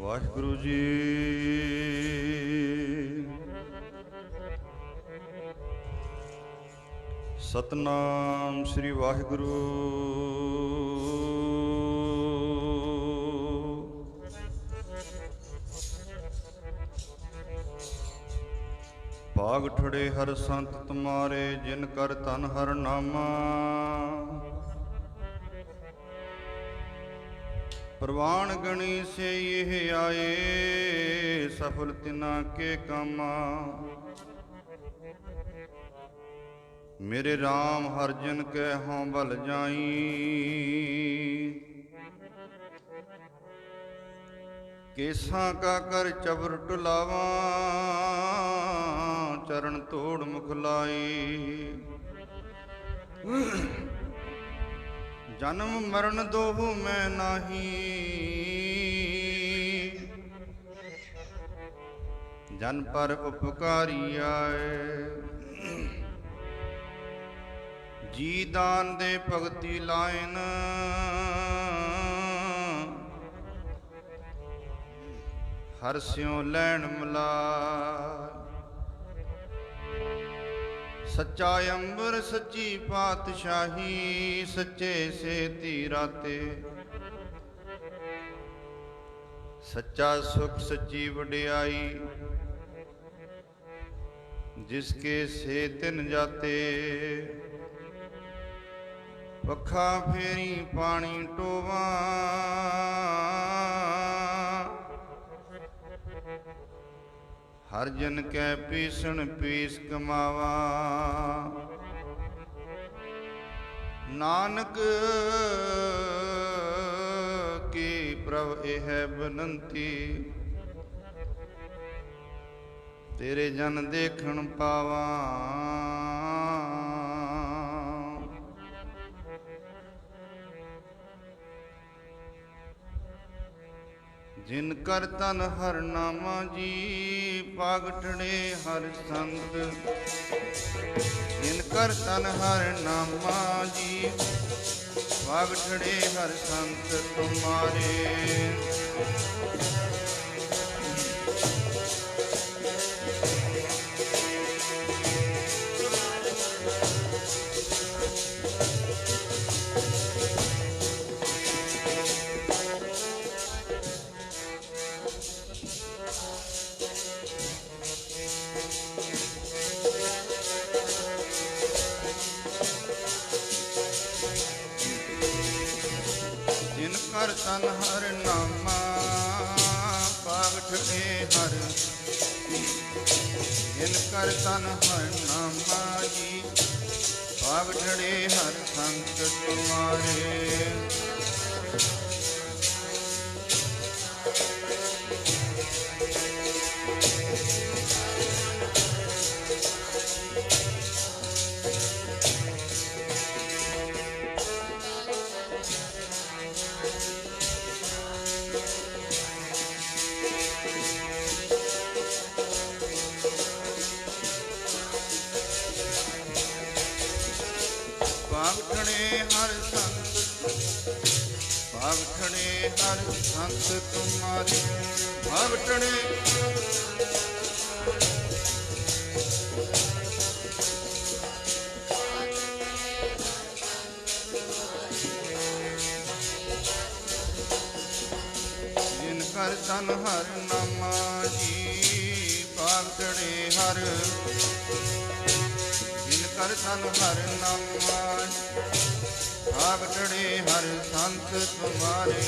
ਵਾਹਿਗੁਰੂ ਜੀ। ਸਤਨਾਮ ਸ੍ਰੀ ਵਾਹਿਗੁਰੂ। ਭਾਗ ਠੜੇ ਹਰ ਸੰਤ ਤੁਮਾਰੇ, ਜਿਨ ਕਰ ਤਨ ਹਰ ਨਾਮਾ। ਪ੍ਰਵਾਨ ਗਣੀ ਸੇ ਇਹ ਆਏ, ਸਫਲ ਤਿਨਾ ਕੇ ਕਾਮਾ। ਮੇਰੇ RAM ਹਰ ਜਨ ਕੈ ਹੋਂ ਬਲ ਜਾਈ, ਕੇਸਾਂ ਕਾ ਕਰ ਚਬਰ ਟੁਲਾਵਾਂ, ਚਰਨ ਤੋੜ ਮੁਖ ਲਾਈ। ਜਨਮ ਮਰਨ ਦੋਹੂ ਮੈਂ ਨਾਹੀ, ਜਨ ਪਰ ਉਪਕਾਰੀ ਆਏ। ਜੀ ਦਾਨ ਦੇ ਭਗਤੀ ਲਾਇਨ, ਹਰ ਸਿਉ ਲੈਣ ਮਿਲਾਇ। ਸੱਚਾ ਅੰਬਰ ਸੱਚੀ ਪਾਤਸ਼ਾਹੀ, ਸੱਚੇ ਸੇ ਧੀਰਾਤੇ। ਸੱਚਾ ਸੁਖ ਸੱਚੀ ਵਡਿਆਈ, ਜਿਸ ਕੇ ਸੇ ਤਿਨ ਜਾਤੇ। ਪੱਖਾ ਫੇਰੀ ਪਾਣੀ ਟੋਵਾ, ਹਰ ਜਨ ਕੈ ਪੀਸਣ ਪੀਸ ਕਮਾਵਾ। ਨਾਨਕ ਕੀ ਪ੍ਰਭ ਇਹ ਬਨੰਤੀ, ਤੇਰੇ ਜਨ ਦੇਖਣ ਪਾਵਾ। ਜਿਨ ਕਰ ਤਨ ਹਰ ਨਾਮਾ ਜੀ, ਭਾਗ ਠੜੇ ਹਰ ਸੰਤ। ਜਿਨ ਕਰ ਤਨ ਹਰ ਨਾਮਾ ਜੀ, ਭਾਗ ਠੜੇ ਹਰ ਸੰਤ ਤੁਮਾਰੇ। ਹਰ ਤਨ ਹਰ ਨਾਮਾ, ਭਾਗ ਠੜੇ ਹਰ। ਜਿਨ ਕਰ ਤਨ ਹਰ ਨਾਮਾ ਜੀ, ਭਾਗ ਠੜੇ ਹਰ ਸੰਤ ਤੁਮਾਰੇ। ਭਾਗ ਠੜੇ ਹਰ ਸੰਤ, ਭਾਗ ਠੜੇ ਹਰ ਸੰਤ ਤੁਮਾਰੇ। ਭਾਗ ਠੜੇ ਜਿਨ ਕਰ ਤਨ ਹਰ ਨਾਮਾ ਜੀ, ਭਾਗ ਠੜੇ ਹਰ। ਕਰ ਤਨ ਹਰ ਨਾਮਾ, ਭਾਗ ਠੜੇ ਹਰ ਸੰਤ ਤੁਮਾਰੇ।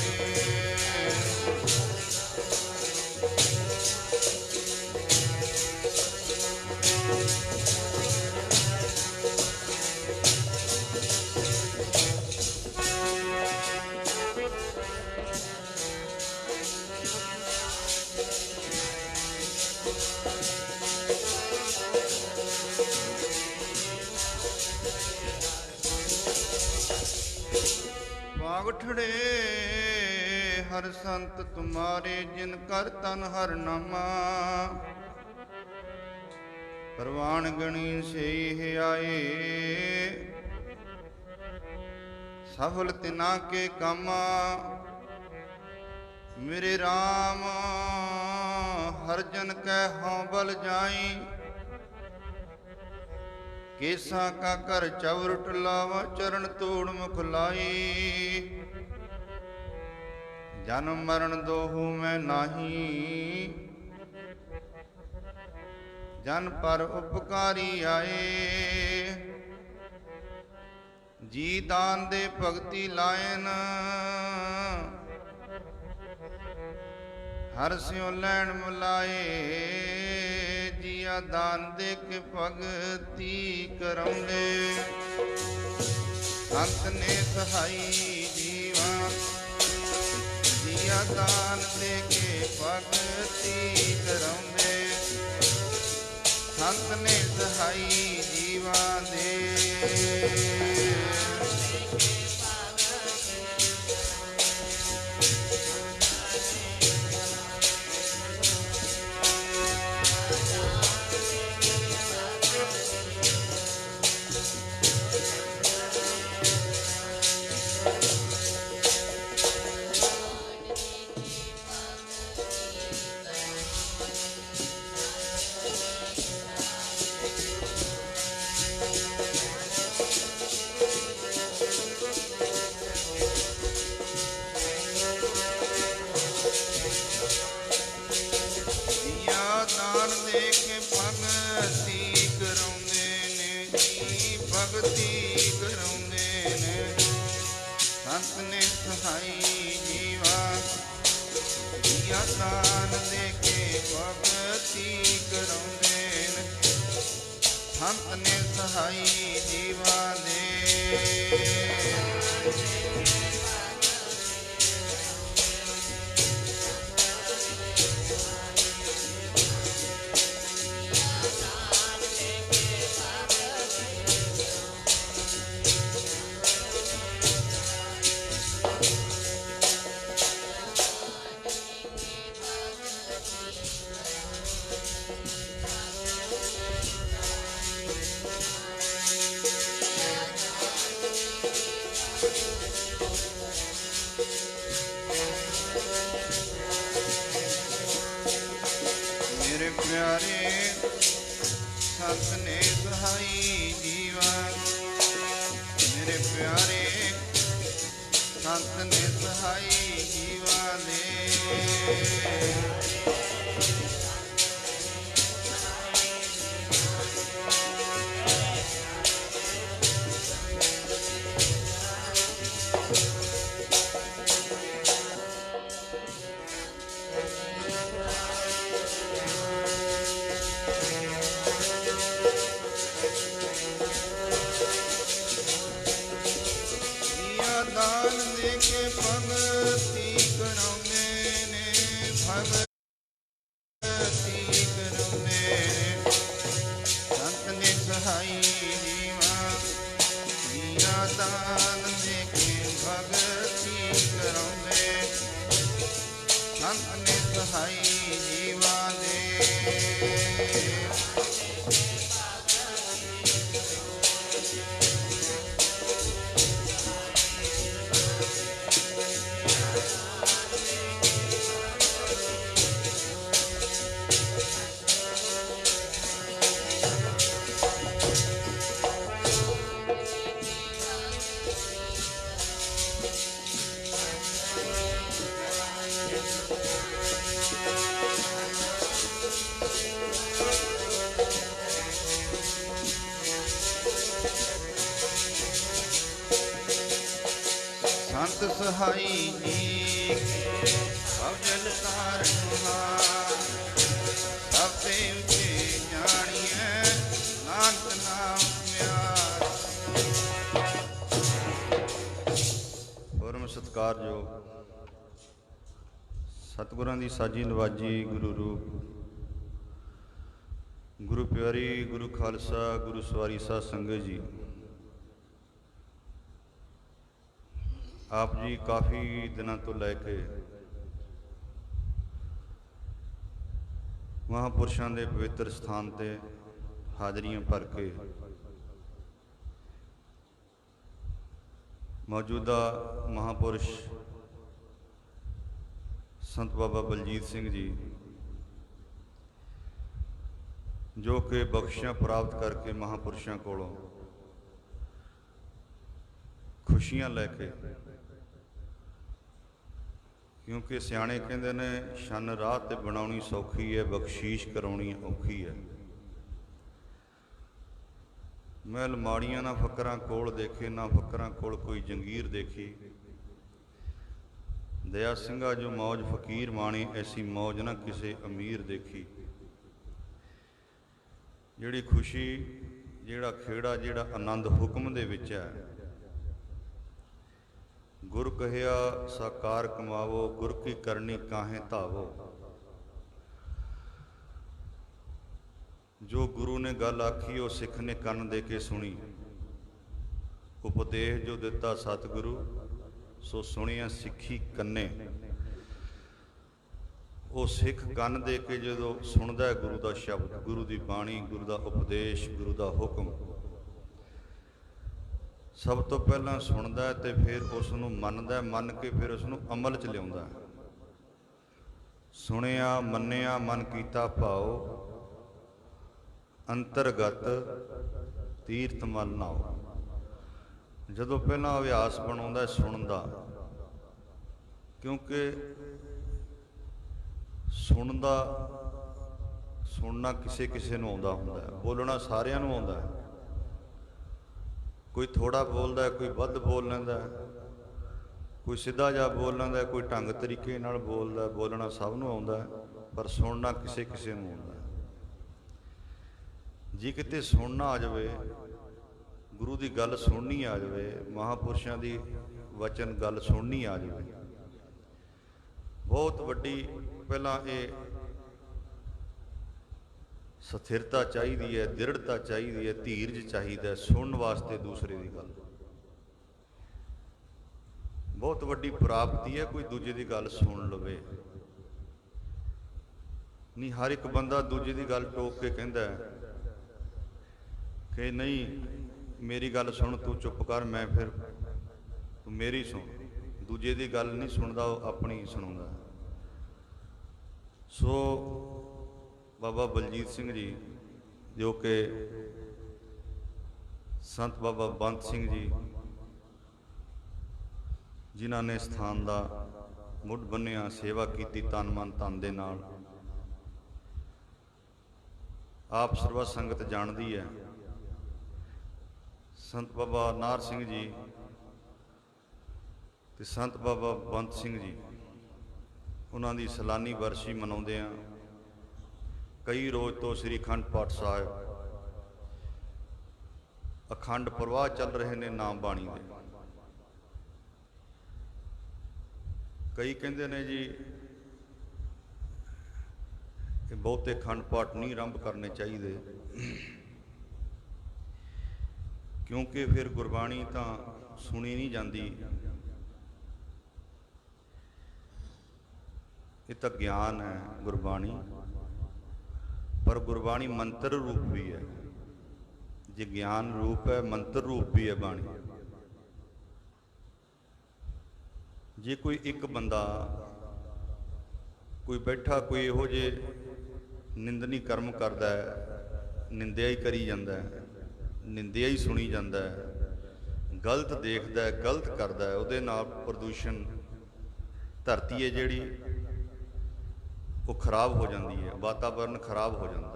ਭਾਗ ਠੜੇ ਹਰ ਸੰਤ ਤੁਮਾਰੇ, ਜਿਨ ਕਰ ਤਨ ਹਰ ਨਾਮਾ। ਪ੍ਰਵਾਨ ਗਣੀ ਸੇ ਇਹ ਆਏ, ਸਫਲ ਤਿਨਾ ਕੇ ਕਾਮਾ। मेरे राम हर जन कै हों बल जाई, केसा का कर चवरट लावा चरण तोड़ मुख लाई। जन्म मरण दोहू मैं नाही, जन पर उपकारी आए। जी दान दे भगति लायन, हर स्यों लैन मुलाए। जिया दान दे के भगति कराउंदे, संत ने सहाई जीवा। जिया दान दे के भगति कराउंदे, संत ने सहाई जीवा दे। दान दे के भगति कराउंदे ने जी, भगति कराउंदे ने। संत ने सहाई जीवा, जिया दान दे के भगति कराउंदे ने। संत ने सहाई जीवा दे। मेरे प्यारे संत ने सहाई जीवा, मेरे प्यारे संत ने सहाई जीवा दे। दान दे के भगति कराउंदे ने, भगति कराउंदे ने। संत ने सहाई जीवा, जिया दान दे के भगति कराउंदे। संत ने सहाई जीवा दे। संत सहाई जी अवजल तारण हार, सबे उचे जानिए नानक नाम प्यार। परम सत्कारयोग सतगुਰਾਂ ਦੀ ਸਾਜੀ ਨਵਾਜੀ ਗੁਰੂ ਰੂਪ, ਗੁਰੂ ਪਿਆਰੀ, ਗੁਰੂ ਖਾਲਸਾ, ਗੁਰੂ ਸਵਾਰੀ ਸਾਧ ਸੰਗਤ ਜੀ। ਆਪ ਜੀ ਕਾਫੀ ਦਿਨਾਂ ਤੋਂ ਲੈ ਕੇ ਮਹਾਂਪੁਰਸ਼ਾਂ ਦੇ ਪਵਿੱਤਰ ਸਥਾਨ ਤੇ ਹਾਜ਼ਰੀਆਂ ਭਰ ਕੇ ਮੌਜੂਦਾ ਮਹਾਂਪੁਰਸ਼ संत बाबा बलजीत सिंह जी, जो कि बख्शियां प्राप्त करके महापुरुषों कोलों खुशियां लैके, क्योंकि सियाणे कहते ने शन राह ते बनाउणी सौखी है, बख्शीश कराउणी औखी है। मैं लमाड़ियां ना फकरां कोल देखे, ना फकरां कोल कोई जंगीर देखी। दया सिंघा जो मौज फकीर माणी, ऐसी मौज ना किसी अमीर देखी। जिहड़ी खुशी, जिहड़ा खेड़ा, जिहड़ा आनंद हुक्म दे विच है, गुर कहिया साकार कमावो, गुर की करनी काहें धावो। जो गुरु ने गल आखी वो सिख ने कन दे के सुनी। उपदेश जो दिता सतगुरु, सो सुनिया सिखी कन्ने। वो सिख कन दे के जो सुनदा है गुरु का शब्द, गुरु की बाणी, गुरु का उपदेश, गुरु का हुक्म, सब तो पहला सुनदा है तो फिर उसनूं मनदा, मन के फिर उसनूं अमल च लिआउंदा। सुनिया मन्निया मन कीता भाओ, अंतरगत तीर्थ मल नाओ। जदों पहला अभ्यास बनाउंदा है सुनन दा, क्योंकि सुनना किसे किसे नूं आउंदा हुंदा है, बोलना सारिआं नूं आउंदा है। कोई थोड़ा बोलता है, कोई वध बोल लैंदा है, कोई सीधा जा बोल लैंदा है, कोई ढंग तरीके नाल बोलदा है। बोलना सब नूं आउंदा है, पर सुनना किसे किसे नूं आउंदा है। जे किते सुनना आ जाए, गुरु की गल सुननी आ जाए, महापुरुषों की वचन गल सुननी आ जाए, बहुत वड्डी पहला ये स्थिरता चाहिए है, दृढ़ता चाहिए है, धीरज चाहिए, सुनने वास्ते दूसरे की गल बहुत वड्डी प्राप्ति है। कोई दूजे की गल सुन लवे नहीं, हर एक बंदा दूजे की गल टोक के कहता है कि नहीं मेरी गल सुन, तू चुप कर, मैं फिर तू मेरी सुन। दूजे की गल नहीं सुनता, वो अपनी सुनाउंदा। सो बाबा बलजीत सिंह जी, जो कि संत बाबा बंत सिंह जी, जिन्हों ने स्थान का मुढ़ बन्निया, सेवा की तन मन धन दे नाल, आप सर्वा संगत जानती है। संत बाबा नार सिंह जी ते संत बाबा बंत सिंह जी, उन्होंने सलानी वर्षी मनाउंदे आ। कई रोज़ तो श्री अखंड पाठ साहिब अखंड प्रवाह चल रहे ने नाम बाणी दे। कई कहते ने जी कि बहुते अखंड पाठ नहीं आरंभ करने चाहिए, क्योंकि फिर गुरबाणी तो सुनी नहीं जाती। ये तो ज्ञान है गुरबाणी, पर गुरबाणी मंत्र रूप भी है। जे ज्ञान रूप है, मंत्र रूप भी है बाणी। जे कोई एक बंदा कोई बैठा कोई इहो जे निंदनी कर्म करता है, निंदिया ही करी जाता है, निंदिया ही सुनी जाता है, गलत देखता है, गलत करता है, उहदे नाल प्रदूषण धरती है जिहड़ी वो खराब हो जाती है, वातावरण खराब हो जाता।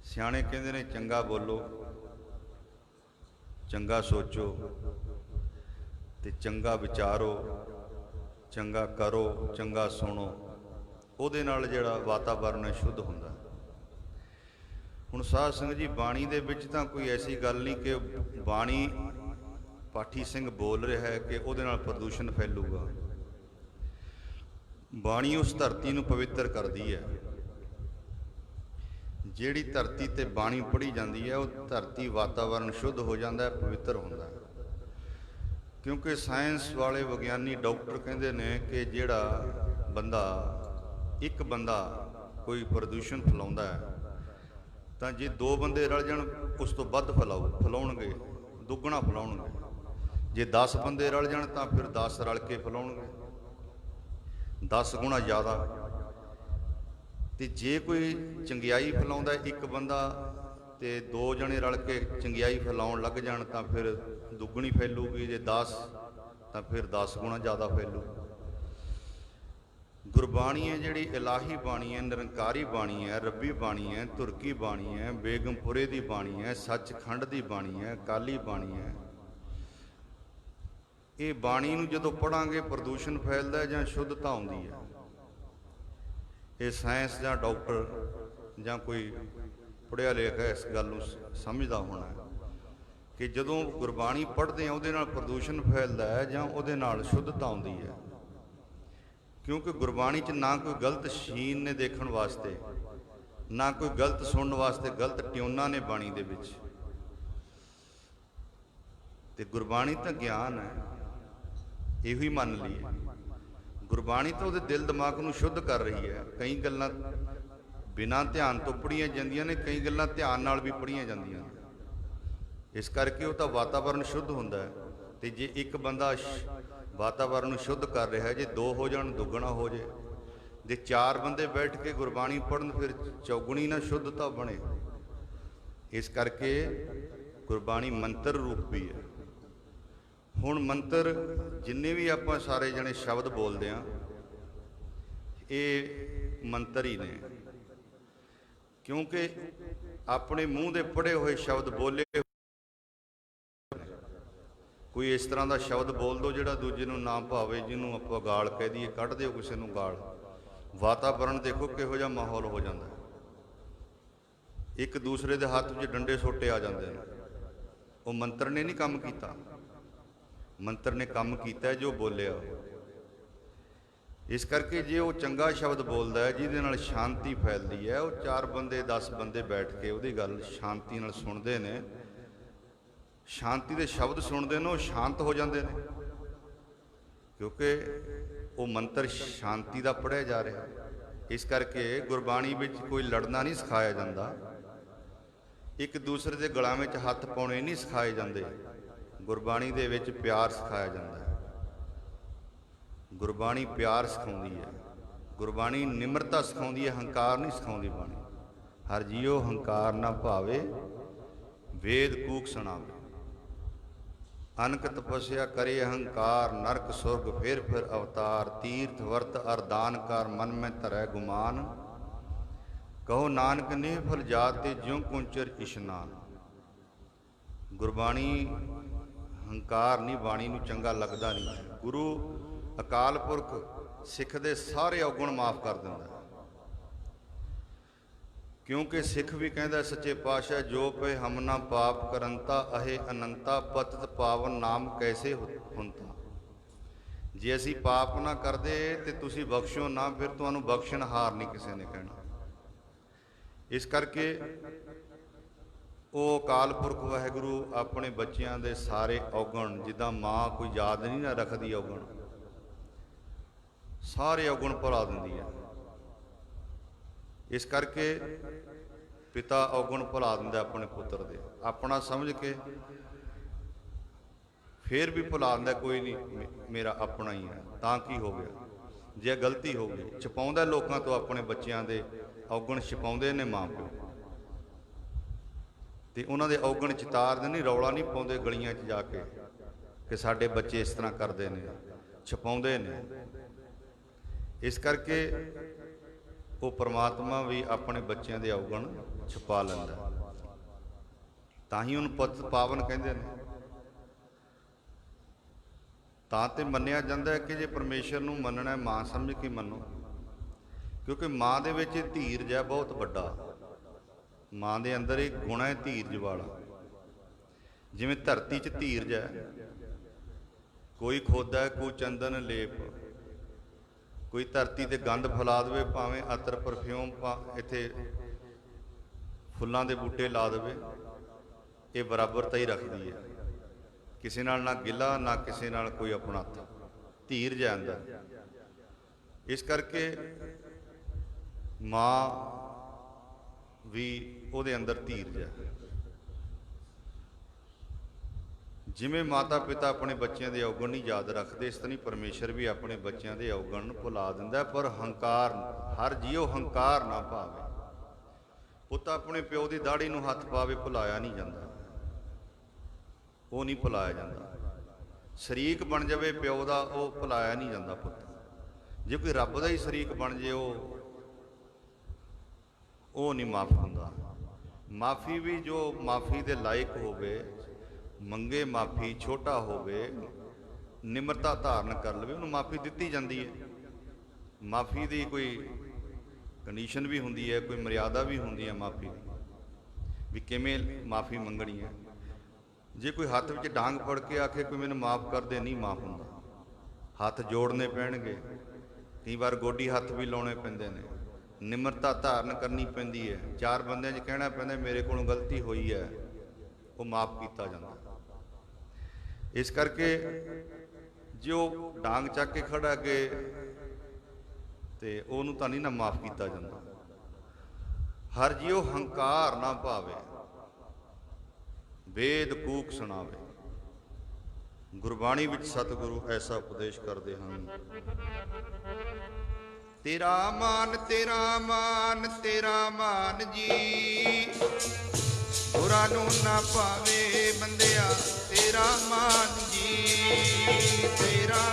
सियाणे कहते ने चंगा बोलो, चंगा सोचो ते चंगा विचारो, चंगा करो, चंगा सुनो, उहदे नाल जिहड़ा वातावरण शुद्ध हुंदा। हुण साध संगत जी, बाणी दे विच तां कोई ऐसी गल नहीं कि बाणी पाठी सिंह बोल रहा है कि उहदे नाल प्रदूषण फैलूगा। बाणी उस धरती नूं पवित्र करदी है। जिहड़ी धरती ते बाणी पढ़ी जाती है, वो धरती वातावरण शुद्ध हो जाता है, पवित्र होंदा है। क्योंकि साइंस वाले विग्यानी डॉक्टर कहते हैं कि जिहड़ा बंदा एक बंदा कोई प्रदूषण फैलाउंदा है, तो जे दो बंदे रल जाण उस तो वध फैलाउणगे, दुगना फैलाउणगे। जे 10 बंदे रल जाण तो फिर 10 रल के फैलाउणगे। 10 ਗੁਣਾ ਜ਼ਿਆਦਾ। ਤੇ ਜੇ ਕੋਈ ਚੰਗਿਆਈ ਫੈਲਾਉਂਦਾ ਇੱਕ ਬੰਦਾ ਤੇ 2 ਜਣੇ ਰਲ ਕੇ ਚੰਗਿਆਈ ਫੈਲਾਉਣ ਲੱਗ ਜਾਣ ਤਾਂ ਫਿਰ ਦੁੱਗਣੀ ਫੈਲੂਗੀ, ਜੇ 10 ਤਾਂ ਫਿਰ 10 ਗੁਣਾ ਜ਼ਿਆਦਾ ਫੈਲੂ। ਗੁਰਬਾਣੀ ਹੈ ਜਿਹੜੀ ਇਲਾਹੀ ਬਾਣੀ ਹੈ, ਨਿਰੰਕਾਰੀ ਬਾਣੀ ਹੈ, ਰੱਬੀ ਬਾਣੀ ਹੈ, ਤੁਰਕੀ ਬਾਣੀ ਹੈ, ਬੇਗਮਪੁਰੇ ਦੀ ਬਾਣੀ ਹੈ, ਸੱਚਖੰਡ ਦੀ ਬਾਣੀ ਹੈ, ਕਾਲੀ ਬਾਣੀ ਹੈ। ਇਹ ਬਾਣੀ ਨੂੰ ਜਦੋਂ ਪੜ੍ਹਾਂਗੇ ਪ੍ਰਦੂਸ਼ਣ ਫੈਲਦਾ ਜਾਂ ਸ਼ੁੱਧਤਾ ਆਉਂਦੀ ਹੈ। ਇਹ ਸਾਇੰਸ ਜਾਂ ਡਾਕਟਰ ਜਾਂ ਕੋਈ ਪੜ੍ਹਿਆ ਲਿਖਿਆ ਇਸ ਗੱਲ ਨੂੰ ਸਮਝਦਾ ਹੋਣਾ ਕਿ ਜਦੋਂ ਗੁਰਬਾਣੀ ਪੜ੍ਹਦੇ ਹਾਂ ਉਹਦੇ ਨਾਲ ਪ੍ਰਦੂਸ਼ਣ ਫੈਲਦਾ ਹੈ ਜਾਂ ਉਹਦੇ ਨਾਲ ਸ਼ੁੱਧਤਾ ਆਉਂਦੀ ਹੈ। ਕਿਉਂਕਿ ਗੁਰਬਾਣੀ 'ਚ ਨਾ ਕੋਈ ਗਲਤ ਸ਼ੀਨ ਨੇ ਦੇਖਣ ਵਾਸਤੇ, ਨਾ ਕੋਈ ਗਲਤ ਸੁਣਨ ਵਾਸਤੇ ਗਲਤ ਟਿਊਨਾਂ ਨੇ ਬਾਣੀ ਦੇ ਵਿੱਚ। ਤੇ ਗੁਰਬਾਣੀ ਤਾਂ ਗਿਆਨ ਹੈ, ਇਹੋ ਹੀ ਮੰਨ ਲਈਏ। ਗੁਰਬਾਣੀ ਤਾਂ ਉਹਦੇ ਦਿਲ ਦਿਮਾਗ ਨੂੰ ਸ਼ੁੱਧ ਕਰ ਰਹੀ ਹੈ। ਕਈ ਗੱਲਾਂ ਬਿਨਾਂ ਧਿਆਨ ਤੋਂ ਪੜ੍ਹੀਆਂ ਜਾਂਦੀਆਂ ਨੇ, ਕਈ ਗੱਲਾਂ ਧਿਆਨ ਨਾਲ ਵੀ ਪੜ੍ਹੀਆਂ ਜਾਂਦੀਆਂ ਨੇ। ਇਸ ਕਰਕੇ ਉਹ ਤਾਂ ਵਾਤਾਵਰਨ ਸ਼ੁੱਧ ਹੁੰਦਾ ਹੈ। ਤੇ ਜੇ ਇੱਕ ਬੰਦਾ ਵਾਤਾਵਰਨ ਨੂੰ ਸ਼ੁੱਧ ਕਰ ਰਿਹਾ, ਜੇ 2 ਹੋ ਜਾਣ ਦੁੱਗਣਾ ਹੋ ਜੇ। ਜੇ 4 ਬੰਦੇ ਬੈਠ ਕੇ ਗੁਰਬਾਣੀ ਪੜ੍ਹਨ ਫਿਰ ਚੌਗੁਣੀ ਨਾ ਸ਼ੁੱਧਤਾ ਬਣੇ। ਇਸ ਕਰਕੇ ਗੁਰਬਾਣੀ ਮੰਤਰ ਰੂਪੀ ਹੈ। ਹੁਣ ਮੰਤਰ ਜਿੰਨੇ ਵੀ ਆਪਾਂ ਸਾਰੇ ਜਣੇ ਸ਼ਬਦ ਬੋਲਦੇ ਹਾਂ ਇਹ ਮੰਤਰ ਹੀ ਨੇ, ਕਿਉਂਕਿ ਆਪਣੇ ਮੂੰਹ ਦੇ ਪੜ੍ਹੇ ਹੋਏ ਸ਼ਬਦ ਬੋਲੇ। ਕੋਈ ਇਸ ਤਰ੍ਹਾਂ ਦਾ ਸ਼ਬਦ ਬੋਲ ਦਿਓ ਜਿਹੜਾ ਦੂਜੇ ਨੂੰ ਨਾ ਭਾਵੇ, ਜਿਹਨੂੰ ਆਪਾਂ ਗਾਲ ਕਹਿ ਦਈਏ, ਕੱਢ ਦਿਓ ਕਿਸੇ ਨੂੰ ਗਾਲ। ਵਾਤਾਵਰਨ ਦੇਖੋ ਕਿਹੋ ਜਿਹਾ ਮਾਹੌਲ ਹੋ ਜਾਂਦਾ। ਇੱਕ ਦੂਸਰੇ ਦੇ ਹੱਥ ਵਿੱਚ ਡੰਡੇ ਸੋਟੇ ਆ ਜਾਂਦੇ ਨੇ। ਉਹ ਮੰਤਰ ਨੇ ਨਹੀਂ ਕੰਮ ਕੀਤਾ, ਮੰਤਰ ਨੇ ਕੰਮ ਕੀਤਾ ਜੋ ਬੋਲਿਆ। ਇਸ ਕਰਕੇ ਜੇ ਉਹ ਚੰਗਾ ਸ਼ਬਦ ਬੋਲਦਾ ਹੈ ਜਿਹਦੇ ਨਾਲ ਸ਼ਾਂਤੀ ਫੈਲਦੀ ਹੈ, ਉਹ 4 ਬੰਦੇ 10 ਬੰਦੇ ਬੈਠ ਕੇ ਉਹਦੀ ਗੱਲ ਸ਼ਾਂਤੀ ਨਾਲ ਸੁਣਦੇ ਨੇ, ਸ਼ਾਂਤੀ ਦੇ ਸ਼ਬਦ ਸੁਣਦੇ ਨੇ, ਉਹ ਸ਼ਾਂਤ ਹੋ ਜਾਂਦੇ ਨੇ। ਕਿਉਂਕਿ ਉਹ ਮੰਤਰ ਸ਼ਾਂਤੀ ਦਾ ਪੜ੍ਹਿਆ ਜਾ ਰਿਹਾ। ਇਸ ਕਰਕੇ ਗੁਰਬਾਣੀ ਵਿੱਚ ਕੋਈ ਲੜਨਾ ਨਹੀਂ ਸਿਖਾਇਆ ਜਾਂਦਾ, ਇੱਕ ਦੂਸਰੇ ਦੇ ਗਲਾਂ ਵਿੱਚ ਹੱਥ ਪਾਉਣੇ ਨਹੀਂ ਸਿਖਾਏ ਜਾਂਦੇ। ਗੁਰਬਾਣੀ ਦੇ ਵਿੱਚ ਪਿਆਰ ਸਿਖਾਇਆ ਜਾਂਦਾ ਹੈ। ਗੁਰਬਾਣੀ ਪਿਆਰ ਸਿਖਾਉਂਦੀ ਹੈ, ਗੁਰਬਾਣੀ ਨਿਮਰਤਾ ਸਿਖਾਉਂਦੀ ਹੈ, ਹੰਕਾਰ ਨਹੀਂ ਸਿਖਾਉਂਦੀ ਬਾਣੀ। ਹਰ ਜੀਓ ਹੰਕਾਰ ਨਾ ਭਾਵੇ, ਵੇਦ ਕੂਕ ਸੁਣਾਵੇ। ਅਨਕ ਤਪੱਸਿਆ ਕਰੇ ਅਹੰਕਾਰ, ਨਰਕ ਸੁਰਗ ਫਿਰ ਅਵਤਾਰ। ਤੀਰਥ ਵਰਤ ਅਰਦਾਨ ਕਰ, ਮਨ ਮੈਂ ਧਰੈ ਗੁਮਾਨ। ਕਹੋ ਨਾਨਕ ਨੇ ਫਲ ਜਾਤ ਤੇ ਜਿਉ ਕੁੰਚਰ ਇਸ਼ਨਾਨ। ਗੁਰਬਾਣੀ ਹੰਕਾਰ ਨਹੀਂ, ਬਾਣੀ ਨੂੰ ਚੰਗਾ ਲੱਗਦਾ ਨਹੀਂ। ਗੁਰੂ ਅਕਾਲ ਪੁਰਖ ਸਿੱਖ ਦੇ ਸਾਰੇ ਔਗੁਣ ਮਾਫ ਕਰ ਦਿੰਦਾ, ਕਿਉਂਕਿ ਸਿੱਖ ਵੀ ਕਹਿੰਦਾ ਸੱਚੇ ਪਾਤਸ਼ਾਹ ਜੋ ਪਏ ਹਮ ਨਾ ਪਾਪ ਕਰੰਤਾ, ਅਹੇ ਅਨੰਤਾ ਪਤਿਤ ਪਾਵਨ ਨਾਮ ਕੈਸੇ ਹੁੰਤਾ। ਜੇ ਅਸੀਂ ਪਾਪ ਨਾ ਕਰਦੇ ਤੇ ਤੁਸੀਂ ਬਖਸ਼ੋ ਨਾ, ਫਿਰ ਤੁਹਾਨੂੰ ਬਖਸ਼ਣਹਾਰ ਨਹੀਂ ਕਿਸੇ ਨੇ ਕਹਿਣਾ। ਇਸ ਕਰਕੇ ਉਹ ਅਕਾਲ ਪੁਰਖ ਵਾਹਿਗੁਰੂ ਆਪਣੇ ਬੱਚਿਆਂ ਦੇ ਸਾਰੇ ਔਗਣ, ਜਿੱਦਾਂ ਮਾਂ ਕੋਈ ਯਾਦ ਨਹੀਂ ਨਾ ਰੱਖਦੀ ਔਗਣ, ਸਾਰੇ ਔਗਣ ਭੁਲਾ ਦਿੰਦੀ ਹੈ। ਇਸ ਕਰਕੇ ਪਿਤਾ ਔਗਣ ਭੁਲਾ ਦਿੰਦਾ ਆਪਣੇ ਪੁੱਤਰ ਦੇ, ਆਪਣਾ ਸਮਝ ਕੇ ਫੇਰ ਵੀ ਭੁਲਾ ਦਿੰਦਾ, ਕੋਈ ਨਹੀਂ ਮੇਰਾ ਆਪਣਾ ਹੀ ਹੈ, ਤਾਂ ਕੀ ਹੋ ਗਿਆ ਜੇ ਗਲਤੀ ਹੋ ਗਈ। ਛਪਾਉਂਦਾ ਲੋਕਾਂ ਤੋਂ ਆਪਣੇ ਬੱਚਿਆਂ ਦੇ ਔਗਣ, ਛਪਾਉਂਦੇ ਨੇ ਮਾਂ ਪਿਓ, ਤੇ ਉਹਨਾਂ ਦੇ ਔਗਣ ਚਿਤਾਰਦੇ ਨਹੀਂ, ਰੌਲਾ ਨਹੀਂ ਪਾਉਂਦੇ ਗਲੀਆਂ 'ਚ ਜਾ ਕੇ ਕਿ ਸਾਡੇ ਬੱਚੇ ਇਸ ਤਰ੍ਹਾਂ ਕਰਦੇ ਨੇ, ਛਪਾਉਂਦੇ ਨੇ। ਇਸ ਕਰਕੇ ਉਹ ਪਰਮਾਤਮਾ ਵੀ ਆਪਣੇ ਬੱਚਿਆਂ ਦੇ ਔਗਣ ਛੁਪਾ ਲੈਂਦਾ, ਤਾਂ ਹੀ ਉਹਨੂੰ ਪਤਿਤ ਪਾਵਨ ਕਹਿੰਦੇ ਨੇ। ਤਾਂ ਤੇ ਮੰਨਿਆ ਜਾਂਦਾ ਹੈ ਕਿ ਜੇ ਪਰਮੇਸ਼ਰ ਨੂੰ ਮੰਨਣਾ ਮਾਂ ਸਮਝ ਕੇ ਮੰਨੋ, ਕਿਉਂਕਿ ਮਾਂ ਦੇ ਵਿੱਚ ਧੀਰਜ ਹੈ ਬਹੁਤ ਵੱਡਾ। ਮਾਂ ਦੇ ਅੰਦਰ ਇੱਕ ਗੁਣ ਹੈ ਧੀਰਜ ਵਾਲਾ। ਜਿਵੇਂ ਧਰਤੀ 'ਚ ਧੀਰਜ ਹੈ, ਕੋਈ ਖੋਦਾ ਕੋਈ ਚੰਦਨ ਲੇਪ, ਕੋਈ ਧਰਤੀ ਤੇ ਗੰਦ ਫੈਲਾ ਦੇਵੇ, ਭਾਵੇਂ ਅਤਰ ਪਰਫਿਊਮ ਇੱਥੇ ਫੁੱਲਾਂ ਦੇ ਬੂਟੇ ਲਾ ਦੇਵੇ, ਇਹ ਬਰਾਬਰਤਾ ਹੀ ਰੱਖਦੀ ਹੈ। ਕਿਸੇ ਨਾਲ ਨਾ ਗਿਲਾ, ਨਾ ਕਿਸੇ ਨਾਲ ਕੋਈ ਆਪਣਾ ਧੀਰਜ ਹੈ ਅੰਦਰ। ਇਸ ਕਰਕੇ ਮਾਂ ਵੀ ਉਹਦੇ ਅੰਦਰ ਧੀਰਜ ਹੈ। ਜਿਵੇਂ ਮਾਤਾ ਪਿਤਾ ਆਪਣੇ ਬੱਚਿਆਂ ਦੇ ਔਗਣ ਨਹੀਂ ਯਾਦ ਰੱਖਦੇ, ਇਸ ਤਰ੍ਹਾਂ ਹੀ ਪਰਮੇਸ਼ਰ ਵੀ ਆਪਣੇ ਬੱਚਿਆਂ ਦੇ ਔਗਣ ਭੁਲਾ ਦਿੰਦਾ। ਪਰ ਹੰਕਾਰ, ਹਰ ਜੀਉ ਹੰਕਾਰ ਨਾ ਭਾਵੇ। ਪੁੱਤ ਆਪਣੇ ਪਿਓ ਦੀ ਦਾੜੀ ਨੂੰ ਹੱਥ ਪਾਵੇ, ਭੁਲਾਇਆ ਨਹੀਂ ਜਾਂਦਾ, ਉਹ ਨਹੀਂ ਭੁਲਾਇਆ ਜਾਂਦਾ। ਸ਼ਰੀਕ ਬਣ ਜਾਵੇ ਪਿਓ ਦਾ, ਉਹ ਭੁਲਾਇਆ ਨਹੀਂ ਜਾਂਦਾ ਪੁੱਤ। ਜੇ ਕੋਈ ਰੱਬ ਦਾ ਹੀ ਸ਼ਰੀਕ ਬਣ ਜੇ, ਉਹ ਨਹੀਂ ਮਾਫ ਹੁੰਦਾ। ਮਾਫੀ ਵੀ ਜੋ ਮਾਫੀ ਦੇ ਲਾਇਕ ਹੋਵੇ, ਮੰਗੇ ਮਾਫੀ, ਛੋਟਾ ਹੋਵੇ, ਨਿਮਰਤਾ ਧਾਰਨ ਕਰ ਲਵੇ, ਉਹਨੂੰ ਮਾਫੀ ਦਿੱਤੀ ਜਾਂਦੀ ਹੈ। ਮਾਫੀ ਦੀ ਕੋਈ ਕੰਡੀਸ਼ਨ ਵੀ ਹੁੰਦੀ ਹੈ, ਕੋਈ ਮਰਿਆਦਾ ਵੀ ਹੁੰਦੀ ਹੈ ਮਾਫੀ ਦੀ, ਵੀ ਕਿਵੇਂ ਮਾਫੀ ਮੰਗਣੀ ਹੈ। ਜੇ ਕੋਈ ਹੱਥ ਵਿੱਚ ਡਾਂਗ ਫੜ ਕੇ ਆਖੇ ਕੋਈ ਮੈਨੂੰ ਮਾਫ ਕਰ ਦੇ, ਨਹੀਂ ਮਾਫ ਹੁੰਦਾ। ਹੱਥ ਜੋੜਨੇ ਪੈਣਗੇ, ਕਈ ਵਾਰ ਗੋਡੀ ਹੱਥ ਵੀ ਲਾਉਣੇ ਪੈਂਦੇ ਨੇ, ਨਿਮਰਤਾ ਧਾਰਨ ਕਰਨੀ ਪੈਂਦੀ ਹੈ, ਚਾਰ ਬੰਦਿਆਂ 'ਚ ਕਹਿਣਾ ਪੈਂਦਾ ਮੇਰੇ ਕੋਲੋਂ ਗਲਤੀ ਹੋਈ ਹੈ, ਉਹ ਮਾਫ ਕੀਤਾ ਜਾਂਦਾ। ਇਸ ਕਰਕੇ ਜੋ ਡਾਂਗ ਚੱਕ ਕੇ ਖੜਾ ਅੱਗੇ, ਤੇ ਉਹਨੂੰ ਤਾਂ ਨਹੀਂ ਨਾ ਮਾਫ ਕੀਤਾ ਜਾਂਦਾ। ਹਰ ਜੀਉ ਹੰਕਾਰ ਨਾ ਭਾਵੇ, ਵੇਦ ਕੂਕ ਸੁਣਾਵੇ। ਗੁਰਬਾਣੀ ਵਿੱਚ ਸਤਿਗੁਰੂ ਐਸਾ ਉਪਦੇਸ਼ ਕਰਦੇ ਹਨ। ਤੇਰਾ ਮਾਨ, ਤੇਰਾ ਮਾਨ, ਤੇਰਾ ਮਾਨ ਜੀ, ਬੁਰਾ ਨੂੰ ਨਾ ਪਾਵੇ ਬੰਦਿਆ, ਤੇਰਾ ਮਾਨ ਜੀ, ਤੇਰਾ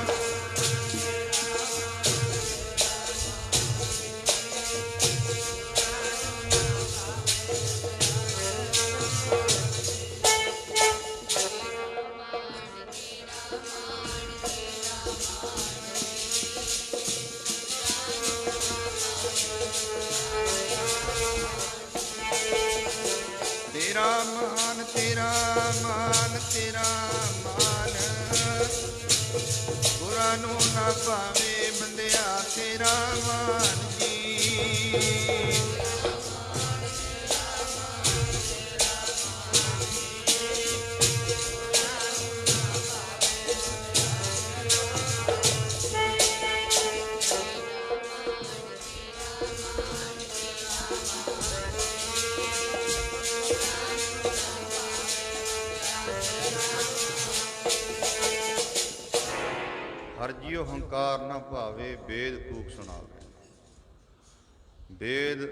ਮਾਨ, ਤੇਰਾ ਮਾਨ, ਤੇਰਾ ਮਾਨ, ਬੁਰਾ ਨੂੰ ਨਾ ਪਾਵੇ ਬੰਦਿਆ, ਤੇਰਾ ਮਾਨ ਜੀ। ਹਰ ਜੀਉ ਹੰਕਾਰ ਨਾ ਭਾਵੇ, ਵੇਦ ਕੂਕ ਸੁਣਾਵੇ। ਵੇਦ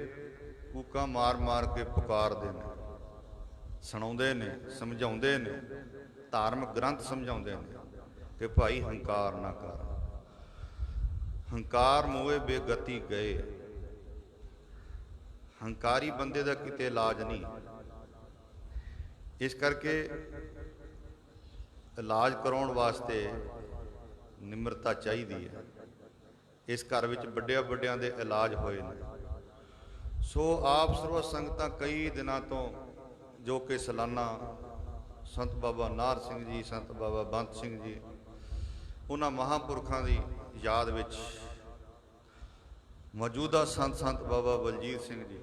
ਕੂਕਾਂ ਮਾਰ ਮਾਰ ਕੇ ਪੁਕਾਰਦੇ ਨੇ, ਸੁਣਾਉਂਦੇ ਨੇ, ਸਮਝਾਉਂਦੇ ਨੇ, ਧਾਰਮਿਕ ਗ੍ਰੰਥ ਸਮਝਾਉਂਦੇ ਨੇ ਕਿ ਭਾਈ ਹੰਕਾਰ ਨਾ ਕਰ। ਹੰਕਾਰ ਮੋਏ ਬੇਗਤੀ ਗਏ। ਹੰਕਾਰੀ ਬੰਦੇ ਦਾ ਕਿਤੇ ਇਲਾਜ ਨਹੀਂ। ਇਸ ਕਰਕੇ ਇਲਾਜ ਕਰਾਉਣ ਵਾਸਤੇ ਨਿਮਰਤਾ ਚਾਹੀਦੀ ਹੈ। ਇਸ ਘਰ ਵਿੱਚ ਵੱਡਿਆਂ ਵੱਡਿਆਂ ਦੇ ਇਲਾਜ ਹੋਏ ਨੇ। ਸੋ ਆਪ ਸਰਵ ਸੰਗਤਾਂ ਕਈ ਦਿਨਾਂ ਤੋਂ, ਜੋ ਕਿ ਸਾਲਾਨਾ ਸੰਤ ਬਾਬਾ ਨਾਹਰ ਸਿੰਘ ਜੀ, ਸੰਤ ਬਾਬਾ ਬੰਤ ਸਿੰਘ ਜੀ, ਉਹਨਾਂ ਮਹਾਂਪੁਰਖਾਂ ਦੀ ਯਾਦ ਵਿੱਚ, ਮੌਜੂਦਾ ਸੰਤ ਬਾਬਾ ਬਲਜੀਤ ਸਿੰਘ ਜੀ,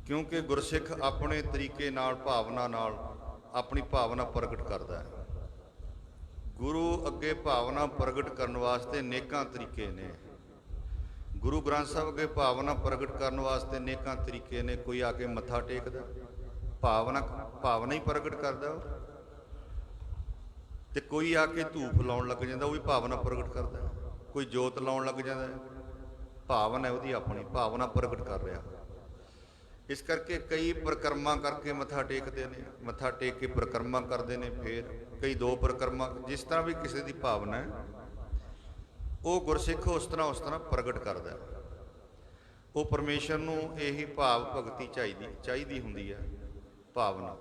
ਕਿਉਂਕਿ ਗੁਰਸਿੱਖ ਆਪਣੇ ਤਰੀਕੇ ਨਾਲ, ਭਾਵਨਾ ਨਾਲ ਆਪਣੀ ਭਾਵਨਾ ਪ੍ਰਗਟ ਕਰਦਾ ਹੈ। ਗੁਰੂ ਅੱਗੇ ਭਾਵਨਾ ਪ੍ਰਗਟ ਕਰਨ ਵਾਸਤੇ ਨੇਕਾਂ ਤਰੀਕੇ ਨੇ। ਗੁਰੂ ਗ੍ਰੰਥ ਸਾਹਿਬ ਅੱਗੇ ਭਾਵਨਾ ਪ੍ਰਗਟ ਕਰਨ ਵਾਸਤੇ ਨੇਕਾਂ ਤਰੀਕੇ ਨੇ। ਕੋਈ ਆ ਕੇ ਮੱਥਾ ਟੇਕਦਾ, ਭਾਵਨਾ ਹੀ ਪ੍ਰਗਟ ਕਰਦਾ, ਤੇ ਕੋਈ ਆ ਕੇ ਧੂਪ ਲਾਉਣ ਲੱਗ ਜਾਂਦਾ, ਉਹ ਵੀ ਭਾਵਨਾ ਪ੍ਰਗਟ ਕਰਦਾ। ਕੋਈ ਜੋਤ ਲਾਉਣ ਲੱਗ ਜਾਂਦਾ, ਭਾਵਨਾ ਹੈ ਉਹਦੀ, ਆਪਣੀ ਭਾਵਨਾ ਪ੍ਰਗਟ ਕਰ ਰਿਹਾ। ਇਸ ਕਰਕੇ ਕਈ ਪਰਿਕਰਮਾ ਕਰਕੇ ਮੱਥਾ ਟੇਕਦੇ ਨੇ, ਮੱਥਾ ਟੇਕ ਕੇ ਪਰਿਕਰਮਾ ਕਰਦੇ ਨੇ, ਫਿਰ ਕਈ ਦੋ ਪਰਿਕਰਮਾ, ਜਿਸ ਤਰ੍ਹਾਂ ਵੀ ਕਿਸੇ ਦੀ ਭਾਵਨਾ ਹੈ, ਉਹ ਗੁਰਸਿੱਖ ਉਸ ਤਰ੍ਹਾਂ ਪ੍ਰਗਟ ਕਰਦਾ। ਉਹ ਪਰਮੇਸ਼ਰ ਨੂੰ ਇਹੀ ਭਾਵ ਭਗਤੀ ਚਾਹੀਦੀ ਹੁੰਦੀ ਹੈ। ਭਾਵਨਾ,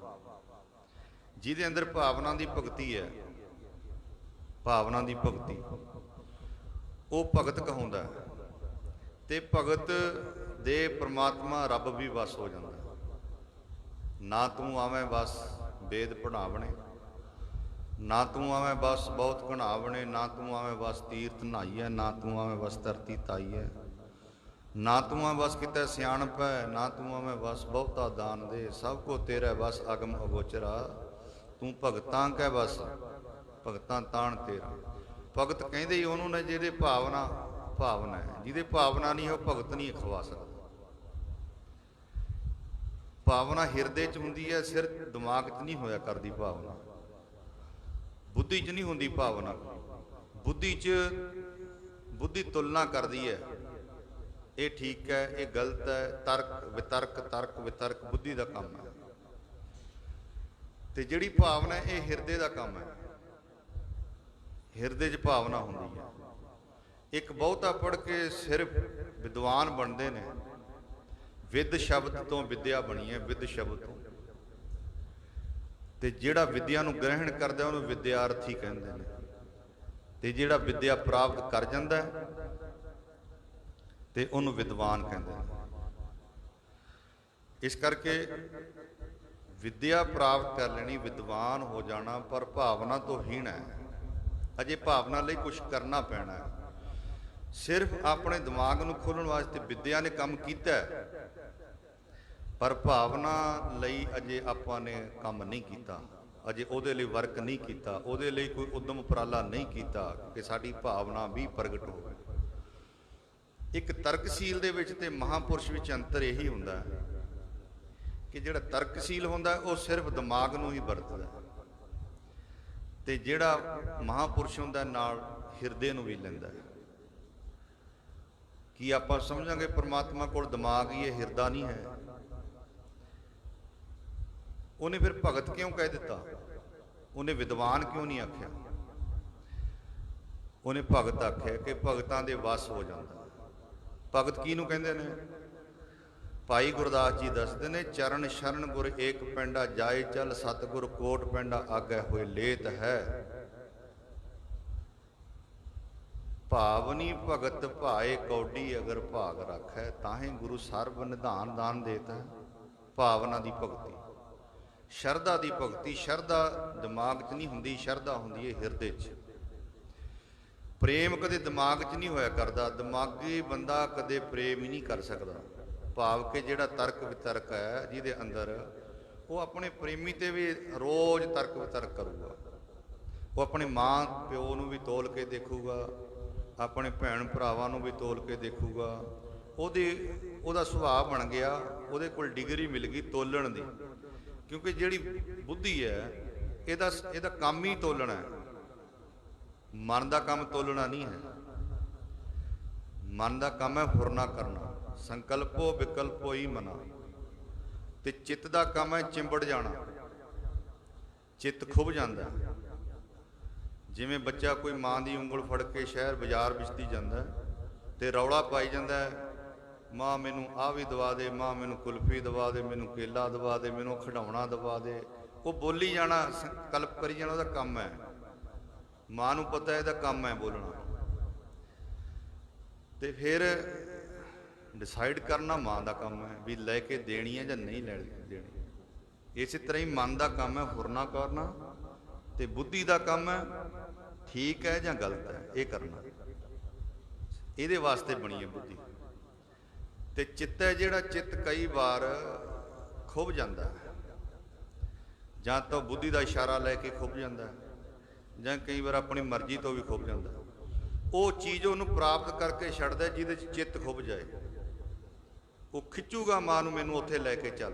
ਜਿਹਦੇ ਅੰਦਰ ਭਾਵਨਾ ਦੀ ਭਗਤੀ ਹੈ, ਭਾਵਨਾ ਦੀ ਭਗਤੀ, ਉਹ ਭਗਤ ਕਹਾਉਂਦਾ। ਤੇ ਭਗਤ ਦੇ ਪ੍ਰਮਾਤਮਾ ਰੱਬ ਵੀ ਵਸ ਹੋ ਜਾਂਦਾ। ਨਾ ਤੂੰ ਆਵੇਂ ਬਸ ਵੇਦ ਪੜਾਵਣੇ, ਨਾ ਤੂੰ ਆਵੇਂ ਬਸ ਬਹੁਤ ਘਣਾਵਣੇ, ਨਾ ਤੂੰ ਆਵੇਂ ਬਸ ਤੀਰਥ ਨਹਾਈਐ, ਨਾ ਤੂੰ ਆਵੇਂ ਬਸ ਧਰਤੀ ਤਾਈਐ, ਨਾ ਤੂੰ ਆਵੇਂ ਬਸ ਕਿਤੇ ਸਿਆਣਪ ਹੈ, ਨਾ ਤੂੰ ਆਵੇਂ ਬਸ ਬਹੁਤਾ ਦਾਨ ਦੇ, ਸਭ ਕੋ ਤੇਰਾ ਬਸ ਅਗਮ ਅਗੋਚਰਾ, ਤੂੰ ਭਗਤਾਂ ਕਹਿ ਬਸ ਭਗਤਾਂ ਤਾਣ ਤੇਰਾ। ਭਗਤ ਕਹਿੰਦੇ ਹੀ ਉਹਨੂੰ ਨੇ ਜਿਹਦੇ ਭਾਵਨਾ ਹੈ, ਜਿਹਦੇ ਭਾਵਨਾ ਨਹੀਂ ਉਹ ਭਗਤ ਨਹੀਂ ਖਵਾ ਸਕਦਾ। ਭਾਵਨਾ ਹਿਰਦੇ 'ਚ ਹੁੰਦੀ ਹੈ, ਸਿਰਫ ਦਿਮਾਗ 'ਚ ਨਹੀਂ ਹੋਇਆ ਕਰਦੀ ਭਾਵਨਾ, ਬੁੱਧੀ 'ਚ ਨਹੀਂ ਹੁੰਦੀ ਭਾਵਨਾ। ਬੁੱਧੀ ਤੁਲਨਾ ਕਰਦੀ ਹੈ, ਇਹ ਠੀਕ ਹੈ, ਇਹ ਗਲਤ ਹੈ, ਤਰਕ ਵਿਤਰਕ ਬੁੱਧੀ ਦਾ ਕੰਮ ਹੈ। ਤੇ ਜਿਹੜੀ ਭਾਵਨਾ ਇਹ ਹਿਰਦੇ ਦਾ ਕੰਮ ਹੈ, ਹਿਰਦੇ 'ਚ ਭਾਵਨਾ ਹੁੰਦੀ ਹੈ। ਇੱਕ ਬਹੁਤਾ ਪੜ੍ਹ ਕੇ ਸਿਰਫ ਵਿਦਵਾਨ ਬਣਦੇ ਨੇ, ਵਿਦ ਸ਼ਬਦ ਤੋਂ ਵਿਦਿਆ ਬਣੀ ਹੈ, ਵਿਦ ਸ਼ਬਦ ਤੋਂ। ਤੇ ਜਿਹੜਾ ਵਿਦਿਆ ਨੂੰ ਗ੍ਰਹਿਣ ਕਰਦਾ ਉਹਨੂੰ ਵਿਦਿਆਰਥੀ ਕਹਿੰਦੇ ਨੇ, ਤੇ ਜਿਹੜਾ ਵਿਦਿਆ ਪ੍ਰਾਪਤ ਕਰ ਜਾਂਦਾ ਤੇ ਉਹਨੂੰ ਵਿਦਵਾਨ ਕਹਿੰਦੇ ਨੇ। ਇਸ ਕਰਕੇ ਵਿਦਿਆ ਪ੍ਰਾਪਤ ਕਰ ਲੈਣੀ, ਵਿਦਵਾਨ ਹੋ ਜਾਣਾ, ਪਰ ਭਾਵਨਾ ਤੋਂ ਹੀਣ ਹੈ। ਅਜੇ ਭਾਵਨਾ ਲਈ ਕੁਝ ਕਰਨਾ ਪੈਣਾ ਹੈ। ਸਿਰਫ ਆਪਣੇ ਦਿਮਾਗ ਨੂੰ ਖੋਲ੍ਹਣ ਵਾਸਤੇ ਵਿਦਿਆ ਨੇ ਕੰਮ ਕੀਤਾ, ਪਰ ਭਾਵਨਾ ਲਈ ਅਜੇ ਆਪਾਂ ਨੇ ਕੰਮ ਨਹੀਂ ਕੀਤਾ, ਅਜੇ ਉਹਦੇ ਲਈ ਵਰਕ ਨਹੀਂ ਕੀਤਾ, ਉਹਦੇ ਲਈ ਕੋਈ ਉਦਮ ਉਪਰਾਲਾ ਨਹੀਂ ਕੀਤਾ ਕਿ ਸਾਡੀ ਭਾਵਨਾ ਵੀ ਪ੍ਰਗਟ ਹੋਵੇ। ਇੱਕ ਤਰਕਸ਼ੀਲ ਦੇ ਵਿੱਚ ਤੇ ਮਹਾਂਪੁਰਸ਼ ਵਿੱਚ ਅੰਤਰ ਇਹੀ ਹੁੰਦਾ ਕਿ ਜਿਹੜਾ ਤਰਕਸ਼ੀਲ ਹੁੰਦਾ ਉਹ ਸਿਰਫ ਦਿਮਾਗ ਨੂੰ ਹੀ ਵਰਤਦਾ, ਤੇ ਜਿਹੜਾ ਮਹਾਂਪੁਰਸ਼ ਹੁੰਦਾ ਨਾਲ ਹਿਰਦੇ ਨੂੰ ਵੀ ਲੈਂਦਾ। ਕੀ ਆਪਾਂ ਸਮਝਾਂਗੇ ਪਰਮਾਤਮਾ ਕੋਲ ਦਿਮਾਗ ਹੀ ਹੈ, ਹਿਰਦਾ ਨਹੀਂ ਹੈ? ਉਹਨੇ ਫਿਰ ਭਗਤ ਕਿਉਂ ਕਹਿ ਦਿੱਤਾ? ਉਹਨੇ ਵਿਦਵਾਨ ਕਿਉਂ ਨਹੀਂ ਆਖਿਆ? ਉਹਨੇ ਭਗਤ ਆਖਿਆ ਕਿ ਭਗਤਾਂ ਦੇ ਵਸ ਹੋ ਜਾਂਦਾ। ਭਗਤ ਕਿਹਨੂੰ ਕਹਿੰਦੇ ਨੇ? ਭਾਈ ਗੁਰਦਾਸ ਜੀ ਦੱਸਦੇ ਨੇ, ਚਰਨ ਸ਼ਰਨ ਗੁਰ ਏਕ ਪੈਂਡਾ, ਜਾਏ ਚੱਲ ਸਤਿਗੁਰ ਕੋਟ ਪੈਂਡਾ, ਆਗੇ ਹੋਏ ਲੇਤ ਹੈ। ਭਾਵਨੀ ਭਗਤ ਭਾਏ ਕੌਡੀ, ਅਗਰ ਭਾਗ ਰੱਖੈ, ਤਾਹੀਂ ਗੁਰੂ ਸਰਬ ਨਿਧਾਨ ਦਾਨ ਦੇਤਾ। ਭਾਵਨਾ ਦੀ ਭਗਤੀ, ਸ਼ਰਧਾ ਦੀ ਭਗਤੀ। ਸ਼ਰਧਾ ਦਿਮਾਗ 'ਚ ਨਹੀਂ ਹੁੰਦੀ, ਸ਼ਰਧਾ ਹੁੰਦੀ ਹੈ ਹਿਰਦੇ 'ਚ। ਪ੍ਰੇਮ ਕਦੇ ਦਿਮਾਗ 'ਚ ਨਹੀਂ ਹੋਇਆ ਕਰਦਾ, ਦਿਮਾਗੀ ਬੰਦਾ ਕਦੇ ਪ੍ਰੇਮ ਹੀ ਨਹੀਂ ਕਰ ਸਕਦਾ। ਭਾਵ ਕਿ ਜਿਹੜਾ ਤਰਕ ਵਿਤਰਕ ਹੈ ਜਿਹਦੇ ਅੰਦਰ, ਉਹ ਆਪਣੇ ਪ੍ਰੇਮੀ ਤੇ ਵੀ ਰੋਜ਼ ਤਰਕ ਵਿਤਰਕ ਕਰੂਗਾ। ਉਹ ਆਪਣੇ ਮਾਂ ਪਿਓ ਨੂੰ ਵੀ ਤੋਲ ਕੇ ਦੇਖੂਗਾ, ਆਪਣੇ ਭੈਣ ਭਰਾਵਾਂ ਨੂੰ ਵੀ ਤੋਲ ਕੇ ਦੇਖੂਗਾ। ਉਹਦਾ ਸੁਭਾਅ ਬਣ ਗਿਆ, ਉਹਦੇ ਕੋਲ ਡਿਗਰੀ ਮਿਲ ਗਈ ਤੋਲਣ ਦੀ, ਕਿਉਂਕਿ ਜਿਹੜੀ ਬੁੱਧੀ ਹੈ ਇਹਦਾ ਕੰਮ ਹੀ ਤੋਲਣਾ ਹੈ। ਮਨ ਦਾ ਕੰਮ ਤੋਲਣਾ ਨਹੀਂ ਹੈ। ਮਨ ਦਾ ਕੰਮ ਹੈ ਫੁਰਨਾ ਕਰਨਾ, ਸੰਕਲਪੋ ਵਿਕਲਪੋ ਹੀ ਮਨਾ। ਤੇ ਚਿੱਤ ਦਾ ਕੰਮ ਹੈ ਚਿੰਬੜ ਜਾਣਾ, ਚਿੱਤ ਖੁੱਭ ਜਾਂਦਾ। ਜਿਵੇਂ ਬੱਚਾ ਕੋਈ ਮਾਂ ਦੀ ਉਂਗਲ ਫੜ ਕੇ ਸ਼ਹਿਰ ਬਾਜ਼ਾਰ ਵਿੱਚ ਦੀ ਜਾਂਦਾ ਤੇ ਰੌਲਾ ਪਾਈ ਜਾਂਦਾ, ਮਾਂ ਮੈਨੂੰ ਆਹ ਵੀ ਦਵਾ ਦੇ, ਮਾਂ ਮੈਨੂੰ ਕੁਲਫੀ ਦਵਾ ਦੇ, ਮੈਨੂੰ ਕੇਲਾ ਦਵਾ ਦੇ, ਮੈਨੂੰ ਖਿਡੌਣਾ ਦਵਾ ਦੇ। ਉਹ ਬੋਲੀ ਜਾਣਾ, ਸੰਕਲਪ ਕਰੀ ਜਾਣਾ, ਉਹਦਾ ਕੰਮ ਹੈ। ਮਾਂ ਨੂੰ ਪਤਾ ਇਹਦਾ ਕੰਮ ਹੈ ਬੋਲਣਾ, ਤੇ ਫਿਰ ਡਿਸਾਈਡ ਕਰਨਾ ਮਾਂ ਦਾ ਕੰਮ ਹੈ ਵੀ ਲੈ ਕੇ ਦੇਣੀ ਹੈ ਜਾਂ ਨਹੀਂ ਲੈ ਦੇਣੀ। ਇਸੇ ਤਰ੍ਹਾਂ ਹੀ ਮਨ ਦਾ ਕੰਮ ਹੈ ਫੁਰਨਾ ਕਰਨਾ, ਤੇ ਬੁੱਧੀ ਦਾ ਕੰਮ ਹੈ ਠੀਕ ਹੈ ਜਾਂ ਗਲਤ ਹੈ ਇਹ ਕਰਨਾ। ਇਹਦੇ ਵਾਸਤੇ ਬਣੀ ਹੈ ਬੁੱਧੀ। ਤੇ ਚਿੱਤ ਹੈ ਜਿਹੜਾ, ਚਿੱਤ ਕਈ ਵਾਰ ਖੁੱਭ ਜਾਂਦਾ, ਜਾਂ ਤਾਂ ਬੁੱਧੀ ਦਾ ਇਸ਼ਾਰਾ ਲੈ ਕੇ ਖੁੱਭ ਜਾਂਦਾ, ਜਾਂ ਕਈ ਵਾਰ ਆਪਣੀ ਮਰਜ਼ੀ ਤੋਂ ਵੀ ਖੁੱਭ ਜਾਂਦਾ। ਉਹ ਚੀਜ਼ ਉਹਨੂੰ ਪ੍ਰਾਪਤ ਕਰਕੇ ਛੱਡਦਾ ਜਿਹਦੇ 'ਚ ਚਿੱਤ ਖੁੱਭ ਜਾਏ। ਉਹ ਖਿੱਚੂਗਾ ਮਾਂ ਨੂੰ, ਮੈਨੂੰ ਉੱਥੇ ਲੈ ਕੇ ਚੱਲ,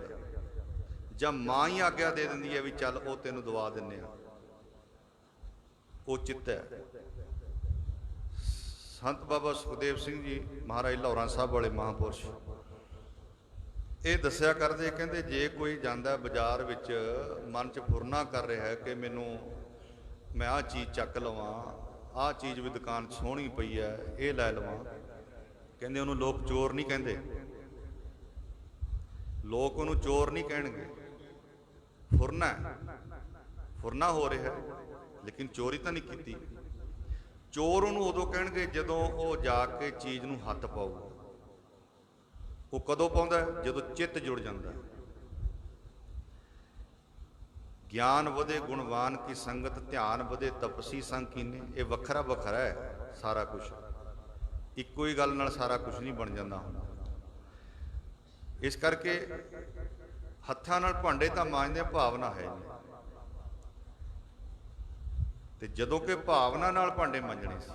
ਜਾਂ ਮਾਂ ਹੀ ਆਗਿਆ ਦੇ ਦਿੰਦੀ ਹੈ ਵੀ ਚੱਲ ਉਹ ਤੈਨੂੰ ਦਵਾ ਦਿੰਦੇ ਆ। ਉਹ ਚਿੱਤ ਹੈ। ਸੰਤ ਬਾਬਾ ਸੁਖਦੇਵ ਸਿੰਘ ਜੀ ਮਹਾਰਾਜ ਲਾਹੌਰਾਂ ਸਾਹਿਬ ਵਾਲੇ ਮਹਾਂਪੁਰਸ਼ ਇਹ ਦੱਸਿਆ ਕਰਦੇ, ਕਹਿੰਦੇ ਜੇ ਕੋਈ ਜਾਂਦਾ ਬਾਜ਼ਾਰ ਵਿੱਚ ਮਨ 'ਚ ਫੁਰਨਾ ਕਰ ਰਿਹਾ ਹੈ ਕਿ ਮੈਂ ਆਹ ਚੀਜ਼ ਚੱਕ ਲਵਾਂ, ਆਹ ਚੀਜ਼ ਵੀ ਦੁਕਾਨ 'ਚ ਸੋਹਣੀ ਪਈ ਹੈ, ਇਹ ਲੈ ਲਵਾਂ, ਕਹਿੰਦੇ ਉਹਨੂੰ ਲੋਕ ਚੋਰ ਨਹੀਂ ਕਹਿੰਦੇ। ਲੋਕ ਉਹਨੂੰ ਚੋਰ ਨਹੀਂ ਕਹਿਣਗੇ। ਫੁਰਨਾ ਹੋ ਰਿਹਾ ਲੇਕਿਨ ਚੋਰੀ ਤਾਂ ਨਹੀਂ ਕੀਤੀ। ਚੋਰ ਉਹਨੂੰ ਉਦੋਂ ਕਹਿਣਗੇ ਜਦੋਂ ਉਹ ਜਾ ਕੇ ਚੀਜ਼ ਨੂੰ ਹੱਥ ਪਾਊਗਾ। ਉਹ ਕਦੋਂ ਪਾਉਂਦਾ? ਜਦੋਂ ਚਿੱਤ ਜੁੜ ਜਾਂਦਾ। ਗਿਆਨ ਵਧੇ ਗੁਣਵਾਨ ਕੀ ਸੰਗਤ, ਧਿਆਨ ਵਧੇ ਤਪਸੀ ਸੰਗ ਕੀਨੇ। ਇਹ ਵੱਖਰਾ ਵੱਖਰਾ ਹੈ ਸਾਰਾ ਕੁਝ, ਇੱਕੋ ਹੀ ਗੱਲ ਨਾਲ ਸਾਰਾ ਕੁਝ ਨਹੀਂ ਬਣ ਜਾਂਦਾ ਹੁੰਦਾ। ਇਸ ਕਰਕੇ ਹੱਥਾਂ ਨਾਲ ਭਾਂਡੇ ਤਾਂ ਮਾਂਜਦੇ, ਭਾਵਨਾ ਹੈ ਨਹੀਂ। ਤੇ ਜਦੋਂ ਕਿ ਭਾਵਨਾ ਨਾਲ ਭਾਂਡੇ ਮਾਂਜਣੇ ਸੀ,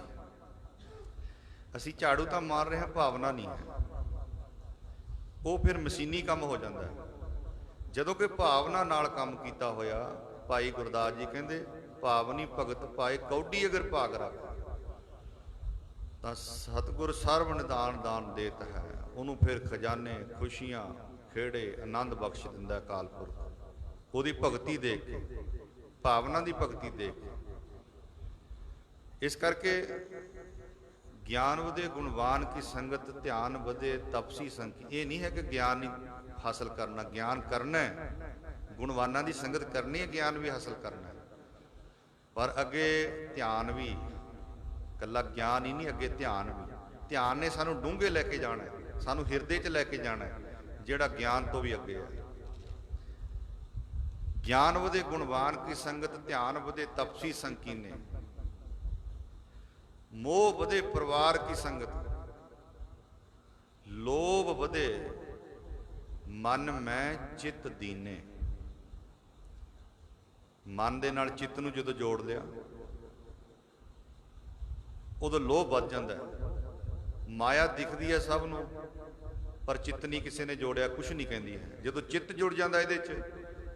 ਅਸੀਂ ਝਾੜੂ ਤਾਂ ਮਾਰ ਰਹੇ ਹਾਂ, ਭਾਵਨਾ ਨਹੀਂ ਹੈ। ਉਹ ਫਿਰ ਮਸ਼ੀਨੀ ਕੰਮ ਹੋ ਜਾਂਦਾ ਹੈ। ਜਦੋਂ ਕਿ ਭਾਵਨਾ ਨਾਲ ਕੰਮ ਕੀਤਾ ਹੋਇਆ, ਭਾਈ ਗੁਰਦਾਸ ਜੀ ਕਹਿੰਦੇ ਭਾਵਨੀ ਭਗਤ ਪਾਏ ਕੌਡੀ ਅਗਰ ਭਾਗ ਰੱਖ, ਤਾਂ ਸਤਿਗੁਰ ਸਰਬ ਨਿਦਾਨ ਦਾਨ ਦੇਤ ਹੈ। ਉਹਨੂੰ ਫਿਰ ਖਜ਼ਾਨੇ, ਖੁਸ਼ੀਆਂ, ਖੇੜੇ, ਆਨੰਦ ਬਖਸ਼ ਦਿੰਦਾ ਅਕਾਲ ਪੁਰਖ। ਉਹਦੀ ਭਗਤੀ ਦੇਖ ਕੇ, ਭਾਵਨਾ ਦੀ ਭਗਤੀ ਦੇਖ ਕੇ। ਇਸ ਕਰਕੇ ਗਿਆਨ ਵਧੇ ਗੁਣਵਾਨ ਕੀ ਸੰਗਤ, ਧਿਆਨ ਵਧੇ ਤਪਸੀ ਸੰਗੀ। ਇਹ ਨਹੀਂ ਹੈ ਕਿ ਗਿਆਨ ਨਹੀਂ ਹਾਸਲ ਕਰਨਾ, ਗਿਆਨ ਕਰਨਾ ਹੈ, ਗੁਣਵਾਨਾਂ ਦੀ ਸੰਗਤ ਕਰਨੀ ਹੈ, ਗਿਆਨ ਵੀ ਹਾਸਲ ਕਰਨਾ ਹੈ। ਪਰ ਅੱਗੇ ਧਿਆਨ ਵੀ, ਇਕੱਲਾ ਗਿਆਨ ਹੀ ਨਹੀਂ, ਅੱਗੇ ਧਿਆਨ ਵੀ। ਧਿਆਨ ਨੇ ਸਾਨੂੰ ਡੂੰਘੇ ਲੈ ਕੇ ਜਾਣਾ ਹੈ, ਸਾਨੂੰ ਹਿਰਦੇ 'ਚ ਲੈ ਕੇ ਜਾਣਾ ਹੈ, ਜਿਹੜਾ ਗਿਆਨ ਤੋਂ ਵੀ ਅੱਗੇ ਹੈ। ਗਿਆਨ ਵਧੇ ਗੁਣਵਾਨ ਕੀ ਸੰਗਤ, ਧਿਆਨ ਵਧੇ ਤਪਸੀ ਸੰਕੀਨੇ, ਮੋਹ ਵਧੇ ਪਰਿਵਾਰ ਕੀ ਸੰਗਤ, ਲੋਭ ਵਧੇ ਮਨ ਮੈਂ ਚਿੱਤ ਦੀਨੇ। ਮਨ ਦੇ ਨਾਲ ਚਿੱਤ ਨੂੰ ਜਦੋਂ ਜੋੜ ਲਿਆ, ਉਦੋਂ ਲੋਭ ਵੱਧ ਜਾਂਦਾ ਹੈ। ਮਾਇਆ ਦਿਖਦੀ ਹੈ ਸਭ ਨੂੰ, ਪਰ ਚਿੱਤ ਨਹੀਂ ਕਿਸੇ ਨੇ ਜੋੜਿਆ, ਕੁਛ ਨਹੀਂ ਕਹਿੰਦੀ ਹੈ। ਜਦੋਂ ਚਿੱਤ ਜੁੜ ਜਾਂਦਾ ਇਹਦੇ 'ਚ,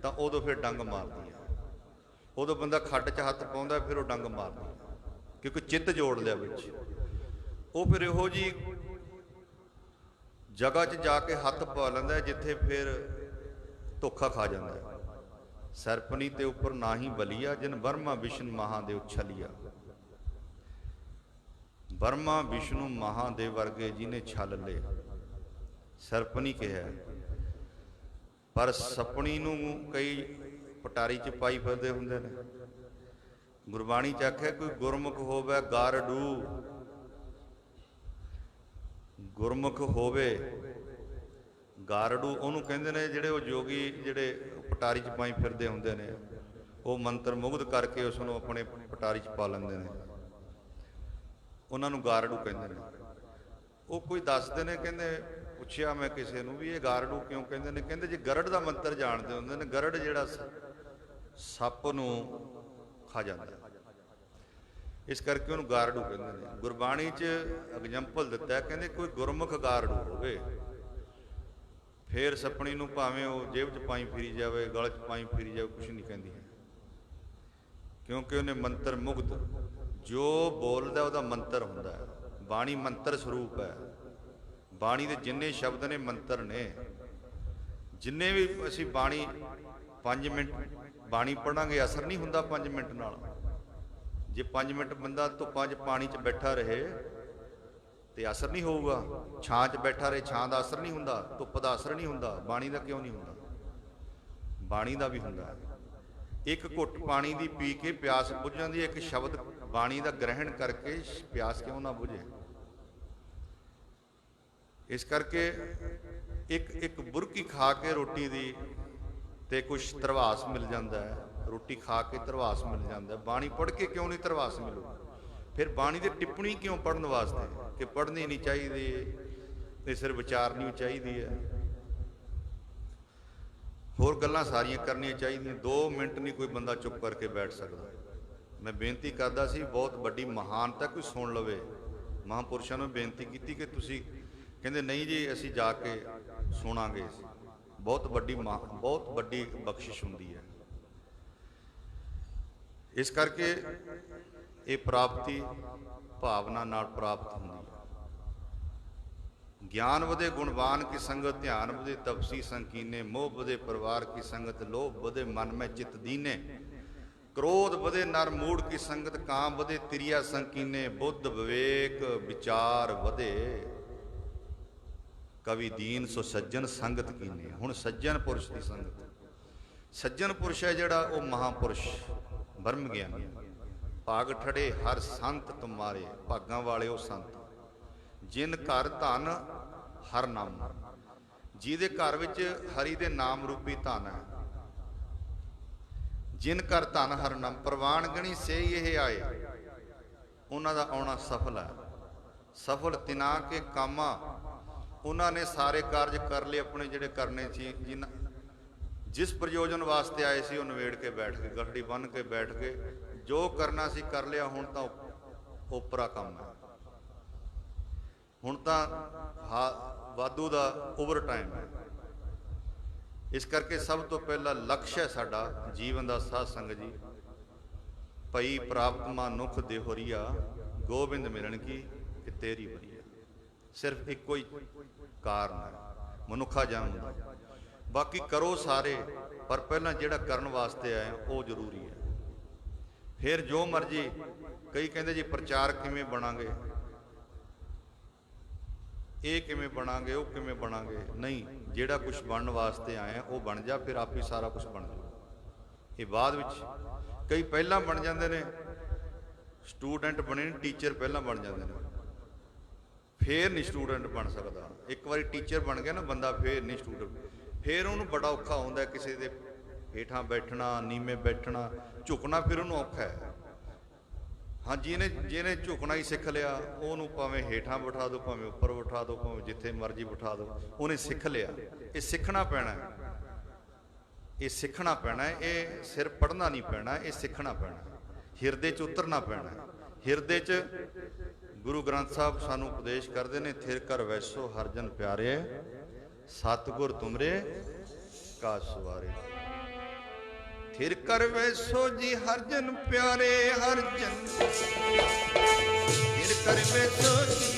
ਤਾਂ ਉਦੋਂ ਫਿਰ ਡੰਗ ਮਾਰਦੀ ਹੈ। ਉਦੋਂ ਬੰਦਾ ਖੱਡ 'ਚ ਹੱਥ ਪਾਉਂਦਾ, ਫਿਰ ਉਹ ਡੰਗ ਮਾਰਦੀ ਹੈ, ਕਿਉਂਕਿ ਚਿੱਤ ਜੋੜ ਲਿਆ ਵਿੱਚ। ਉਹ ਫਿਰ ਇਹੋ ਜੀ ਜਗ੍ਹਾ 'ਚ ਜਾ ਕੇ ਹੱਥ ਪਾ ਲੈਂਦਾ ਜਿੱਥੇ ਫਿਰ ਧੋਖਾ ਖਾ ਜਾਂਦਾ ਹੈ। ਸਰਪਨੀ ਤੇ ਉੱਪਰ ਨਾ ਹੀ ਬਲੀਆ, ਜਿਨ ਬਰਮਾ ਵਿਸ਼ਨ ਮਹਾਦੇਵ ਛਲੀਆ। ਬਰਮਾ ਵਿਸ਼ਨੂੰ ਮਹਾਦੇਵ ਵਰਗੇ ਜਿਹਨੇ ਛਲ ਲਏ, ਸਰਪਨੀ ਕਿਹਾ। ਪਰ ਸਪਣੀ ਨੂੰ ਕਈ ਪਟਾਰੀ 'ਚ ਪਾਈ ਫਿਰਦੇ ਹੁੰਦੇ ਨੇ। ਗੁਰਬਾਣੀ 'ਚ ਆਖਿਆ ਕੋਈ ਗੁਰਮੁਖ ਹੋਵੇ ਗਾਰਡੂ, ਗੁਰਮੁਖ ਹੋਵੇ ਗਾਰਡੂ ਉਹਨੂੰ ਕਹਿੰਦੇ ਨੇ, ਜਿਹੜੇ ਉਹ ਜੋਗੀ ਜਿਹੜੇ ਪਟਾਰੀ 'ਚ ਪਾਈ ਫਿਰਦੇ ਹੁੰਦੇ ਨੇ, ਉਹ ਮੰਤਰ ਮੁਗਧ ਕਰਕੇ ਉਸ ਨੂੰ ਆਪਣੇ ਪਟਾਰੀ 'ਚ ਪਾ ਲੈਂਦੇ ਨੇ, ਉਹਨਾਂ ਨੂੰ ਗਾਰਡੂ ਕਹਿੰਦੇ ਨੇ। ਉਹ ਕੋਈ ਦੱਸਦੇ ਨੇ, ਕਹਿੰਦੇ ਪੁੱਛਿਆ ਮੈਂ ਕਿਸੇ ਨੂੰ ਵੀ ਇਹ ਗਾਰਡੂ ਕਿਉਂ ਕਹਿੰਦੇ ਨੇ, ਕਹਿੰਦੇ ਜੇ ਗਰੜ ਦਾ ਮੰਤਰ ਜਾਣਦੇ ਹੁੰਦੇ ਨੇ, ਗਰੜ ਜਿਹੜਾ ਸੱਪ ਨੂੰ ਖਾ ਜਾਂਦਾ, ਇਸ ਕਰਕੇ ਉਹਨੂੰ ਗਾਰਡੂ ਕਹਿੰਦੇ ਨੇ। ਗੁਰਬਾਣੀ 'ਚ ਐਗਜ਼ੈਂਪਲ ਦਿੱਤਾ, ਕਹਿੰਦੇ ਕੋਈ ਗੁਰਮੁਖ ਗਾਰਡੂ ਹੋਵੇ, ਫੇਰ ਸੱਪਣੀ ਨੂੰ ਭਾਵੇਂ ਉਹ ਜੇਬ 'ਚ ਪਾਈ ਫਿਰੀ ਜਾਵੇ, ਗਲ 'ਚ ਪਾਈ ਫਿਰੀ ਜਾਵੇ, ਕੁਛ ਨਹੀਂ ਕਹਿੰਦੀ ਹੈ, ਕਿਉਂਕਿ ਉਹਨੇ ਮੰਤਰ ਮੁਗਧ, ਜੋ ਬੋਲਦਾ ਉਹਦਾ ਮੰਤਰ ਹੁੰਦਾ ਹੈ। ਬਾਣੀ ਮੰਤਰ ਸਰੂਪ ਹੈ। ਬਾਣੀ ਦੇ ਜਿੰਨੇ ਸ਼ਬਦ ਨੇ ਮੰਤਰ ਨੇ। ਜਿੰਨੇ ਵੀ ਅਸੀਂ ਬਾਣੀ 5 ਮਿੰਟ ਬਾਣੀ ਪੜ੍ਹਾਂਗੇ, ਅਸਰ ਨਹੀਂ ਹੁੰਦਾ 5 ਮਿੰਟ ਨਾਲ। ਜੇ 5 ਮਿੰਟ ਬੰਦਾ ਧੁੱਪਾਂ 'ਚ ਪਾਣੀ 'ਚ ਬੈਠਾ ਰਹੇ ਤੇ ਅਸਰ ਨਹੀਂ ਹੋਊਗਾ। ਛਾਂ 'ਚ ਬੈਠਾ ਰਹੇ, ਛਾਂ ਦਾ ਅਸਰ ਨਹੀਂ ਹੁੰਦਾ, ਧੁੱਪ ਦਾ ਅਸਰ ਨਹੀਂ ਹੁੰਦਾ। ਬਾਣੀ ਦਾ ਕਿਉਂ ਨਹੀਂ ਹੁੰਦਾ? ਬਾਣੀ ਦਾ ਵੀ ਹੁੰਦਾ ਹੈ। ਇੱਕ ਘੁੱਟ ਪਾਣੀ ਦੀ ਪੀ ਕੇ ਪਿਆਸ ਬੁੱਝ ਜਾਂਦੀ ਹੈ, ਇੱਕ ਸ਼ਬਦ ਬਾਣੀ ਦਾ ਗ੍ਰਹਿਣ ਕਰਕੇ ਪਿਆਸ ਕਿਉਂ ਨਾ ਬੁਝੇ? ਇਸ ਕਰਕੇ ਇੱਕ ਬੁਰਕੀ ਖਾ ਕੇ ਰੋਟੀ ਦੀ ਤੇ ਕੁਛ ਧਰਵਾਸ ਮਿਲ ਜਾਂਦਾ ਹੈ। ਰੋਟੀ ਖਾ ਕੇ ਧਰਵਾਸ ਮਿਲ ਜਾਂਦਾ ਹੈ। ਬਾਣੀ ਪੜ੍ਹ ਕੇ ਕਿਉਂ ਨਹੀਂ ਧਰਵਾਸ ਮਿਲੂ? ਫਿਰ ਬਾਣੀ ਦੀ ਟਿੱਪਣੀ ਕਿਉਂ ਪੜ੍ਹਨ ਵਾਸਤੇ? ਕਿ ਪੜ੍ਹਨੀ ਨਹੀਂ ਚਾਹੀਦੀ, ਤੇ ਸਿਰ ਵਿਚਾਰਨੀ ਚਾਹੀਦੀ ਹੈ, ਹੋਰ ਗੱਲਾਂ ਸਾਰੀਆਂ ਕਰਨੀਆਂ ਚਾਹੀਦੀਆਂ। 2 ਮਿੰਟ ਨਹੀਂ ਕੋਈ ਬੰਦਾ ਚੁੱਪ ਕਰਕੇ ਬੈਠ ਸਕਦਾ। ਮੈਂ ਬੇਨਤੀ ਕਰਦਾ ਸੀ, ਬਹੁਤ ਵੱਡੀ ਮਹਾਨਤਾ ਕੋਈ ਸੁਣ ਲਵੇ। ਮਹਾਂਪੁਰਸ਼ਾਂ ਨੂੰ ਬੇਨਤੀ ਕੀਤੀ ਕਿ ਤੁਸੀਂ, ਕਹਿੰਦੇ ਨਹੀਂ ਜੀ ਅਸੀਂ ਜਾ ਕੇ ਸੁਣਾਂਗੇ। ਬਹੁਤ ਵੱਡੀ ਬਖਸ਼ਿਸ਼ ਹੁੰਦੀ ਹੈ। ਇਸ ਕਰਕੇ ਇਹ ਪ੍ਰਾਪਤੀ ਭਾਵਨਾ ਨਾਲ ਪ੍ਰਾਪਤ ਹੁੰਦੀ ਹੈ। ਗਿਆਨ ਵਧੇ ਗੁਣਵਾਨ ਕੀ ਸੰਗਤ, ਧਿਆਨ ਵਧੇ ਤਪਸੀ ਸੰਕੀਨੇ, ਮੋਹ ਵਧੇ ਪਰਿਵਾਰ ਕੀ ਸੰਗਤ, ਲੋਭ ਵਧੇ ਮਨ ਮੈਂ ਚਿਤ ਦੀਨੇ, क्रोध बधे नर मूड की संगत, काम बधे तिरिया संकीने, बुद्ध विवेक विचार वधे कवि दीन सो सज्जन संगत कीने। हुण सज्जन पुरुष की संगत, सज्जन पुरुष है जिहड़ा वो महापुरुष ब्रह्म ज्ञानी। भाग ठड़े हर संत तुम्हारे, भागां वाले वो संत जिन घर धन हर नाम, जिहदे घर विच हरि दे नाम रूपी धन है। जिन कर धन हर नाम, प्रवान गणी से ये आए, उन्हां दा आउणा सफल है। सफल तिना के कामा, उन्होंने सारे कार्य कर लिए अपने जिहड़े करने सी, जिस प्रयोजन वास्ते आए सी, वो नवेड़ के बैठ गए, गठड़ी बन के बैठ गए। जो करना सी कर लिया, हुण तां ओपरा काम है, हुण तां वाधू दा ओवर टाइम है। इस करके सब तो पहला लक्ष्य है साडा जीवन का साध संगत जी, भई प्राप्त मानुख देहोरिया गोबिंद मिलन की कि तेरी वरिया। सिर्फ एक कोई कारण है मनुखा जन्म का, बाकी करो सारे, पर पहला जिहड़ा करन वास्ते आए वो जरूरी है। फिर जो मर्जी, कई कहते जी प्रचार किवें बनांगे, ये किवें बनांगे, वो किवें बनांगे, नहीं, जिहड़ा कुछ बनने वास्ते आए वो बन जा, फिर आप ही सारा कुछ बन जाए। ये बाद विच कई पहला बन जाते हैं, स्टूडेंट बने टीचर पहला बन जाते हैं, फिर नहीं स्टूडेंट बन सकता। एक बार टीचर बन गया ना बंदा, फिर नहीं स्टूडेंट, फिर उन्होंने बड़ा औखा होंदा है, किसी के हेठां बैठना, नीवें बैठना, झुकना फिर उन्होंने औखा है। हाँ, जिन्हें झुकना ही सीख लिया, उन्होंने भावें हेठां बिठा दो, भावें उपर बिठा दो, भावें जिथे मर्जी बिठा दो, उन्हें सीख लिया। ये सीखना पैना है, ये सीखना पैना है, ये सिर पढ़ना नहीं पैना, ये सीखना पैना है, हिरदे च उतरना पैना है। हिरदे च गुरु ग्रंथ साहब सानू उपदेश करते हैं, थिर कर वैसो हर जन प्यारे, सतगुर तुमरे का सवारे। थिर कर वैसो जी हर जन प्यारे, हर जन थिर कर वैसो जी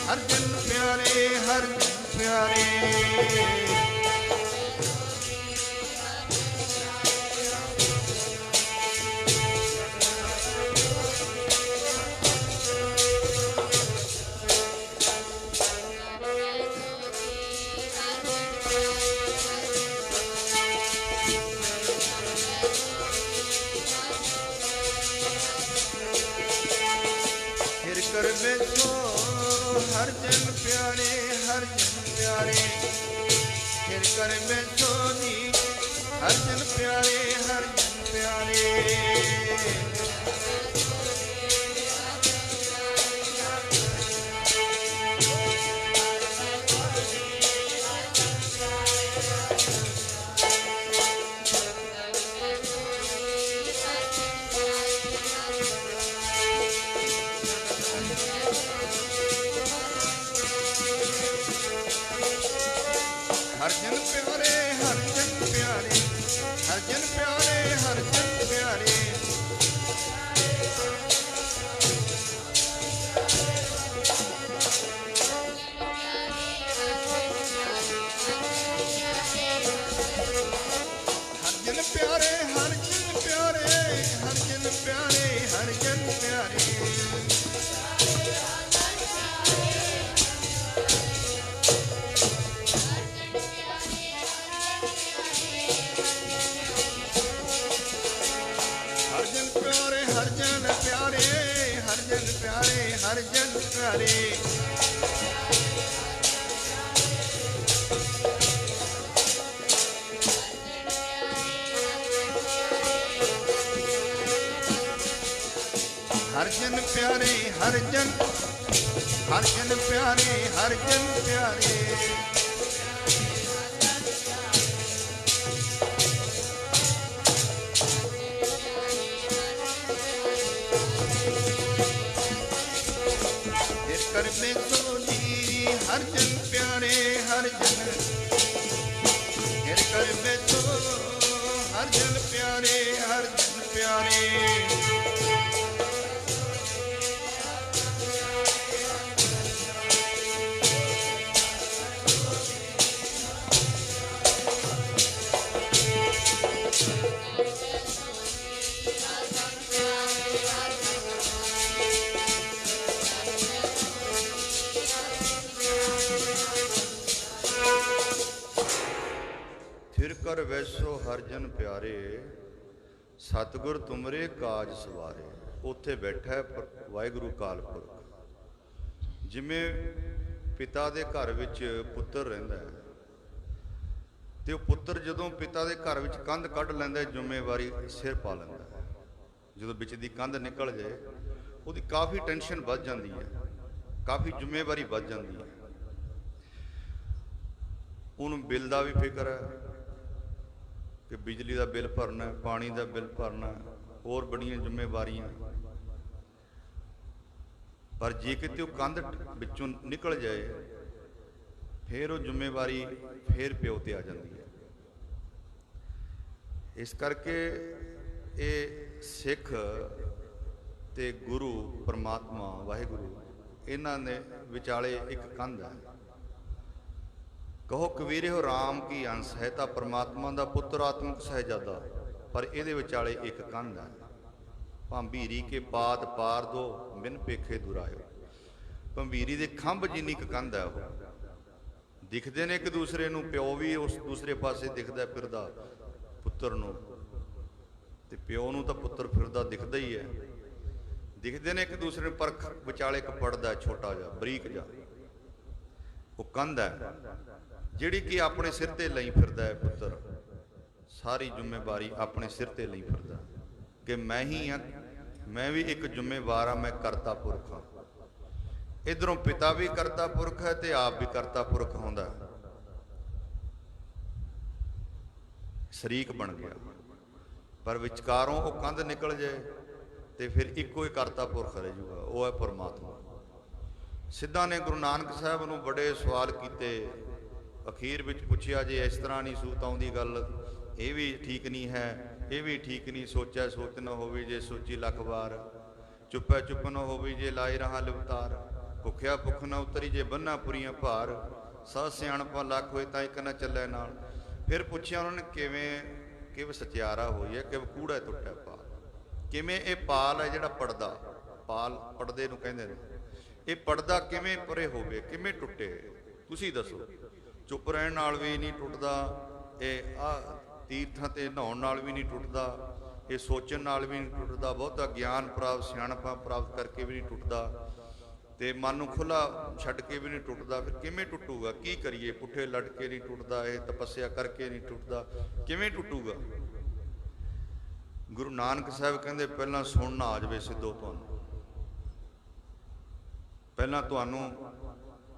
हर जन प्यारे, हर जन प्यारे। कर बैठो हर जन प्यारे, हर जन प्यारे। फिर कर बैठो जी हर जन प्यारे, हर जन प्यारे। हर जन प्यारे, हर जन प्यारे, हर जन प्यारे, हर जन प्यारे। हर जन प्यारे, हर जन प्यारे, हर जन प्यारे, हर जन प्यारे। हर जन प्यारे। हर जन प्यारे, हर जन, हर जन प्यारे, हर जन प्यारे। कर में तो जी हर जन प्यारे, हर जन। फिर कर में तो हर जन प्यारे, हर जन प्यारे। फिर कर वैसो हर जन प्यारे, सतगुर तुमरे काज सवारे। उत्थे बैठा है वाहिगुरु काल पुरख। जिमें पिता दे घर विच पुत्र रहिंदा है, ते पुत्र जदों पिता दे घर विच कंध कढ लैंदा, जिम्मेवारी सिर पा लैंदा है। जदों विच दी कंध निकल जाए, उहदी काफ़ी टेंशन वध जांदी है, काफ़ी जिम्मेवारी वध जांदी है। उहनूं बिल दा भी फिक्र है कि बिजली का बिल भरना, पानी का बिल भरना, होर बड़ियां जिम्मेवारियां। पर जे किते कंध विचों निकल जाए, फिर वो जिम्मेवारी फिर प्यो ते आ जाती है। इस करके ये सिख ते गुरु परमात्मा वाहिगुरु इन्हां ने विचाले एक कंध है। कहो कबीरे हो राम की अंश है तां परमात्मा दा पुत्र आत्मक सहजादा, पर इहदे विचाले एक कंध है। भंभीरी के पाद पार दो बिन पेखे दुरायो। भंभीरी दे खंभ जिन्नी क कंध है, वो दिखते ने एक दूसरे नूं, प्यो भी उस दूसरे पासे दिखदा फिरदा पुत्र नूं, ते प्यो नूं तां पुत्र फिरदा दिखदा ही है। दिखते ने एक दूसरे नूं, पर विचाले एक पड़दा छोटा जा बरीक जा, वो कंध है जिहड़ी कि अपने सिर ते लई फिरदा है। पुत्र सारी जिम्मेवारी अपने सिर ते लई फिरदा कि मैं ही हाँ, मैं भी एक जिम्मेवार हाँ, मैं करता पुरख हाँ। इधरों पिता भी करता पुरख है ते आप भी करता पुरख होंदा, शरीक बन गया। पर विचकारों वो कंध निकल जाए तो फिर इको ही करता पुरख रह जूगा, वो है परमात्मा। सिद्धां ने गुरु नानक साहब नूं बड़े सवाल किए, अखीर विच पुछया जे इस तरह नहीं सूत आउंदी गल, ये भी ठीक नहीं है, ये भी ठीक नहीं, सोचा सोच न होवे जे सोची लख बार, चुपै चुप न होवे जे लाई रहा लिवतार, भुखिया भुख न उतरी जे बन्ना पुरियां भार, सह सियाणपा लख होए तां इक न चलै नाल। फिर पुछया उन्होंने किवें सचियारा होई है, किवें कूड़ा टुट्या पाल, किवें ये पाल है जिहड़ा पड़दा, पाल पड़दे नूं कहंदे ने, ये पड़दा किवें परे होवे, किवें टुटे, तुसीं दसो। चुप रहण नाल भी नहीं टुटदा, ये तीर्थां ते नहाउण नाल भी नहीं टुटदा, ये सोचण नाल भी नहीं टुटदा, बहुता ज्ञान प्राप्त सियाणपा प्राप्त करके भी नहीं टुटदा, ते मन नूं खुला छड्ड के भी नहीं टुटदा। फिर किवें टुटूगा, की करिए, पुठे लट के नहीं टुटदा, ये तपस्या करके नहीं टुटदा, किवें टुटूगा। गुरु नानक साहब कहंदे पहलां सुणना आ जावे सिद्धो, तुहानूं पहलां तुहानूं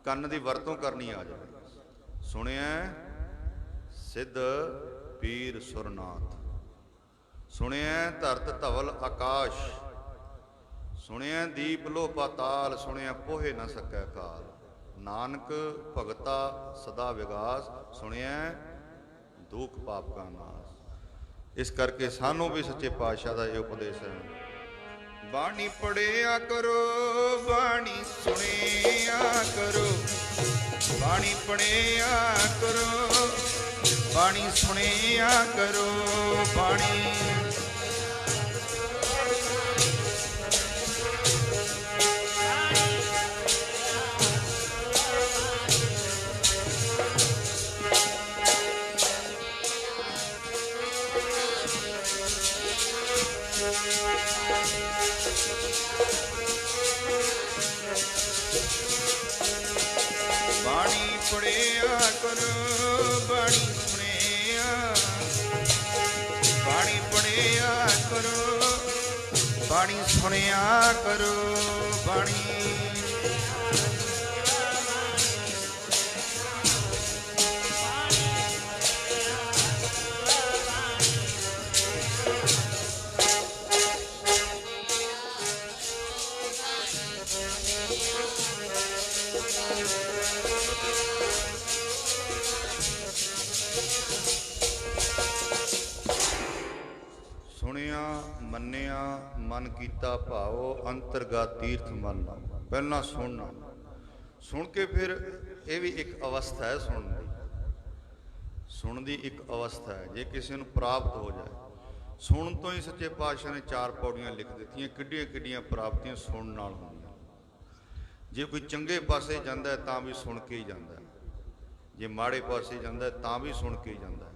ਕੰਨ ਦੀ ਵਰਤੋਂ ਕਰਨੀ ਆ ਜਾਵੇ। ਸੁਣਿਆ ਸਿੱਧ ਪੀਰ ਸੁਰਨਾਥ, ਸੁਣਿਆ ਧਰਤ ਧਵਲ ਆਕਾਸ਼, ਸੁਣਿਆ ਦੀਪ ਲੋ ਪਾਤਾਲ, ਸੁਣਿਆ ਪੋਹੇ ਨਾ ਸਕੈ ਕਾਲ, ਨਾਨਕ ਭਗਤਾ ਸਦਾ ਵਿਗਾਸ, ਸੁਣਿਆ ਦੁਖ ਪਾਪ ਕਾ ਨਾਸ। ਇਸ ਕਰਕੇ ਸਾਨੂੰ ਵੀ ਸੱਚੇ ਪਾਤਸ਼ਾਹ ਦਾ ਇਹ ਉਪਦੇਸ਼ ਹੈ, ਬਾਣੀ ਪੜਿਆ ਕਰੋ, ਬਾਣੀ ਸੁਣਿਆ ਕਰੋ, ਬਾਣੀ ਪੜਿਆ ਕਰੋ, ਬਾਣੀ ਸੁਣਿਆ ਕਰੋ, ਬਾਣੀ ਪੜਿਆ ਕਰੋ, ਬਾਣੀ ਸੁਣਿਆ, ਬਾਣੀ ਪੜਿਆ ਕਰੋ, ਬਾਣੀ ਸੁਣਿਆ ਕਰੋ, ਬਾਣੀ ਮੰਨਿਆ ਮਨ ਕੀਤਾ ਭਾਵੋ, ਅੰਤਰਗਤ ਤੀਰਥ ਮਨ ਲਾਓ। ਪਹਿਲਾਂ ਸੁਣਨਾ, ਸੁਣ ਕੇ ਫਿਰ ਇਹ ਵੀ ਇੱਕ ਅਵਸਥਾ ਹੈ ਸੁਣਨ ਦੀ, ਸੁਣਨ ਦੀ ਇੱਕ ਅਵਸਥਾ ਹੈ। ਜੇ ਕਿਸੇ ਨੂੰ ਪ੍ਰਾਪਤ ਹੋ ਜਾਏ, ਸੁਣਨ ਤੋਂ ਹੀ ਸੱਚੇ ਪਾਤਸ਼ਾਹ ਨੇ 4 ਪੌੜੀਆਂ ਲਿਖ ਦਿੱਤੀਆਂ, ਕਿੱਡੀਆਂ ਕਿੱਡੀਆਂ ਪ੍ਰਾਪਤੀਆਂ ਸੁਣਨ ਨਾਲ ਹੁੰਦੀਆਂ। ਜੇ ਕੋਈ ਚੰਗੇ ਪਾਸੇ ਜਾਂਦਾ ਤਾਂ ਵੀ ਸੁਣ ਕੇ ਹੀ ਜਾਂਦਾ, ਜੇ ਮਾੜੇ ਪਾਸੇ ਜਾਂਦਾ ਤਾਂ ਵੀ ਸੁਣ ਕੇ ਹੀ ਜਾਂਦਾ,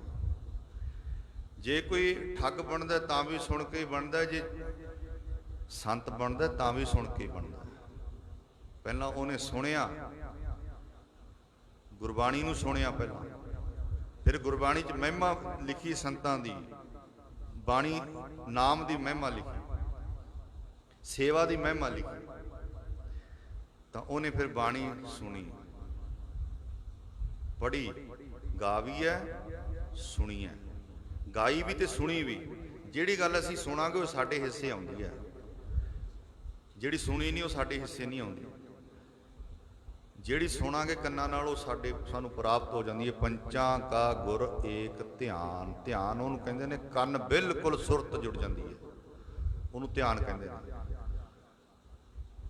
ਜੇ ਕੋਈ ਠੱਗ ਬਣਦਾ ਤਾਂ ਵੀ ਸੁਣ ਕੇ ਹੀ ਬਣਦਾ, ਜੇ ਸੰਤ ਬਣਦਾ ਤਾਂ ਵੀ ਸੁਣ ਕੇ ਹੀ ਬਣਦਾ। ਪਹਿਲਾਂ ਉਹਨੇ ਸੁਣਿਆ, ਗੁਰਬਾਣੀ ਨੂੰ ਸੁਣਿਆ ਪਹਿਲਾਂ, ਫਿਰ ਗੁਰਬਾਣੀ 'ਚ ਮਹਿਮਾ ਲਿਖੀ ਸੰਤਾਂ ਦੀ, ਬਾਣੀ ਨਾਮ ਦੀ ਮਹਿਮਾ ਲਿਖੀ, ਸੇਵਾ ਦੀ ਮਹਿਮਾ ਲਿਖੀ, ਤਾਂ ਉਹਨੇ ਫਿਰ ਬਾਣੀ ਸੁਣੀ, ਪੜ੍ਹੀ, ਗਾ ਵੀ ਹੈ, ਸੁਣੀ ਹੈ, ਗਾਈ ਵੀ ਤੇ ਸੁਣੀ ਵੀ। ਜਿਹੜੀ ਗੱਲ ਅਸੀਂ ਸੁਣਾਂਗੇ ਉਹ ਸਾਡੇ ਹਿੱਸੇ ਆਉਂਦੀ ਹੈ, ਜਿਹੜੀ ਸੁਣੀ ਨਹੀਂ ਉਹ ਸਾਡੇ ਹਿੱਸੇ ਨਹੀਂ ਆਉਂਦੀ। ਜਿਹੜੀ ਸੁਣਾਂਗੇ ਕੰਨਾਂ ਨਾਲ ਉਹ ਸਾਨੂੰ ਪ੍ਰਾਪਤ ਹੋ ਜਾਂਦੀ ਹੈ। ਪੰਚਾਂ ਕਾ ਗੁਰ ਏਕ ਧਿਆਨ। ਧਿਆਨ ਉਹਨੂੰ ਕਹਿੰਦੇ ਨੇ, ਕੰਨ ਬਿਲਕੁਲ ਸੁਰਤ ਜੁੜ ਜਾਂਦੀ ਹੈ, ਉਹਨੂੰ ਧਿਆਨ ਕਹਿੰਦੇ ਨੇ।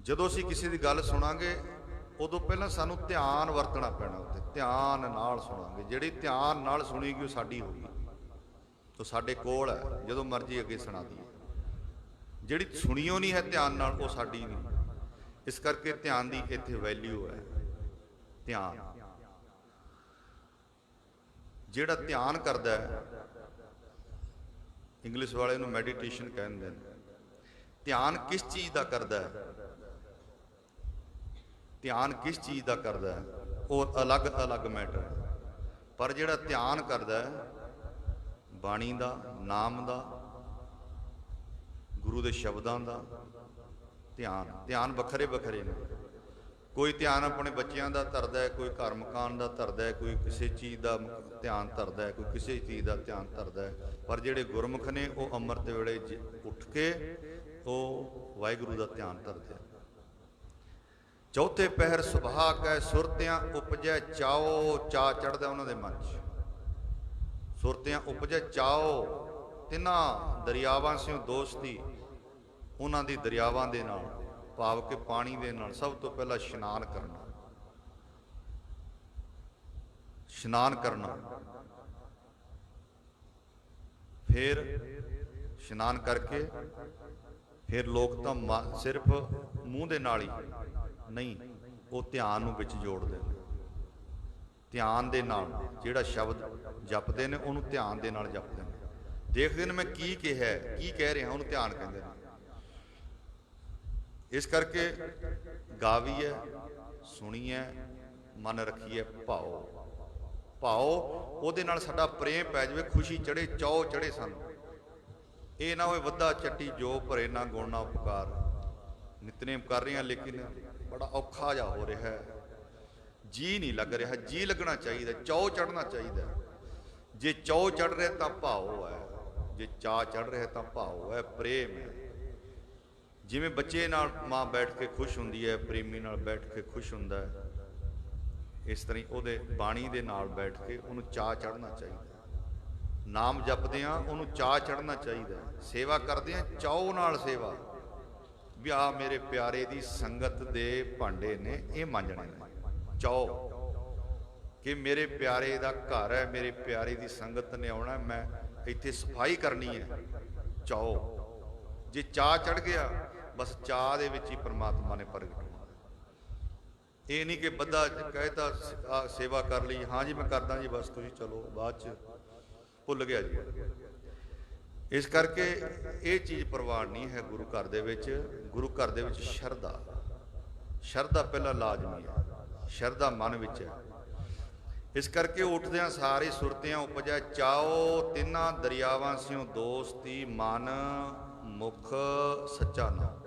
ਜਦੋਂ ਅਸੀਂ ਕਿਸੇ ਦੀ ਗੱਲ ਸੁਣਾਂਗੇ ਉਦੋਂ ਪਹਿਲਾਂ ਸਾਨੂੰ ਧਿਆਨ ਵਰਤਣਾ ਪੈਣਾ, ਉੱਤੇ ਧਿਆਨ ਨਾਲ ਸੁਣਾਂਗੇ। ਜਿਹੜੀ ਧਿਆਨ ਨਾਲ ਸੁਣੀਗੀ ਉਹ ਸਾਡੀ ਹੋਗੀ, ਉਹ ਸਾਡੇ ਕੋਲ ਹੈ, ਜਦੋਂ ਮਰਜ਼ੀ ਅੱਗੇ ਸੁਣਾ ਦਈਏ। ਜਿਹੜੀ ਸੁਣੀਓ ਨਹੀਂ ਹੈ ਧਿਆਨ ਨਾਲ, ਉਹ ਸਾਡੀ ਨਹੀਂ। ਇਸ ਕਰਕੇ ਧਿਆਨ ਦੀ ਇੱਥੇ ਵੈਲਿਊ ਹੈ। ਧਿਆਨ, ਜਿਹੜਾ ਧਿਆਨ ਕਰਦਾ ਹੈ, ਇੰਗਲਿਸ਼ ਵਾਲੇ ਨੂੰ ਮੈਡੀਟੇਸ਼ਨ ਕਹਿੰਦੇ ਨੇ। ਧਿਆਨ ਕਿਸ ਚੀਜ਼ ਦਾ ਕਰਦਾ ਹੈ, ਧਿਆਨ ਕਿਸ ਚੀਜ਼ ਦਾ ਕਰਦਾ ਹੈ, ਉਹ ਅਲੱਗ-ਅਲੱਗ ਮੈਟਰ ਹੈ। ਪਰ ਜਿਹੜਾ ਧਿਆਨ ਕਰਦਾ ਹੈ ਬਾਣੀ ਦਾ, ਨਾਮ ਦਾ, ਗੁਰੂ ਦੇ ਸ਼ਬਦਾਂ ਦਾ ਧਿਆਨ ਵੱਖਰੇ ਵੱਖਰੇ ਨੇ। ਕੋਈ ਧਿਆਨ ਆਪਣੇ ਬੱਚਿਆਂ ਦਾ ਧਰਦਾ ਹੈ, ਕੋਈ ਘਰ ਮਕਾਨ ਦਾ ਧਰਦਾ ਹੈ, ਕੋਈ ਕਿਸੇ ਚੀਜ਼ ਦਾ ਧਿਆਨ ਧਰਦਾ ਹੈ, ਕੋਈ ਕਿਸੇ ਚੀਜ਼ ਦਾ ਧਿਆਨ ਧਰਦਾ ਹੈ। ਪਰ ਜਿਹੜੇ ਗੁਰਮੁਖ ਨੇ ਉਹ ਅੰਮ੍ਰਿਤ ਵੇਲੇ ਉੱਠ ਕੇ ਉਹ ਵਾਹਿਗੁਰੂ ਦਾ ਧਿਆਨ ਧਰਦੇ ਆ। ਚੌਥੇ ਪਹਿਰ ਸੁਭਾ ਕੈ ਸੁਰਤਿਆਂ ਉਪਜੈ ਚਾਓ। ਚਾਅ ਚੜ੍ਹਦਾ ਉਹਨਾਂ ਦੇ ਮਨ 'ਚ। ਸੁਰਤਿਆਂ ਉਪਜੈ ਚਾਓ। ਤਿੰਨਾਂ ਦਰਿਆਵਾਂ ਸਿਓ ਦੋਸਤੀ, ਉਹਨਾਂ ਦੀ ਦਰਿਆਵਾਂ ਦੇ ਨਾਲ, ਭਾਵ ਕਿ ਪਾਣੀ ਦੇ ਨਾਲ। ਸਭ ਤੋਂ ਪਹਿਲਾਂ ਇਸ਼ਨਾਨ ਕਰਨਾ, ਇਸ਼ਨਾਨ ਕਰਨਾ। ਫਿਰ ਇਸ਼ਨਾਨ ਕਰਕੇ ਫਿਰ ਲੋਕ ਤਾਂ ਸਿਰਫ ਮੂੰਹ ਦੇ ਨਾਲ ਹੀ ਨਹੀਂ, ਉਹ ਧਿਆਨ ਨੂੰ ਵਿੱਚ ਜੋੜਦੇ ਨੇ। ਧਿਆਨ ਦੇ ਨਾਲ ਜਿਹੜਾ ਸ਼ਬਦ ਜਪਦੇ ਨੇ ਉਹਨੂੰ ਧਿਆਨ ਦੇ ਨਾਲ ਜਪਦੇ ਨੇ। ਦੇਖਦੇ ਨੇ ਮੈਂ ਕੀ ਕਿਹਾ, ਕੀ ਕਹਿ ਰਿਹਾ, ਉਹਨੂੰ ਧਿਆਨ ਕਹਿੰਦੇ ਨੇ। ਇਸ ਕਰਕੇ ਗਾਵੀਐ, ਸੁਣੀਐ, ਮਨ ਰੱਖੀਐ ਭਾਉ। ਭਾਉ ਉਹਦੇ ਨਾਲ ਸਾਡਾ ਪ੍ਰੇਮ ਪੈ ਜਾਵੇ, ਖੁਸ਼ੀ ਚੜੇ, ਚਾਉ ਚੜੇ ਸਾਨੂੰ। ਇਹ ਨਾ ਹੋਵੇ ਵੱਧਾ ਚੱਟੀ ਜੋ ਭਰੇ ਨਾ ਗੁਣ ਨਾ ਉਪਕਾਰ। ਨਿਤਨੇਮ ਕਰ ਰਹੇ ਹਾਂ ਲੇਕਿਨ ਬੜਾ ਔਖਾ ਜਿਹਾ ਹੋ ਰਿਹਾ ਹੈ, ਜੀ ਨਹੀਂ ਲੱਗ ਰਿਹਾ। ਜੀ ਲੱਗਣਾ ਚਾਹੀਦਾ, ਚਾਉ ਚੜ੍ਹਨਾ ਚਾਹੀਦਾ। ਜੇ ਚਾਉ ਚੜ੍ਹ ਰਿਹਾ ਤਾਂ ਭਾਉ ਹੈ, ਜੇ ਚਾਅ ਚੜ੍ਹ ਰਿਹਾ ਤਾਂ ਭਾਉ ਹੈ, ਪ੍ਰੇਮ ਹੈ। ਜਿਵੇਂ ਬੱਚੇ ਨਾਲ ਮਾਂ ਬੈਠ ਕੇ ਖੁਸ਼ ਹੁੰਦੀ ਹੈ, ਪ੍ਰੇਮੀ ਨਾਲ ਬੈਠ ਕੇ ਖੁਸ਼ ਹੁੰਦਾ ਹੈ, ਇਸ ਤਰ੍ਹਾਂ ਉਹਦੇ ਬਾਣੀ ਦੇ ਨਾਲ ਬੈਠ ਕੇ ਉਹਨੂੰ ਚਾਅ ਚੜ੍ਹਨਾ ਚਾਹੀਦਾ। ਨਾਮ ਜਪਦੇ ਹਾਂ ਉਹਨੂੰ ਚਾਅ ਚੜ੍ਹਨਾ ਚਾਹੀਦਾ। ਸੇਵਾ ਕਰਦੇ ਹਾਂ ਚਾਉ ਨਾਲ ਸੇਵਾ, ਵੀ ਆਹ ਮੇਰੇ ਪਿਆਰੇ ਦੀ ਸੰਗਤ ਦੇ ਭਾਂਡੇ ਨੇ, ਇਹ ਮਾਂਜਣੇ ਨੇ। ਚਾਉ ਕਿ ਮੇਰੇ ਪਿਆਰੇ ਦਾ ਘਰ ਹੈ, ਮੇਰੇ ਪਿਆਰੇ ਦੀ ਸੰਗਤ ਨੇ ਆਉਣਾ, ਮੈਂ ਇੱਥੇ ਸਫਾਈ ਕਰਨੀ ਹੈ। ਚਾਉ, ਜੇ ਚਾਅ ਚੜ੍ਹ ਗਿਆ ਬਸ ਚਾਅ ਦੇ ਵਿੱਚ ਹੀ ਪਰਮਾਤਮਾ ਨੇ ਪ੍ਰਗਟ ਹੋਣਾ। ਇਹ ਨਹੀਂ ਕਿ ਬੰਦਾ ਕਹਿਤਾ ਸੇਵਾ ਕਰ ਲਈ, ਹਾਂ ਜੀ ਮੈਂ ਕਰਦਾ ਜੀ, ਬਸ ਤੁਸੀਂ ਚਲੋ, ਬਾਅਦ 'ਚ ਭੁੱਲ ਗਿਆ ਜੀ। ਇਸ ਕਰਕੇ ਇਹ ਚੀਜ਼ ਪ੍ਰਵਾਨ ਨਹੀਂ ਹੈ ਗੁਰੂ ਘਰ ਦੇ ਵਿੱਚ। ਗੁਰੂ ਘਰ ਦੇ ਵਿੱਚ ਸ਼ਰਧਾ, ਸ਼ਰਧਾ ਪਹਿਲਾਂ ਲਾਜ਼ਮੀ ਹੈ, ਸ਼ਰਧਾ ਮਨ ਵਿੱਚ ਹੈ। ਇਸ ਕਰਕੇ ਉੱਠਦਿਆਂ ਸਾਰੇ ਸੁਰਤਿਆਂ ਉਪਜੈ ਚਾਓ। ਤਿੰਨਾਂ ਦਰਿਆਵਾਂ ਸਿਓ ਦੋਸਤੀ, ਮਨ ਮੁਖ ਸੱਚਾ ਨਾਮ।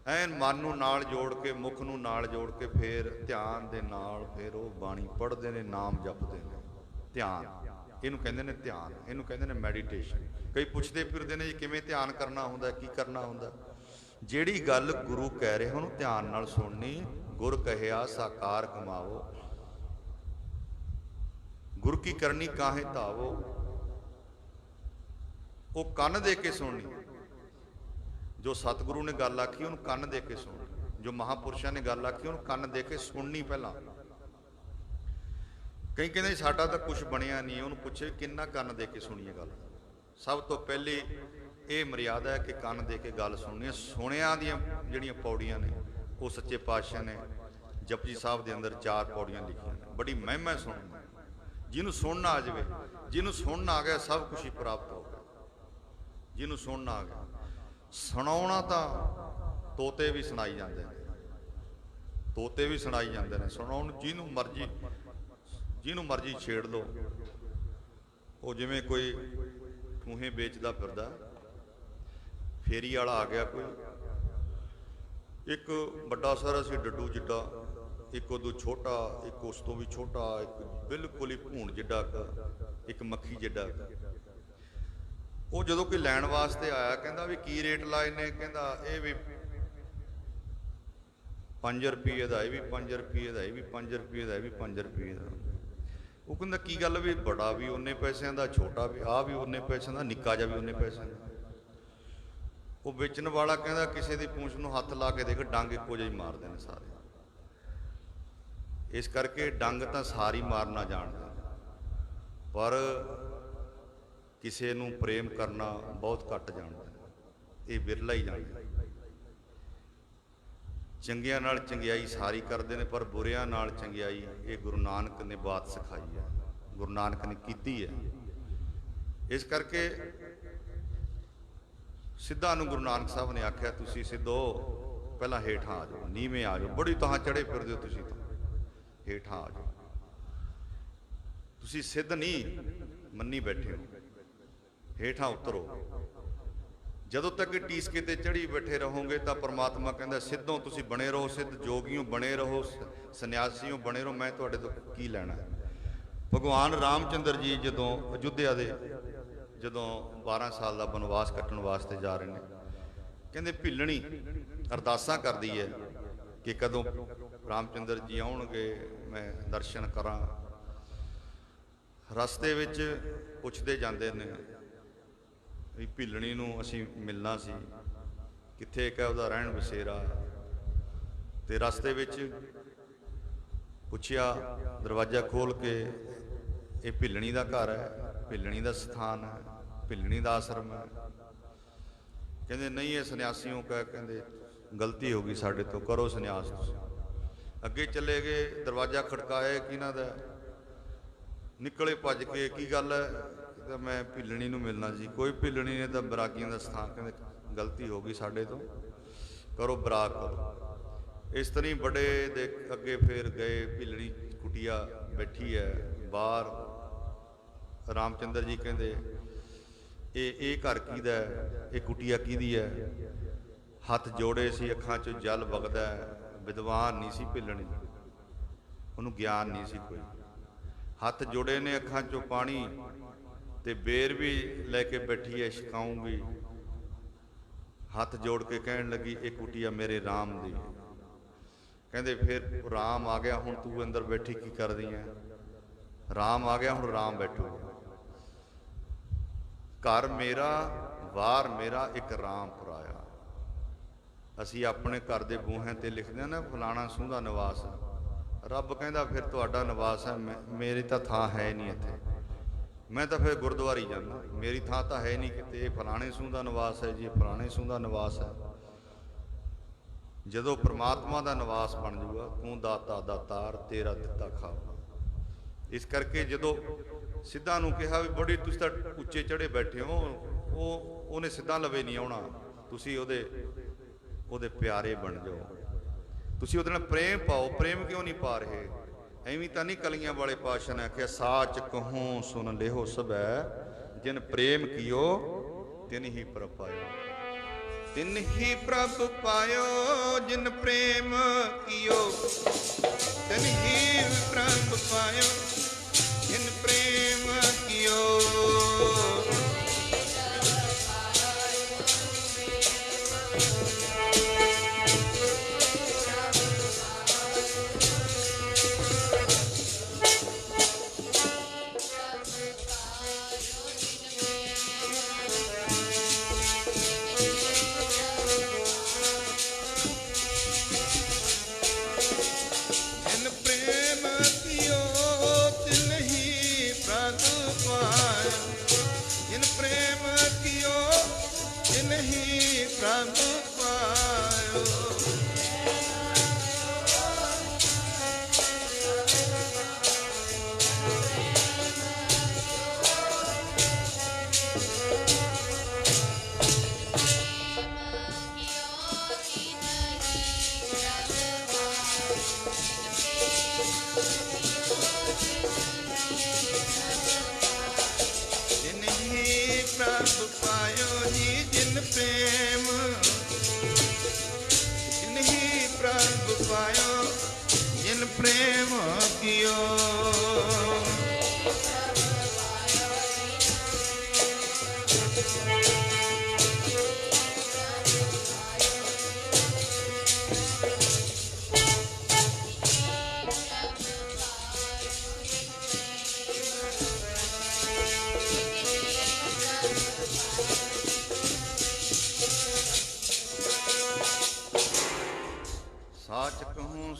ਐਨ ਮਨ ਨੂੰ ਨਾਲ ਜੋੜ ਕੇ, ਮੁਖ ਨੂੰ ਨਾਲ ਜੋੜ ਕੇ, ਫਿਰ ਧਿਆਨ ਦੇ ਨਾਲ ਫਿਰ ਉਹ ਬਾਣੀ ਪੜ੍ਹਦੇ ਨੇ, ਨਾਮ ਜਪਦੇ ਨੇ। ਧਿਆਨ, ਇਹਨੂੰ ਕਹਿੰਦੇ ਨੇ ਧਿਆਨ, ਇਹਨੂੰ ਕਹਿੰਦੇ ਨੇ ਮੈਡੀਟੇਸ਼ਨ। ਕਈ ਪੁੱਛਦੇ ਫਿਰਦੇ ਨੇ ਜੀ ਕਿਵੇਂ ਧਿਆਨ ਕਰਨਾ ਹੁੰਦਾ, ਕੀ ਕਰਨਾ ਹੁੰਦਾ। ਜਿਹੜੀ ਗੱਲ ਗੁਰੂ ਕਹਿ ਰਿਹਾ ਉਹਨੂੰ ਧਿਆਨ ਨਾਲ ਸੁਣਨੀ। ਗੁਰ ਕਹਿਆ ਸਾਕਾਰ ਕਮਾਵੋ, ਗੁਰ ਕੀ ਕਰਨੀ ਕਾਹੇ ਧਾਵੋ। ਉਹ ਕੰਨ ਦੇ ਕੇ ਸੁਣਨੀ। ਜੋ ਸਤਿਗੁਰੂ ਨੇ ਗੱਲ ਆਖੀ ਉਹਨੂੰ ਕੰਨ ਦੇ ਕੇ ਸੁਣਨੀ। ਜੋ ਮਹਾਂਪੁਰਸ਼ਾਂ ਨੇ ਗੱਲ ਆਖੀ ਉਹਨੂੰ ਕੰਨ ਦੇ ਕੇ ਸੁਣਨੀ ਪਹਿਲਾਂ। ਕਈ ਕਹਿੰਦੇ ਸਾਡਾ ਤਾਂ ਕੁਛ ਬਣਿਆ ਨਹੀਂ, ਉਹਨੂੰ ਪੁੱਛੇ ਕਿੰਨਾ ਕੰਨ ਦੇ ਕੇ ਸੁਣੀਏ ਗੱਲ। ਸਭ ਤੋਂ ਪਹਿਲੀ ਇਹ ਮਰਿਆਦਾ ਹੈ ਕਿ ਕੰਨ ਦੇ ਕੇ ਗੱਲ ਸੁਣਨੀ ਹੈ। ਸੁਣਿਆਂ ਦੀਆਂ ਜਿਹੜੀਆਂ ਪੌੜੀਆਂ ਨੇ ਉਹ ਸੱਚੇ ਪਾਤਸ਼ਾਹ ਨੇ ਜਪਜੀ ਸਾਹਿਬ ਦੇ ਅੰਦਰ 4 ਪੌੜੀਆਂ ਲਿਖੀਆਂ ਨੇ। ਬੜੀ ਮਹਿਮਾ ਸੁਣਨੀ। ਜਿਹਨੂੰ ਸੁਣਨਾ ਆ ਜਾਵੇ, ਜਿਹਨੂੰ ਸੁਣਨਾ ਆ ਗਿਆ ਸਭ ਕੁਛ ਹੀ ਪ੍ਰਾਪਤ ਹੋ ਗਿਆ। ਜਿਹਨੂੰ ਸੁਣਨਾ ਆ ਗਿਆ, ਸੁਣਾਉਣਾ ਤਾਂ ਤੋਤੇ ਵੀ ਸੁਣਾਈ ਜਾਂਦੇ ਨੇ, ਤੋਤੇ ਵੀ ਸੁਣਾਈ ਜਾਂਦੇ ਨੇ। ਸੁਣਾਉਣ ਜਿਹਨੂੰ ਮਰਜ਼ੀ ਛੇੜ ਲਓ। ਉਹ ਜਿਵੇਂ ਕੋਈ ਠੂਹੇ ਵੇਚਦਾ ਫਿਰਦਾ, ਫੇਰੀ ਵਾਲਾ ਆ ਗਿਆ ਕੋਈ, ਇੱਕ ਵੱਡਾ ਸਾਰਾ ਸੀ ਡੱਡੂ ਜਿੱਡਾ, ਇੱਕ ਉਦੋਂ ਛੋਟਾ, ਇੱਕ ਉਸ ਤੋਂ ਵੀ ਛੋਟਾ, ਇੱਕ ਬਿਲਕੁਲ ਹੀ ਭੂਣ ਜਿੱਡਾ, ਇੱਕ ਮੱਖੀ ਜਿੱਡਾ। ਉਹ ਜਦੋਂ ਕੋਈ ਲੈਣ ਵਾਸਤੇ ਆਇਆ, ਕਹਿੰਦਾ ਵੀ ਕੀ ਰੇਟ ਲਾਏ ਨੇ? ਕਹਿੰਦਾ ਇਹ ਵੀ 5 ਰੁਪਏ ਦਾ, ਇਹ ਵੀ 5 ਰੁਪਏ ਦਾ, ਇਹ ਵੀ 5 ਰੁਪਏ ਦਾ, ਇਹ ਵੀ 5 ਰੁਪਏ ਦਾ। ਉਹ ਕਹਿੰਦਾ ਕੀ ਗੱਲ ਵੀ ਬੜਾ ਵੀ ਉਨੇ ਪੈਸਿਆਂ ਦਾ, ਛੋਟਾ ਵੀ, ਆਹ ਵੀ ਉਨੇ ਪੈਸਿਆਂ ਦਾ, ਨਿੱਕਾ ਜਿਹਾ ਵੀ ਉਨੇ ਪੈਸਿਆਂ ਦਾ। ਉਹ ਵੇਚਣ ਵਾਲਾ ਕਹਿੰਦਾ ਕਿਸੇ ਦੀ ਪੂੰਛ ਨੂੰ ਹੱਥ ਲਾ ਕੇ ਦੇਖ, ਡੰਗ ਇੱਕੋ ਜਿਹੀ ਮਾਰਦੇ ਨੇ ਸਾਰੇ। ਇਸ ਕਰਕੇ ਡੰਗ ਤਾਂ ਸਾਰੀ ਮਾਰਨਾ ਜਾਣਦੇ, ਪਰ ਕਿਸੇ ਨੂੰ ਪ੍ਰੇਮ ਕਰਨਾ ਬਹੁਤ ਘੱਟ ਜਾਣਦੇ ਨੇ, ਇਹ ਵਿਰਲਾ ਹੀ ਜਾਣਦੇ। ਚੰਗਿਆਂ ਨਾਲ ਚੰਗਿਆਈ ਸਾਰੀ ਕਰਦੇ ਨੇ, ਪਰ ਬੁਰਿਆਂ ਨਾਲ ਚੰਗਿਆਈ ਇਹ ਗੁਰੂ ਨਾਨਕ ਨੇ ਬਾਤ ਸਿਖਾਈ ਹੈ, ਗੁਰੂ ਨਾਨਕ ਨੇ ਕੀਤੀ ਹੈ। ਇਸ ਕਰਕੇ ਸਿੱਧਾਂ ਨੂੰ ਗੁਰੂ ਨਾਨਕ ਸਾਹਿਬ ਨੇ ਆਖਿਆ, ਤੁਸੀਂ ਸਿੱਧੋ ਪਹਿਲਾਂ ਹੇਠਾਂ ਆ ਜਾਓ, ਨੀਵੇਂ ਆ ਜਾਓ, ਬੜੀ ਤਾਂ ਚੜੇ ਫਿਰਦੇ ਹੋ ਤੁਸੀਂ, ਤਾਂ ਹੇਠਾਂ ਆ ਜਾਓ। ਤੁਸੀਂ ਸਿੱਧ ਨਹੀਂ ਮੰਨੀ ਬੈਠੇ ਹੋ, ਹੇਠਾਂ ਉਤਰੋ। ਜਦੋਂ ਤੱਕ ਟੀਸਕੇ ਤੇ ਚੜੀ ਬੈਠੇ ਰਹੋਗੇ ਤਾਂ ਪਰਮਾਤਮਾ ਕਹਿੰਦਾ ਸਿੱਧੋਂ ਤੁਸੀਂ ਬਣੇ ਰਹੋ, ਸਿੱਧ ਜੋਗੀਓ ਬਣੇ ਰਹੋ, ਸੰਨਿਆਸੀਓ ਬਣੇ ਰਹੋ, ਮੈਂ ਤੁਹਾਡੇ ਤੋਂ ਕੀ ਲੈਣਾ। ਭਗਵਾਨ ਰਾਮਚੰਦਰ ਜੀ ਜਦੋਂ ਅਯੁੱਧਿਆ ਦੇ 12 ਸਾਲ ਦਾ ਬਨਵਾਸ ਕੱਟਣ ਵਾਸਤੇ ਜਾ ਰਹੇ ਨੇ, ਕਹਿੰਦੇ ਭਿੱਲਣੀ ਅਰਦਾਸਾਂ ਕਰਦੀ ਹੈ ਕਿ ਕਦੋਂ ਰਾਮਚੰਦਰ ਜੀ ਆਉਣਗੇ, ਮੈਂ ਦਰਸ਼ਨ ਕਰਾਂ। ਰਸਤੇ ਵਿੱਚ ਪੁੱਛਦੇ ਜਾਂਦੇ ਨੇ ਵੀ ਭਿੱਲਣੀ ਨੂੰ ਅਸੀਂ ਮਿਲਣਾ ਸੀ, ਕਿੱਥੇ ਇੱਕ ਉਹਦਾ ਰਹਿਣ ਬਸੇਰਾ। ਤੇ ਰਸਤੇ ਵਿੱਚ ਪੁੱਛਿਆ, ਦਰਵਾਜ਼ਾ ਖੋਲ ਕੇ, ਇਹ ਭਿੱਲਣੀ ਦਾ ਘਰ ਹੈ, ਭਿੱਲਣੀ ਦਾ ਸਥਾਨ ਹੈ, ਭਿੱਲਣੀ ਦਾ ਆਸ਼ਰਮ ਹੈ। ਕਹਿੰਦੇ ਨਹੀਂ, ਇਹ ਸੰਨਿਆਸੀਓ ਕਾ, ਕਹਿੰਦੇ ਗਲਤੀ ਹੋ ਗਈ ਸਾਡੇ ਤੋਂ, ਕਰੋ ਸੰਨਿਆਸ ਤੁਸੀਂ। ਅੱਗੇ ਚਲੇ ਗਏ, ਦਰਵਾਜ਼ਾ ਖੜਕਾਇਆ, ਕਿਹਨਾਂ ਦਾ? ਨਿਕਲੇ ਭੱਜ ਕੇ, ਕੀ ਗੱਲ ਹੈ? ਤਾਂ ਮੈਂ ਭਿੱਲਣੀ ਨੂੰ ਮਿਲਣਾ ਸੀ। ਕੋਈ ਭਿੱਲਣੀ ਨੇ ਤਾਂ ਬਰਾਗੀਆਂ ਦਾ ਸਥਾਨ, ਕਹਿੰਦੇ ਗਲਤੀ ਹੋ ਗਈ ਸਾਡੇ ਤੋਂ, ਕਰੋ ਬਰਾਗ ਕਰੋ। ਇਸ ਤਰ੍ਹਾਂ ਬੜੇ ਦੇ ਅੱਗੇ ਫੇਰ ਗਏ, ਭਿੱਲਣੀ ਕੁਟੀਆ ਬੈਠੀ ਹੈ ਬਾਹਰ। ਰਾਮਚੰਦਰ ਜੀ ਕਹਿੰਦੇ ਇਹ ਘਰ ਕਿਹਦਾ ਹੈ, ਇਹ ਕੁਟੀਆ ਕਿਹਦੀ ਹੈ? ਹੱਥ ਜੋੜੇ ਸੀ, ਅੱਖਾਂ 'ਚੋਂ ਜਲ ਵਗਦਾ। ਵਿਦਵਾਨ ਨਹੀਂ ਸੀ ਭਿੱਲਣੀ, ਉਹਨੂੰ ਗਿਆਨ ਨਹੀਂ ਸੀ ਕੋਈ। ਹੱਥ ਜੋੜੇ ਨੇ, ਅੱਖਾਂ 'ਚੋਂ ਪਾਣੀ, ਤੇ ਬੇਰ ਵੀ ਲੈ ਕੇ ਬੈਠੀ ਹੈ, ਛਕਾਉਂਗੀ। ਹੱਥ ਜੋੜ ਕੇ ਕਹਿਣ ਲੱਗੀ, ਇਹ ਕੁਟੀਆ ਮੇਰੇ ਰਾਮ ਦੀ। ਕਹਿੰਦੇ ਫਿਰ ਰਾਮ ਆ ਗਿਆ, ਹੁਣ ਤੂੰ ਅੰਦਰ ਬੈਠੀ ਕੀ ਕਰਦੀ ਹੈ? ਰਾਮ ਆ ਗਿਆ, ਹੁਣ ਰਾਮ ਬੈਠੋ। ਘਰ ਮੇਰਾ, ਵਾਰ ਮੇਰਾ, ਇੱਕ ਰਾਮ ਪਰਾਇਆ। ਅਸੀਂ ਆਪਣੇ ਘਰ ਦੇ ਬੂਹਿਆਂ ਤੇ ਲਿਖਦੇ ਹਾਂ ਨਾ, ਫਲਾਣਾ ਸੂੰਦਾ ਨਿਵਾਸ। ਰੱਬ ਕਹਿੰਦਾ ਫਿਰ ਤੁਹਾਡਾ ਨਿਵਾਸ ਹੈ, ਮੇਰੀ ਤਾਂ ਥਾਂ ਹੈ ਨਹੀਂ ਇੱਥੇ, ਮੈਂ ਤਾਂ ਫਿਰ ਗੁਰਦੁਆਰੇ ਜਾਂਦਾ, ਮੇਰੀ ਥਾਂ ਤਾਂ ਹੈ ਨਹੀਂ ਕਿਤੇ। ਇਹ ਫਲਾਣੇ ਸੂਹ ਦਾ ਨਿਵਾਸ ਹੈ ਜੀ, ਇਹ ਫਲਾਣੇ ਸੂਹ ਦਾ ਨਿਵਾਸ ਹੈ। ਜਦੋਂ ਪ੍ਰਮਾਤਮਾ ਦਾ ਨਿਵਾਸ ਬਣ ਜੂਗਾ, ਤੂੰ ਦਾਤਾ ਦਾਤਾਰ, ਤੇਰਾ ਦਿੱਤਾ ਖਾਵਾ। ਇਸ ਕਰਕੇ ਜਦੋਂ ਸਿੱਧਾਂ ਨੂੰ ਕਿਹਾ ਵੀ ਬੜੀ ਤੁਸੀਂ ਤਾਂ ਉੱਚੇ ਚੜੇ ਬੈਠੇ ਹੋ, ਉਹਨੇ ਸਿੱਧਾਂ ਲਵੇ ਨਹੀਂ ਆਉਣਾ, ਤੁਸੀਂ ਉਹਦੇ ਪਿਆਰੇ ਬਣ ਜਾਓ, ਤੁਸੀਂ ਉਹਦੇ ਨਾਲ ਪ੍ਰੇਮ ਪਾਓ। ਪ੍ਰੇਮ ਕਿਉਂ ਨਹੀਂ ਪਾ ਰਹੇ? ਐਵੇਂ ਤਾਂ ਨਹੀਂ ਕਲੀਆਂ ਵਾਲੇ ਪਾਤਸ਼ਾਹ ਨੇ ਆਖਿਆ, ਸਾਚ ਕਹੂੰ ਸੁਣ ਲਿਓ ਸਭੈ, ਜਿਨ ਪ੍ਰੇਮ ਕੀਓ ਤਿਨ ਹੀ ਪ੍ਰਭ ਪਾਇਓ। ਤਿਨ ਹੀ ਪ੍ਰਭ ਪਾਇਓ, ਜਿਨ ਪ੍ਰੇਮ ਕੀਓ ਤਿਨ ਹੀ ਪ੍ਰਭ ਪਾਇਓ, ਜਿਨ ਪ੍ਰੇਮ ਕੀਓ।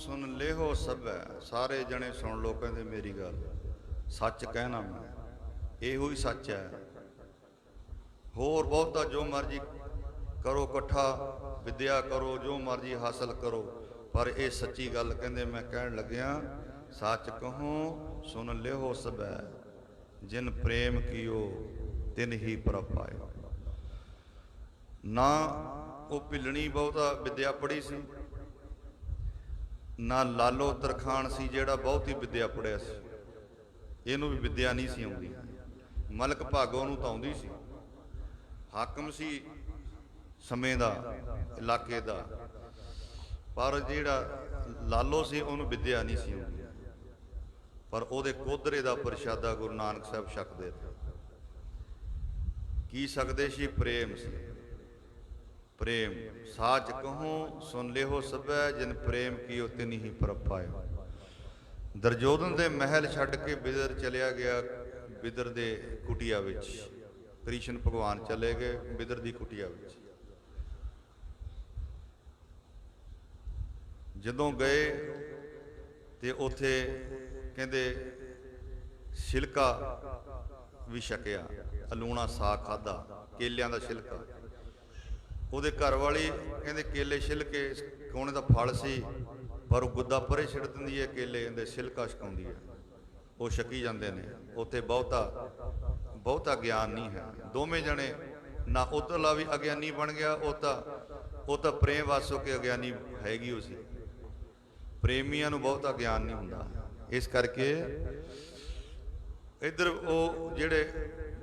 सुन लेहो सभै। सारे जने सुन लो, कहते मेरी गल सच कहना मैं, ਇਹੋ ਹੀ सच है। होर बहुता जो मर्जी करो इकट्ठा, विद्या करो, जो मर्जी हासिल करो, पर ये सच्ची गल कहते मैं कहन लग्या, सच कहो सुन लेहो सभै, जिन प्रेम कियो तिन ही प्रभ पायो। ना वो भिलनी बहुता विद्या पढ़ी सी, ना लालो तरखान सी ਜਿਹੜਾ ਬਹੁਤੀ ਵਿਦਿਆ ਪੜਿਆ ਸੀ, ਇਹਨੂੰ ਵੀ ਵਿਦਿਆ ਨਹੀਂ ਸੀ ਆਉਂਦੀ। ਮਲਕ ਭਾਗੋ ਨੂੰ ਤਾਂ ਆਉਂਦੀ ਸੀ, ਹਾਕਮ ਸੀ ਸਮੇਂ ਦਾ, ਇਲਾਕੇ ਦਾ, ਪਰ ਜਿਹੜਾ ਲਾਲੋ ਸੀ ਉਹਨੂੰ ਵਿਦਿਆ ਨਹੀਂ ਸੀ ਆਉਂਦੀ। ਪਰ ਉਹਦੇ ਕੋਧਰੇ ਦਾ ਪ੍ਰਸ਼ਾਦਾ ਗੁਰੂ ਨਾਨਕ ਸਾਹਿਬ ਛਕਦੇ ਕੀ ਸਕਦੇ ਸੀ? ਪ੍ਰੇਮ ਸੀ। प्रेम साच कहो सुन लेहो सभै, जिन प्रेम कियो तिन ही प्रभ पायो। दुर्योधन दे महल छड्ड के बिदर चलिया गया, बिदर दे कुटिया विच कृष्ण भगवान चले गए बिदर दी कुटिया विच। जदों गए ते उत्थे कहंदे छिलका भी छकिया, अलूणा साग खाधा, केलियां दा छिलका। ਉਹਦੇ ਘਰ ਵਾਲੀ ਕਹਿੰਦੇ ਕੇਲੇ ਛਿਲ ਕੇ ਕੋਣੇ ਦਾ ਫਲ ਸੀ, ਪਰ ਉਹ ਗੁੱਦਾ ਪਰੇ ਛਿੜ ਦਿੰਦੀ ਹੈ, ਕੇਲੇ ਇਹਦੇ ਛਿਲਕਾ ਛਕਾਉਂਦੀ ਹੈ, ਉਹ ਛਕੀ ਜਾਂਦੇ ਨੇ। ਉੱਥੇ ਬਹੁਤਾ ਗਿਆਨ ਨਹੀਂ ਹੈ। ਦੋਵੇਂ ਜਣੇ ਨਾ ਉਧਰਲਾ ਵੀ ਅਗਿਆਨੀ ਬਣ ਗਿਆ, ਉਹ ਤਾਂ ਪ੍ਰੇਮ ਵਾਸੋ ਕੇ ਅਗਿਆਨੀ ਹੈਗੀ ਉਹ ਸੀ। ਪ੍ਰੇਮੀਆਂ ਨੂੰ ਬਹੁਤਾ ਗਿਆਨ ਨਹੀਂ ਹੁੰਦਾ, ਇਸ ਕਰਕੇ ਇੱਧਰ ਉਹ ਜਿਹੜੇ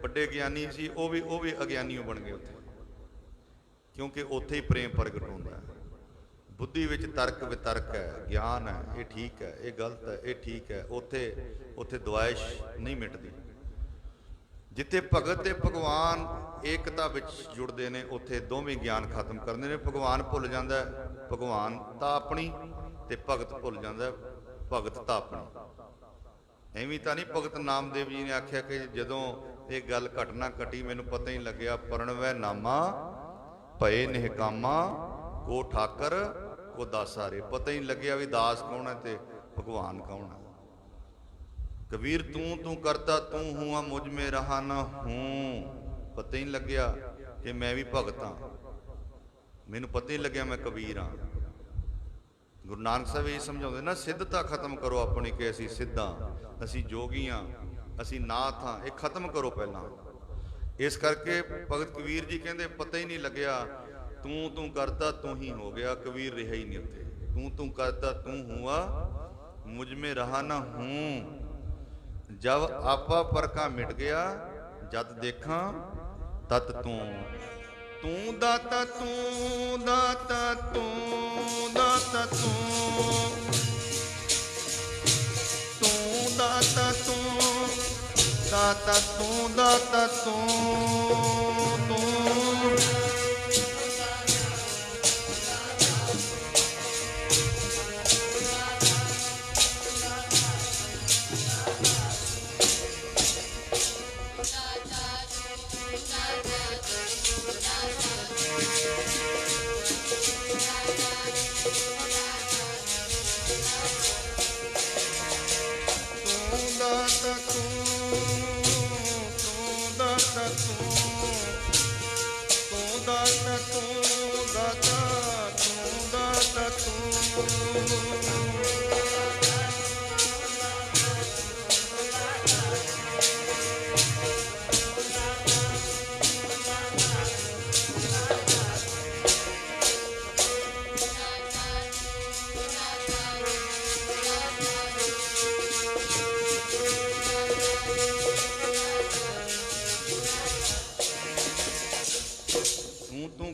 ਵੱਡੇ ਗਿਆਨੀ ਸੀ ਉਹ ਵੀ ਅਗਿਆਨੀ ਬਣ ਗਏ ਉੱਥੇ, क्योंकि उत्थे ही प्रेम प्रगट होता है। बुद्धि विच तर्क वितर्क है, ज्ञान है, ये ठीक है, ये गलत है, ये ठीक है, उत्थे द्वेष नहीं मिटती। जिथे भगत ते भगवान एकता विच जुड़ते हैं, उत्थे दोवें ज्ञान खत्म करते हैं। भगवान भुल जाता है भगवानता अपनी, ते भगत भुल जाता है भगतता अपनी। एवं तो नहीं भगत नामदेव जी ने आख्या कि जदों ये गल घटना घटी मैनूं पता ही लग्या, प्रणवै नामा भए निहकामा, को ठाकर को दासा रे। पता ही लग्या भी दास कौन है ते भगवान कौन है। कबीर तू करता तू हुआ मुझ में रहा ना हूँ। पता ही लग्या कि मैं भी भगत हाँ, मैनू पता ही लग्या मैं कबीर हाँ। गुरु नानक साहब ये समझाते ना, सिद्धता खत्म करो अपनी, कि असी सिद्ध हाँ, असी जोगी हाँ, असी नाथ हाँ, ये खत्म करो पहला। इस करके भगत कबीर जी कहते पता ही नहीं लग्या, तू करता तू ही हो गया। कबीर रहा ही नहीं उत्थे, तू करता तू हुआ मुझ में रहा ना हूँ। जब आपा परका मिट गया, जद देखा तत तू दाता तू दाता तू दाता तू दाता तू दाता तू दाता तू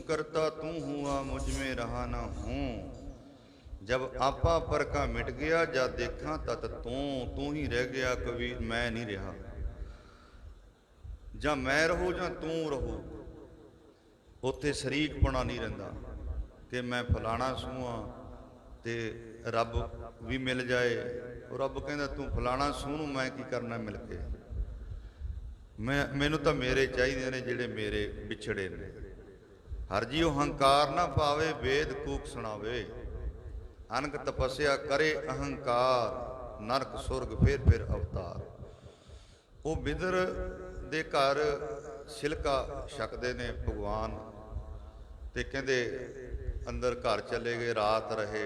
करता तू हुआ मुझ में रहा न हूँ। जब आपा पर का मिट गया, जा देखा तत तू ही रह गया। कबीर मैं नहीं रहा, जा मैं रहूँ जा तू रहूँ, उत्थे शरीकपना नहीं रहिंदा कि मैं फलाना सूहा ते रब भी मिल जाए। रब कहता तू फलाना सूह मैं की करना मिल के, मैनू तो मेरे चाहिए ने जिहड़े मेरे विछड़े ने। हर जी हंकार ना पावे, वेद कूक सुनावे। अनक तपस्या करे अहंकार, नरक सुरग फिर अवतार। वो बिदर दे घर छिलका छकते ने भगवान, ते कहते अंदर घर चले गए, रात रहे।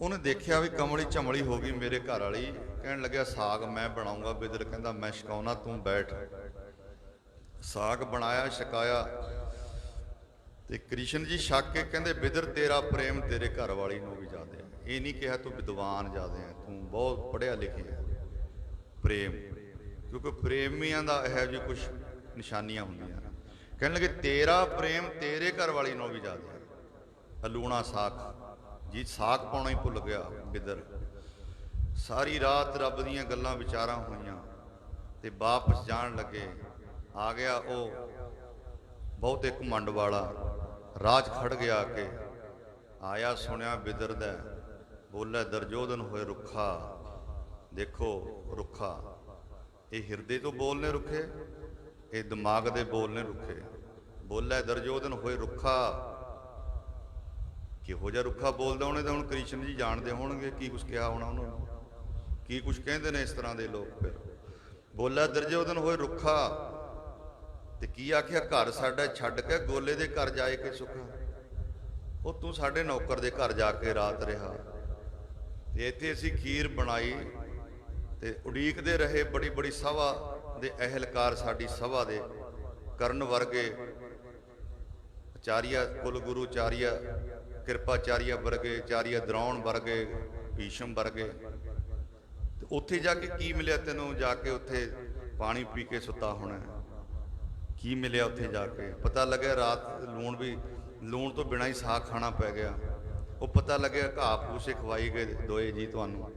उन्हें देखा भी कमली झमली हो गई मेरे घर वाली, कह लग्या साग मैं बनाऊंगा। बिदर कहता मैं छकाउना, तू बैठ। साग बनाया, छकाया, ते कृष्ण जी छक के कहते बिदर तेरा प्रेम तेरे घर वाली नूं भी ज्यादा है। ये नहीं कहा तू विद्वान ज्यादा है, तू बहुत पढ़िया लिखिया। प्रेम, क्योंकि प्रेमिया का यह जी कुछ निशानियां होंदियां। कहने लगे तेरा प्रेम तेरे घर वाली नूं भी ज्यादा है। लूणा साग जी, साग पाउणा ही भुल गया बिदर। सारी रात रब दीयां गल्लां विचारां होईयां, ते वापस जाण लगे। आ गया वो बहुत एक घमंड वाला, राज खड़ गया के आया, सुनिया बिदर दा, बोले दरजोधन होए रुखा। देखो रुखा, ये हिरदे तो बोलने रुखे, ये दिमाग दे बोलने रुखे। बोले दरजोधन होए रुखा, किहो जिहा रुखा बोलदा उन्हें, तो हुण कृष्ण जी जानते होणगे की कुछ कहा होना उन्होंने, की कुछ कहते हैं इस तरह के लोग। फिर बोला दरजोधन होए रुखा, ते की आख्या घर साडा छड्ड के गोले दे घर जाए के सुखा। वो तू साडे नौकर दे घर जाके रात रहा, ते इत्थे असीं खीर बनाई ते उड़ीकदे रहे। बड़ी बड़ी सभा दे अहलकार साडी सभा दे करण वर्गे, आचार्य कुलगुरु आचार्य कृपाचार्य वर्गे, आचार्य द्रोण वर्गे, भीष्म वर्गे। ते उत्थे जाके की मिलिया तैनूं? जाके उत्थे पानी पी के सुता होना, की मिलिया उत्थे जाके? पता लगे रात लूण भी, लूण तो बिना ही साग खाना पै गया। वो पता लगे घाह फूसे खवाई गए दोए जी तुहानूं,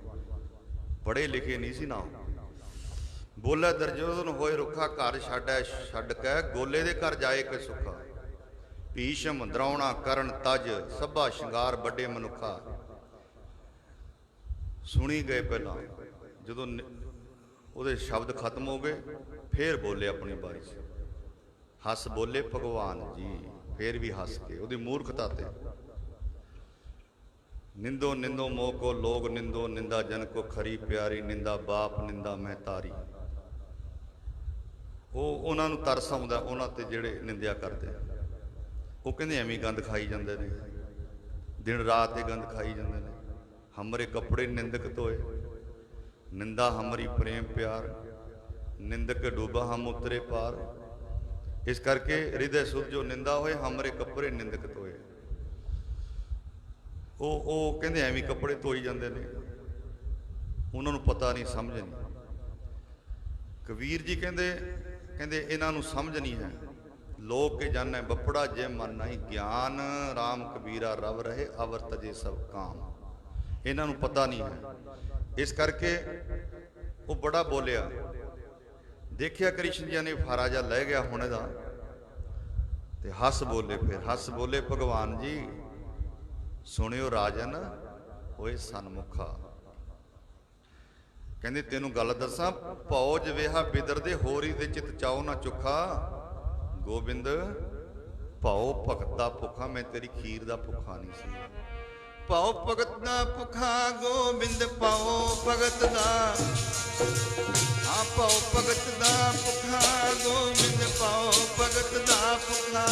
पढ़े लिखे नहीं सी ना। बोला दरजोधन होए रुखा, घर छड्ड के गोले दे घर जाए के सुखा। भीष्म द्रोणा करण तज, सभा शिंगार बड़े मनुखा। सुनी गए पहला, जदों ਉਹਦੇ शब्द खत्म हो गए, फिर बोले अपनी बारी से, हस बोले भगवान जी। फिर भी हस के ਉਹਦੀ मूर्खता ते, निंदो निंदो मोह को लोग निंदो, निंदा जन को खरी प्यारी, निंदा बाप निंदा महतारी। ਉਹ ਉਹਨਾਂ ਨੂੰ ਤਰਸ ਆਉਂਦਾ ਉਹਨਾਂ ਤੇ ਜਿਹੜੇ ਨਿੰਦਿਆ ਕਰਦੇ। ਉਹ ਕਹਿੰਦੇ ਐਵੇਂ ਗੰਦ ਖਾਈ ਜਾਂਦੇ ਨੇ, दिन रात ये गंद खाई जाते हैं। हमरे कपड़े निंदक धोए, निंदा हमारी प्रेम प्यार, निंदक डूबा हम उतरे पार। इस करके हृदय सुध जो निंदा होए, हमरे कपड़े निंदक धोए। वो कहते एवं कपड़े धोई जाते हैं, उन्होंने पता नहीं समझ नहीं। कबीर जी कहते इन्हों समझ नहीं है। लोग के जाने बपड़ा जे मन नहीं, ज्ञान राम कबीरा रव रहे, अवर तजे सब काम। इन्हों पता नहीं है। इस करके वो बड़ा बोलिया। देखिया कृष्ण जी ने फारा जा लै गया होने का, ते हस बोले। फिर हस बोले भगवान जी, सुनियो राजन होए सनमुखा। कहते तेनों गल दसा, फौज वेहा बिदर दे होरी दे चित चाओ ना चुखा। गोबिंद भाओ भगत दा भुखा, मैं तेरी खीर दा भुखा नहीं सी। भाओ भगत दा भुखा गोबिंद, भाओ भगत दा, हाँ भाओ भगत दा भुखा गोबिंद, भाओ भगत दा भुखा।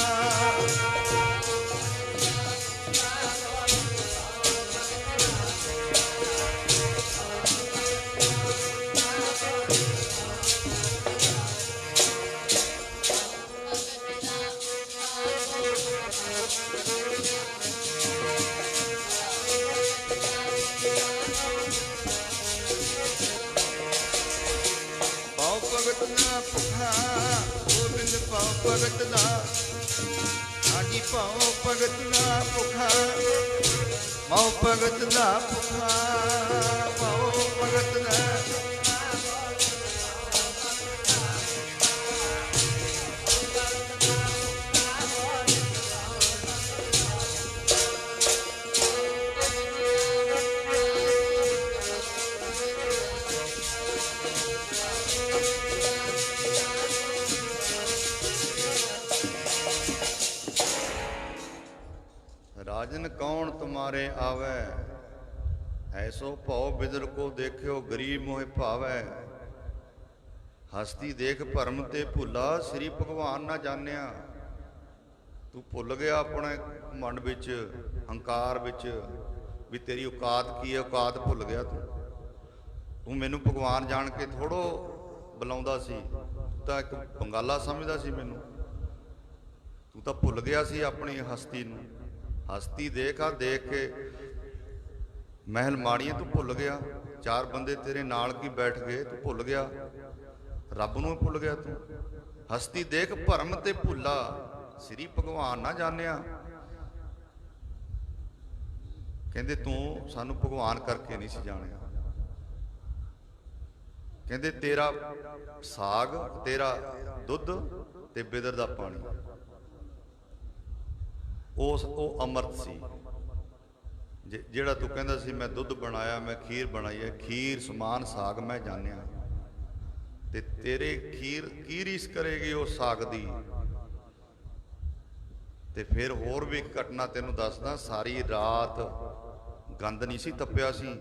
भगत दा, हाजी पाओ भगत दा भुखा, पाओ भगत दा भुखा, पाओ भगत दा। साजन कौन तुम्हारे आवे, ऐसो भाव बिदर को देखियो गरीब मोह भावै। हस्ती देख भरम ते भुला, श्री भगवान ना जानिया। तू भुल गया अपने मन विच हंकार विच भी तेरी औकात की है, औकात भुल गया तू मैनू भगवान जान के थोड़ो बुलाउंदा सी, तू तां एक बंगाला समझदा सी मैनू, तू तां भुल गया सी अपनी हस्ती नू। हस्ती देख आ, देख के महल माड़ियां तू भुल गया, चार बंदे तेरे नाल की बैठ गए, तू भुल गया रब नूं भुल गया तू। हस्ती देख भरम ते भुला, श्री भगवान ना जानिया। कहंदे तू सानू भगवान करके नहीं सी जानिया। कहंदे तेरा साग, तेरा दुध ते बिदर दा पानी ओ अमृत सी। ਜਿਹੜਾ तू कहंदा सी मैं दुध बनाया, मैं खीर बनाई है, खीर समान साग मैं जानिया। ते तेरे खीर की रीस करेगी वो साग दी। ते फिर होर भी एक घटना तेनू दसदा, सारी रात गंद नहीं सी तप्पिया सी,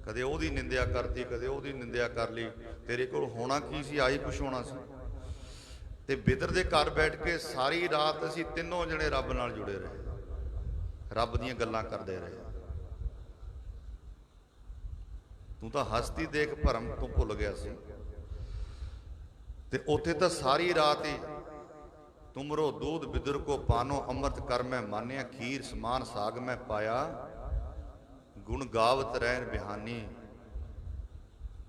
कदे ओहदी निंदिया करती, कदे ओहदी निंदिया कर ली। तेरे कोल होना की सी, आही कुछ होना सी। ते बिदर दे घर बैठ के सारी रात असीं तीनों जने रब नाल जुड़े रहे, रब दीयां गल्लां करदे रहे। तू तां हस्ती देख भरम तू भुल गया सी। ते उत्थे तां सारी रात ही तुमरो दूध बिदर को पानो, अमृत कर मैं मानिया। खीर समान साग मैं पाया, गुण गावत रहन बिहानी।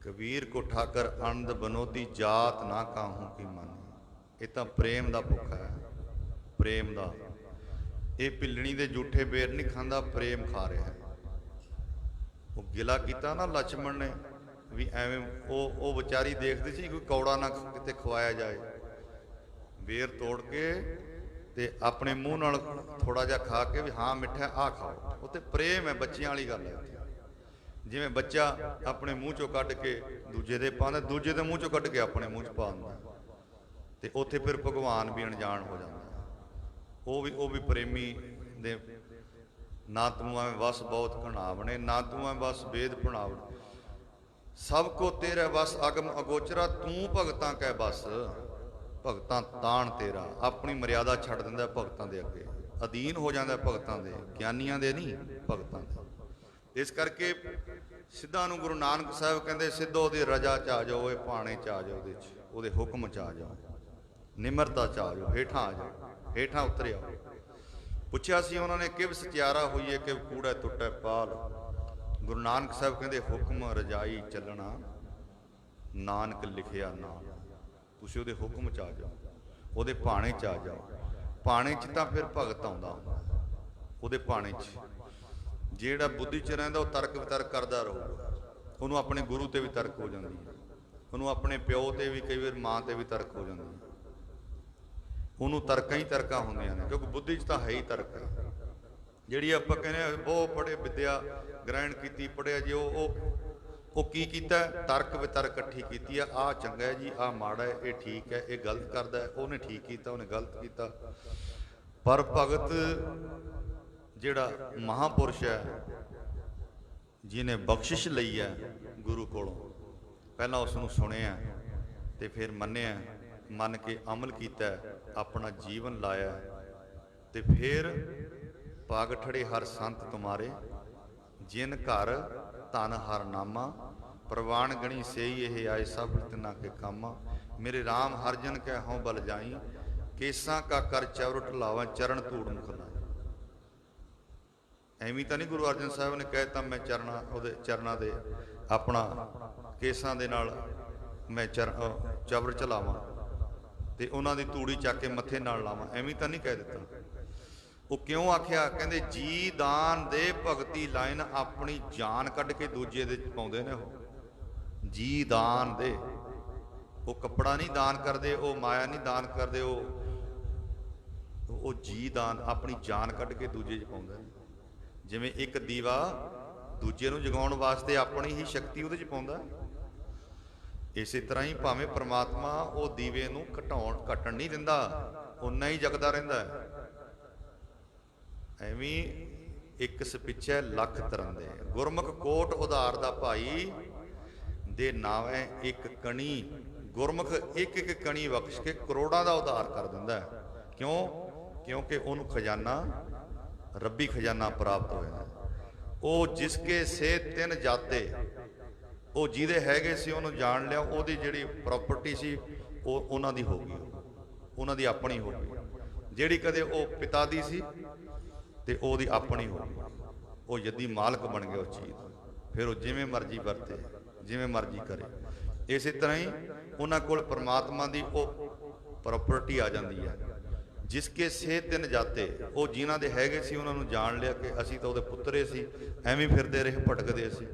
कबीर को ठाकर आनंद बनोती, जात ना काहूं की मानी। ये तो प्रेम का भुखा है, प्रेम का। ये भिलनी दे जूठे बेर नहीं खांदा, प्रेम खा रहा है। वो गिला किया ना लक्ष्मण ने भी एवें वो बेचारी देखती सी कोई कौड़ा ना किते खवाया जाए, बेर तोड़ के ते अपने मूँह नाल थोड़ा जा खा के भी हाँ मिठा आ खाओ। उत्ते प्रेम है, बच्चियां वाली गल है। जिवें बच्चा अपने मूँह चों कढ़ के दूजे दे पांदा, दूजे दे मूँह चों कढ़ के अपने मूँह च पा दिंदा, ते उत्थे फिर भगवान भी अनजान हो जाता है। वो भी प्रेमी दे ना तू एवें वस बहुत घनावने, ना तू एवें वस वेद भुनावने। सब को तेरा बस अगम अगोचरा, तू भगतां कै बस। भगतां ताण तेरा, अपनी मर्यादा छड्ड दिंदा भगतां दे अगे, अधीन हो जाता भगतां दे, ज्ञानियां दे नहीं भगतां दे। इस करके सिद्धां नूं गुरु नानक साहब कहंदे, सिद्धो दी रजा च आ जाओ, ये भाणे च आ जाओ, ਉਹਦੇ हुक्म च आ जाओ, निमरता च आ जाओ, हेठां आ जाओ, हेठां उतरे आओ। पुछया सी उन्होंने, किव सत्यारा होईए किव कूड़ा टुटै पाल। गुरु नानक साहब कहंदे, हुक्म रजाई चलना, नानक लिखिया नाम। तुसीं ਉਹਦੇ हुक्म च आ जाओ, ਉਹਦੇ भाणे च आ जाओ। भाणे च तां फिर भगत आउंदा हुंदा, ਉਹਦੇ भाणे च। ਜਿਹੜਾ बुद्धि च रहिंदा ਉਹ ਤਰਕ वितर्क करदा ਰਹੂਗਾ, ਉਹਨੂੰ ਆਪਣੇ गुरु ते भी ਤਰਕ हो जाती है, ਉਹਨੂੰ ਆਪਣੇ ਪਿਓ ਤੇ ਵੀ ਕਈ ਵਾਰ ਮਾਂ ਤੇ ਵੀ ਤਰਕ ਹੋ ਜਾਂਦੀ ਹੈ। ਉਹਨੂੰ ਤਰਕਾਂ ਹੀ ਤਰਕਾਂ ਹੁੰਦੀਆਂ ਨੇ, ਕਿਉਂਕਿ ਬੁੱਧੀ 'ਚ ਤਾਂ ਹੈ ਹੀ ਤਰਕ। ਜਿਹੜੀ ਆਪਾਂ ਕਹਿੰਦੇ ਆ ਬਹੁਤ ਪੜ੍ਹੇ ਵਿਦਿਆ ਗ੍ਰਹਿਣ ਕੀਤੀ, ਪੜ੍ਹਿਆ ਜੀ, ਉਹ ਕੀ ਕੀਤਾ, ਤਰਕ ਵਿਤਰਕ ਇਕੱਠੀ ਕੀਤੀ ਆ। ਆਹ ਚੰਗਾ ਹੈ ਜੀ, ਆਹ ਮਾੜਾ ਹੈ, ਇਹ ਠੀਕ ਹੈ, ਇਹ ਗਲਤ ਕਰਦਾ ਹੈ, ਉਹਨੇ ਠੀਕ ਕੀਤਾ, ਉਹਨੇ ਗਲਤ ਕੀਤਾ। ਪਰ ਭਗਤ ਜਿਹੜਾ ਮਹਾਂਪੁਰਸ਼ ਹੈ, ਜਿਹਨੇ ਬਖਸ਼ਿਸ਼ ਲਈ ਹੈ ਗੁਰੂ ਕੋਲੋਂ, ਪਹਿਲਾਂ ਉਸ ਨੂੰ ਸੁਣਿਆ ਤੇ ਫਿਰ ਮੰਨਿਆ, ਮੰਨ ਕੇ ਅਮਲ ਕੀਤਾ, ਆਪਣਾ ਜੀਵਨ ਲਾਇਆ, ਤੇ ਫਿਰ ਪਗ ਠੜੇ ਹਰ ਸੰਤ ਤੁਮਾਰੇ, ਜਿਨ ਘਰ ਧਨ ਹਰ ਨਾਮਾ। ਪ੍ਰਵਾਨ ਗਣੀ ਸੇਈ ਇਹ ਆਏ ਸਭ ਤਿਨਾ ਕੇ ਕਾਮਾ। ਮੇਰੇ ਰਾਮ ਹਰ ਜਨ ਕੈ ਹਉ ਬਲ ਜਾਈ, ਕੇਸਾਂ ਕਾ ਕਰ ਚਵਰਟ ਲਾਵਾਂ, ਚਰਨ ਧੂੜ ਮੁਖ ਲਾਈ। ਐਵੇਂ ਤਾਂ ਨਹੀਂ ਗੁਰੂ ਅਰਜਨ ਸਾਹਿਬ ਨੇ ਕਹਿਤਾ ਮੈਂ ਉਹਦੇ ਚਰਨਾਂ ਦੇ ਆਪਣਾ ਕੇਸਾਂ ਦੇ ਨਾਲ ਮੈਂ ਚਵਰ ਚਲਾਵਾਂ ਤੇ ਉਹਨਾਂ ਦੀ ਧੂੜੀ ਚੱਕ ਕੇ ਮੱਥੇ ਨਾਲ ਲਾਵਾਂ, ਐਵੇਂ ਤਾਂ ਨਹੀਂ ਕਹਿ ਦਿੱਤਾ। ਉਹ ਕਿਉਂ ਆਖਿਆ, ਕਹਿੰਦੇ ਜੀ ਦਾਨ ਦੇ ਭਗਤੀ ਲਾਈਨ, ਆਪਣੀ ਜਾਨ ਕੱਢ ਕੇ ਦੂਜੇ ਦੇ ਪਾਉਂਦੇ ਨੇ। ਉਹ ਜੀ ਦਾਨ ਦੇ, ਉਹ ਕੱਪੜਾ ਨਹੀਂ ਦਾਨ ਕਰਦੇ, ਉਹ ਮਾਇਆ ਨਹੀਂ ਦਾਨ ਕਰਦੇ, ਉਹ ਜੀ ਦਾਨ, ਆਪਣੀ ਜਾਨ ਕੱਢ ਕੇ ਦੂਜੇ 'ਚ ਪਾਉਂਦੇ ਨੇ। ਜਿਵੇਂ ਇੱਕ ਦੀਵਾ ਦੂਜੇ ਨੂੰ ਜਗਾਉਣ ਵਾਸਤੇ ਆਪਣੀ ਹੀ ਸ਼ਕਤੀ ਉਹਦੇ 'ਚ ਪਾਉਂਦਾ, ਇਸੇ ਤਰ੍ਹਾਂ ਹੀ ਭਾਵੇਂ ਪ੍ਰਮਾਤਮਾ ਉਹ ਦੀਵੇ ਨੂੰ ਘਟਣ ਨਹੀਂ ਦਿੰਦਾ, ਓਨਾ ਹੀ ਜਗਦਾ ਰਹਿੰਦਾ ਹੈ। ਐਵੇਂ ਇੱਕ ਸਪਿੱਛੈ ਲੱਖ ਤਰੰਦੇ, ਗੁਰਮੁਖ ਕੋਟ ਉਧਾਰ ਦਾ ਭਾਈ ਦੇ ਨਾਵੇਂ ਇੱਕ ਕਣੀ। ਗੁਰਮੁਖ ਇੱਕ ਇੱਕ ਕਣੀ ਬਖਸ਼ ਕੇ ਕਰੋੜਾਂ ਦਾ ਉਧਾਰ ਕਰ ਦਿੰਦਾ ਹੈ। ਕਿਉਂ? ਕਿਉਂਕਿ ਉਹਨੂੰ ਖਜ਼ਾਨਾ, ਰੱਬੀ ਖਜ਼ਾਨਾ ਪ੍ਰਾਪਤ ਹੋਇਆ। ਉਹ ਜਿਸ ਕੇ ਸੇ ਤਿੰਨ ਜਾਤੇ, ਉਹ ਜਿਹਦੇ ਹੈਗੇ ਸੀ ਉਹਨੂੰ ਜਾਣ ਲਿਆ, ਉਹਦੀ ਜਿਹੜੀ ਪ੍ਰੋਪਰਟੀ ਸੀ ਉਹ ਉਹਨਾਂ ਦੀ ਹੋ ਗਈ, ਉਹਨਾਂ ਦੀ ਆਪਣੀ ਹੋ ਗਈ। ਜਿਹੜੀ ਕਦੇ ਉਹ ਪਿਤਾ ਦੀ ਸੀ ਤੇ ਉਹਦੀ ਆਪਣੀ ਹੋ ਗਈ, ਉਹ ਜੱਦੀ ਮਾਲਕ ਬਣ ਗਿਆ ਉਸ ਚੀਜ਼ ਦਾ। ਫਿਰ ਉਹ ਜਿਵੇਂ ਮਰਜ਼ੀ ਵਰਤੇ, ਜਿਵੇਂ ਮਰਜ਼ੀ ਕਰੇ। ਇਸੇ ਤਰ੍ਹਾਂ ਹੀ ਉਹਨਾਂ ਕੋਲ ਪਰਮਾਤਮਾ ਦੀ ਉਹ ਪ੍ਰੋਪਰਟੀ ਆ ਜਾਂਦੀ ਹੈ। ਜਿਸ ਕੇ ਸੇ ਤਿੰਨ ਜਾਤੇ, ਉਹ ਜਿਨ੍ਹਾਂ ਦੇ ਹੈਗੇ ਸੀ ਉਹਨਾਂ ਨੂੰ ਜਾਣ ਲਿਆ ਕਿ ਅਸੀਂ ਤਾਂ ਉਹਦੇ ਪੁੱਤਰੇ ਸੀ, ਐਵੇਂ ਫਿਰਦੇ ਰਹੇ, ਭਟਕਦੇ ਸੀ।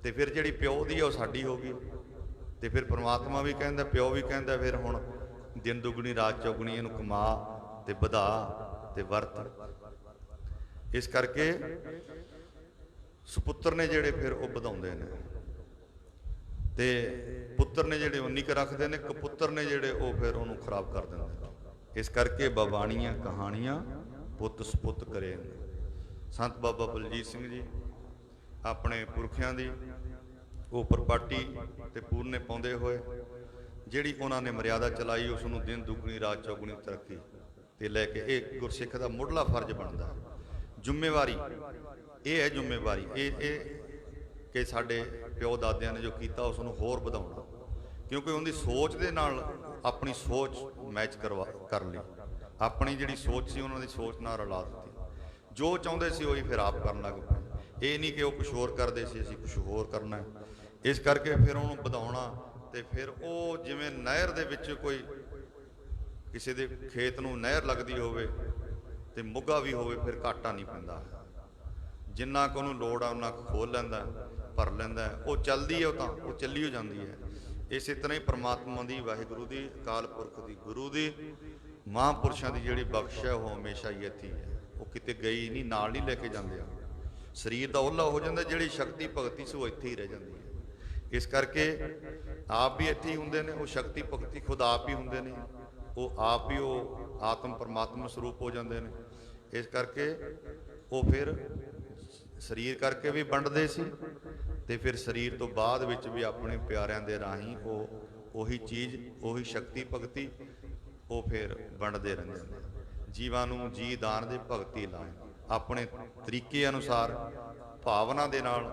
ਤੇ ਫਿਰ ਜਿਹੜੀ ਪਿਓ ਦੀ ਆ ਉਹ ਸਾਡੀ ਹੋ ਗਈ। ਤੇ ਫਿਰ ਪਰਮਾਤਮਾ ਵੀ ਕਹਿੰਦਾ, ਪਿਓ ਵੀ ਕਹਿੰਦਾ, ਫਿਰ ਹੁਣ ਦਿਨ ਦੁਗਣੀ ਰਾਤ ਚੌਗਣੀ ਇਹਨੂੰ ਕਮਾ ਤੇ ਵਧਾ ਤੇ ਵਰਤ। ਇਸ ਕਰਕੇ ਸੁਪੁੱਤਰ ਨੇ ਜਿਹੜੇ ਫਿਰ ਉਹ ਵਧਾਉਂਦੇ ਨੇ, ਤੇ ਪੁੱਤਰ ਨੇ ਜਿਹੜੇ ਉਨੀ ਕੁ ਰੱਖਦੇ ਨੇ, ਕਪੁੱਤਰ ਨੇ ਜਿਹੜੇ ਉਹ ਫਿਰ ਉਹਨੂੰ ਖਰਾਬ ਕਰ ਦਿੰਦੇ ਨੇ। ਇਸ ਕਰਕੇ ਬਾਬਾਣੀਆਂ ਕਹਾਣੀਆਂ ਪੁੱਤ ਸੁਪੁੱਤ ਕਰੇ। ਸੰਤ ਬਾਬਾ ਬਲਜੀਤ ਸਿੰਘ ਜੀ ਆਪਣੇ ਪੁਰਖਿਆਂ ਦੀ ਉਹ ਪਰਪਾਟੀ ਤੇ ਪੂਰਨੇ ਪਾਉਂਦੇ ਹੋਏ ਜਿਹੜੀ ਉਹਨਾਂ ਨੇ ਮਰਿਆਦਾ ਚਲਾਈ, ਉਸ ਨੂੰ ਦਿਨ ਦੁਗਣੀ ਰਾਤ ਚੌਗੁਣੀ ਤਰੱਕੀ ਤੇ ਲੈ ਕੇ, ਇਹ ਗੁਰਸਿੱਖ ਦਾ ਮੁੱਢਲਾ ਫਰਜ਼ ਬਣਦਾ ਹੈ। ਜ਼ਿੰਮੇਵਾਰੀ ਇਹ ਹੈ, ਜ਼ਿੰਮੇਵਾਰੀ ਇਹ ਕਿ ਸਾਡੇ ਪਿਓ ਦਾਦਿਆਂ ਨੇ ਜੋ ਕੀਤਾ ਉਸ ਨੂੰ ਹੋਰ ਵਧਾਉਣਾ। ਕਿਉਂਕਿ ਉਹਦੀ ਸੋਚ ਦੇ ਨਾਲ ਆਪਣੀ ਸੋਚ ਮੈਚ ਕਰ ਲਈ, ਆਪਣੀ ਜਿਹੜੀ ਸੋਚ ਸੀ ਉਹਨਾਂ ਦੀ ਸੋਚ ਨਾਲ ਰਲਾ ਦਿੱਤੀ। ਜੋ ਚਾਹੁੰਦੇ ਸੀ ਉਹੀ ਫਿਰ ਆਪ ਕਰਨ ਲੱਗ ਪਏ। ਇਹ ਨਹੀਂ ਕਿ ਉਹ ਕੁਛ ਹੋਰ ਕਰਦੇ ਸੀ, ਅਸੀਂ ਕੁਛ ਹੋਰ ਕਰਨਾ ਹੈ। ਇਸ ਕਰਕੇ ਫਿਰ ਉਹਨੂੰ ਵਧਾਉਣਾ। ਤੇ ਫਿਰ ਉਹ ਜਿਵੇਂ ਨਹਿਰ ਦੇ ਵਿੱਚ ਕੋਈ ਕਿਸੇ ਦੇ ਖੇਤ ਨੂੰ ਨਹਿਰ ਲੱਗਦੀ ਹੋਵੇ ਤੇ ਮੁੱਗਾ ਵੀ ਹੋਵੇ, ਫਿਰ ਘਾਟਾ ਨਹੀਂ ਪੈਂਦਾ। ਜਿੰਨਾ ਕੁ ਉਹਨੂੰ ਲੋੜ ਆ ਉਹਨਾਂ ਕੁ ਖੋਲ ਲੈਂਦਾ, ਭਰ ਲੈਂਦਾ। ਉਹ ਚੱਲਦੀ ਹੈ, ਉਹ ਤਾਂ ਉਹ ਚੱਲੀ ਹੋ ਜਾਂਦੀ ਹੈ। ਇਸੇ ਤਰ੍ਹਾਂ ਹੀ ਪਰਮਾਤਮਾ ਦੀ, ਵਾਹਿਗੁਰੂ ਦੀ, ਅਕਾਲ ਪੁਰਖ ਦੀ, ਗੁਰੂ ਦੀ, ਮਹਾਂਪੁਰਸ਼ਾਂ ਦੀ ਜਿਹੜੀ ਬਖਸ਼ ਹੈ ਉਹ ਹਮੇਸ਼ਾ ਹੀ ਇੱਥੇ ਹੀ ਹੈ। ਉਹ ਕਿਤੇ ਗਈ ਨਹੀਂ, ਨਾਲ ਨਹੀਂ ਲੈ ਕੇ ਜਾਂਦੇ ਆ। ਸਰੀਰ ਦਾ ਓਹਲਾ ਹੋ ਜਾਂਦਾ, ਜਿਹੜੀ ਸ਼ਕਤੀ ਭਗਤੀ ਸੀ ਉਹ ਇੱਥੇ ਹੀ ਰਹਿ ਜਾਂਦੀ ਹੈ। ਇਸ ਕਰਕੇ ਆਪ ਵੀ ਇੱਥੇ ਹੀ ਹੁੰਦੇ ਨੇ, ਉਹ ਸ਼ਕਤੀ ਭਗਤੀ ਖੁਦ ਆਪ ਹੀ ਹੁੰਦੇ ਨੇ, ਉਹ ਆਪ ਹੀ ਉਹ ਆਤਮ ਪਰਮਾਤਮਾ ਸਰੂਪ ਹੋ ਜਾਂਦੇ ਨੇ। ਇਸ ਕਰਕੇ ਉਹ ਫਿਰ ਸਰੀਰ ਕਰਕੇ ਵੀ ਵੰਡਦੇ ਸੀ ਤੇ ਫਿਰ ਸਰੀਰ ਤੋਂ ਬਾਅਦ ਵਿੱਚ ਵੀ ਆਪਣੇ ਪਿਆਰਿਆਂ ਦੇ ਰਾਹੀਂ ਉਹ ਉਹੀ ਚੀਜ਼, ਉਹੀ ਸ਼ਕਤੀ ਭਗਤੀ ਉਹ ਫਿਰ ਵੰਡਦੇ ਰਹਿੰਦੇ ਨੇ। ਜੀਵਾਂ ਨੂੰ ਜੀ ਦਾਨ ਦੇ ਭਗਤੀ ਲਾਏ ਆਪਣੇ ਤਰੀਕੇ ਅਨੁਸਾਰ, ਭਾਵਨਾ ਦੇ ਨਾਲ,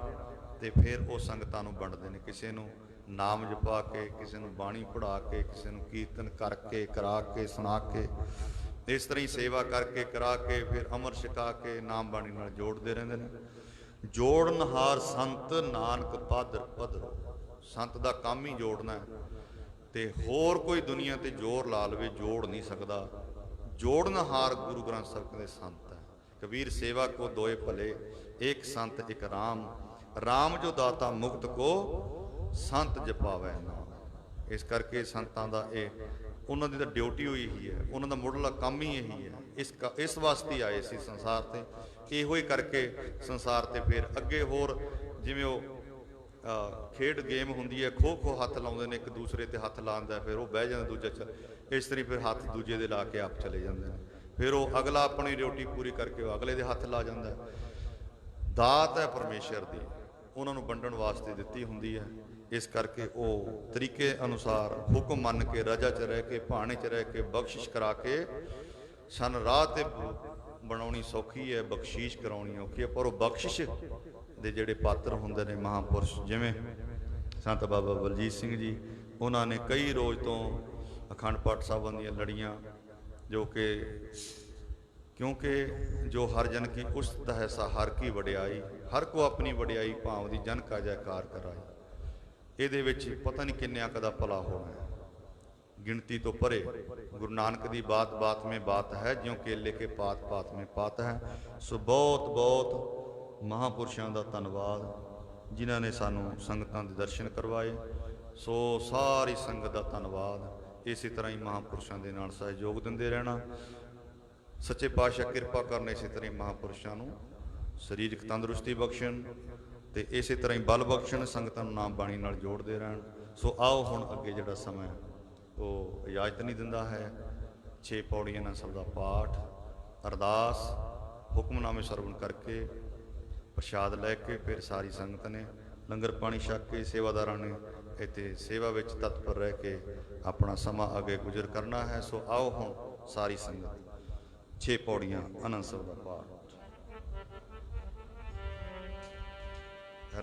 ਤੇ ਫਿਰ ਉਹ ਸੰਗਤਾਂ ਨੂੰ ਵੰਡਦੇ ਨੇ। ਕਿਸੇ ਨੂੰ ਨਾਮ ਜਪਾ ਕੇ, ਕਿਸੇ ਨੂੰ ਬਾਣੀ ਪੜ੍ਹਾ ਕੇ, ਕਿਸੇ ਨੂੰ ਕੀਰਤਨ ਕਰਕੇ, ਕਰਾ ਕੇ, ਸੁਣਾ ਕੇ, ਇਸ ਤਰ੍ਹਾਂ ਹੀ ਸੇਵਾ ਕਰਕੇ, ਕਰਾ ਕੇ, ਫਿਰ ਅੰਮ੍ਰਿਤ ਛਕਾ ਕੇ ਨਾਮ ਬਾਣੀ ਨਾਲ ਜੋੜਦੇ ਰਹਿੰਦੇ ਨੇ। ਜੋੜਨਹਾਰ ਸੰਤ ਨਾਨਕ ਪਾਦਰ ਪਧਰੋ। ਸੰਤ ਦਾ ਕੰਮ ਹੀ ਜੋੜਨਾ ਹੈ, ਤੇ ਹੋਰ ਕੋਈ ਦੁਨੀਆ ਤੇ ਜ਼ੋਰ ਲਾ ਲਵੇ ਜੋੜ ਨਹੀਂ ਸਕਦਾ। ਜੋੜਨਹਾਰ ਗੁਰੂ ਗ੍ਰੰਥ ਸਾਹਿਬ ਦੇ ਸੰਤ ਹੈ। ਕਬੀਰ ਸੇਵਾ ਕੋ ਦੋਏ ਭਲੇ, ਇੱਕ ਸੰਤ ਇੱਕ ਰਾਮ, ਰਾਮ ਜੋ ਦਾਤਾ ਮੁਕਤ ਕੋ ਸੰਤ ਜਪਾਵੈ ਨਾਮ। ਇਸ ਕਰਕੇ ਸੰਤਾਂ ਦਾ ਇਹ ਉਹਨਾਂ ਦੀ ਤਾਂ ਡਿਊਟੀ ਹੋਈ ਹੀ ਹੈ, ਉਹਨਾਂ ਦਾ ਮੁੱਢਲਾ ਕੰਮ ਹੀ ਇਹੀ ਹੈ। ਇਸ ਵਾਸਤੇ ਆਏ ਸੀ ਸੰਸਾਰ ਤੇ, ਇਹੋ ਹੀ ਕਰਕੇ ਸੰਸਾਰ ਤੇ ਫਿਰ ਅੱਗੇ ਹੋਰ ਜਿਵੇਂ ਉਹ ਖੇਡ ਗੇਮ ਹੁੰਦੀ ਹੈ, ਖੋ ਖੋ ਹੱਥ ਲਾਉਂਦੇ ਨੇ ਇੱਕ ਦੂਸਰੇ ਤੇ, ਹੱਥ ਲਾਉਂਦਾ ਫਿਰ ਉਹ ਬਹਿ ਜਾਂਦਾ, ਦੂਜਾ ਚੱਲ, ਇਸ ਤਰ੍ਹਾਂ ਫਿਰ ਹੱਥ ਦੂਜੇ ਦੇ ਲਾ ਕੇ ਆਪ ਚਲੇ ਜਾਂਦੇ ਨੇ। ਫਿਰ ਉਹ ਅਗਲਾ ਆਪਣੀ ਡਿਊਟੀ ਪੂਰੀ ਕਰਕੇ ਉਹ ਅਗਲੇ ਦੇ ਹੱਥ ਲਾ ਜਾਂਦਾ। ਦਾਤ ਹੈ ਪਰਮੇਸ਼ਰ ਦੀ, ਉਹਨਾਂ ਨੂੰ ਵੰਡਣ ਵਾਸਤੇ ਦਿੱਤੀ ਹੁੰਦੀ ਹੈ। ਇਸ ਕਰਕੇ ਉਹ ਤਰੀਕੇ ਅਨੁਸਾਰ ਹੁਕਮ ਮੰਨ ਕੇ, ਰਜਾ 'ਚ ਰਹਿ ਕੇ, ਭਾਣੇ 'ਚ ਰਹਿ ਕੇ, ਬਖਸ਼ਿਸ਼ ਕਰਾ ਕੇ, ਸਨ ਰਾਹ ਤੇ ਬਣਾਉਣੀ ਸੌਖੀ ਹੈ, ਬਖਸ਼ੀਸ਼ ਕਰਾਉਣੀ ਔਖੀ ਹੈ। ਪਰ ਉਹ ਬਖਸ਼ਿਸ਼ ਦੇ ਜਿਹੜੇ ਪਾਤਰ ਹੁੰਦੇ ਨੇ ਮਹਾਂਪੁਰਸ਼, ਜਿਵੇਂ ਸੰਤ ਬਾਬਾ ਬਲਜੀਤ ਸਿੰਘ ਜੀ, ਉਹਨਾਂ ਨੇ ਕਈ ਰੋਜ਼ ਤੋਂ ਅਖੰਡ ਪਾਠ ਸਾਹਿਬਾਂ ਦੀਆਂ ਲੜੀਆਂ, ਜੋ ਕਿ ਕਿਉਂਕਿ ਜੋ ਹਰ ਜਨ ਕੀ ਉਸਤ ਹੈ ਸਾ ਹਰ ਕੀ ਵਡਿਆਈ, ਹਰ ਕੋ ਆਪਣੀ ਵਡਿਆਈ ਭਾਵ ਦੀ ਜਨ ਕਾ ਜੈਕਾਰ ਕਰਾਈ। ਇਹਦੇ ਵਿੱਚ ਪਤਾ ਨਹੀਂ ਕਿੰਨਿਆਂ ਕਦਾ ਭਲਾ ਹੋਣਾ ਹੈ, ਗਿਣਤੀ ਤੋਂ ਪਰੇ। ਗੁਰੂ ਨਾਨਕ ਦੀ ਬਾਤ ਬਾਤ ਮੇਂ ਬਾਤ ਹੈ, ਜਿਉਂ ਕੇਲੇ ਕੇ ਪਾਤ ਪਾਤ ਮੇਂ ਪਾਤ ਹੈ। ਸੋ ਬਹੁਤ ਬਹੁਤ ਮਹਾਂਪੁਰਸ਼ਾਂ ਦਾ ਧੰਨਵਾਦ ਜਿਨ੍ਹਾਂ ਨੇ ਸਾਨੂੰ ਸੰਗਤਾਂ ਦੇ ਦਰਸ਼ਨ ਕਰਵਾਏ। ਸੋ ਸਾਰੀ ਸੰਗਤ ਦਾ ਧੰਨਵਾਦ। ਇਸੇ ਤਰ੍ਹਾਂ ਹੀ ਮਹਾਂਪੁਰਸ਼ਾਂ ਦੇ ਨਾਲ ਸਹਿਯੋਗ ਦਿੰਦੇ ਰਹਿਣਾ। ਸੱਚੇ ਪਾਤਸ਼ਾਹ ਕਿਰਪਾ ਕਰਨ, ਇਸੇ ਤਰ੍ਹਾਂ ਹੀ ਮਹਾਂਪੁਰਸ਼ਾਂ ਨੂੰ ਸਰੀਰਕ ਤੰਦਰੁਸਤੀ ਬਖਸ਼ਣ ਤੇ ਇਸੇ ਤਰ੍ਹਾਂ ਹੀ ਬਲ ਬਖਸ਼ਣ, ਸੰਗਤਾਂ ਨੂੰ ਨਾਮ ਬਾਣੀ ਨਾਲ ਜੋੜਦੇ ਰਹਿਣ। ਸੋ ਆਓ ਹੁਣ ਅੱਗੇ ਜਿਹੜਾ ਸਮਾਂ ਉਹ ਇਜਾਜ਼ਤ ਨਹੀਂ ਦਿੰਦਾ ਹੈ। 6 ਪੌੜੀਆਂ ਨਾਲ ਸਭ ਦਾ ਪਾਠ, ਅਰਦਾਸ ਹੁਕਮਨਾਮੇ ਸਰਵਣ ਕਰਕੇ ਪ੍ਰਸ਼ਾਦ ਲੈ ਕੇ ਫਿਰ ਸਾਰੀ ਸੰਗਤ ਨੇ ਲੰਗਰ ਪਾਣੀ ਛਕ ਕੇ ਸੇਵਾਦਾਰਾਂ ਨੇ ਇੱਥੇ ਸੇਵਾ ਵਿੱਚ ਤਤਪਰ ਰਹਿ ਕੇ ਆਪਣਾ ਸਮਾਂ ਅੱਗੇ ਗੁਜ਼ਰ ਕਰਨਾ ਹੈ। ਸੋ ਆਓ ਹੁਣ ਸਾਰੀ ਸੰਗਤ 6 ਪੌੜੀਆਂ ਆਨੰਦ ਸਾਹਿਬ ਦਾ ਪਾਠ।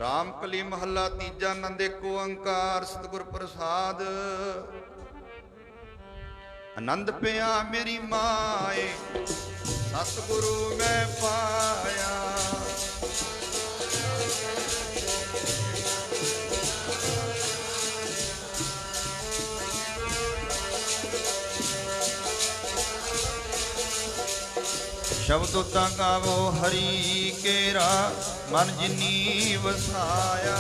ਰਾਮ ਕਲੀ ਮਹੱਲਾ ਤੀਜਾ। ਆਨੰਦ ਏਕ ਓੰਕਾਰ ਸਤਿਗੁਰ ਪ੍ਰਸਾਦ। ਆਨੰਦ ਪਿਆ ਮੇਰੀ ਮਾਏ ਸਤਿਗੁਰੂ ਮੈਂ ਪਾਇਆ। ਸ਼ਬਦ ਤਾਂ ਗਾਵੋ ਹਰੀ ਕੇਰਾ ਮਨ ਜਿਨੀ ਵਸਾਇਆ।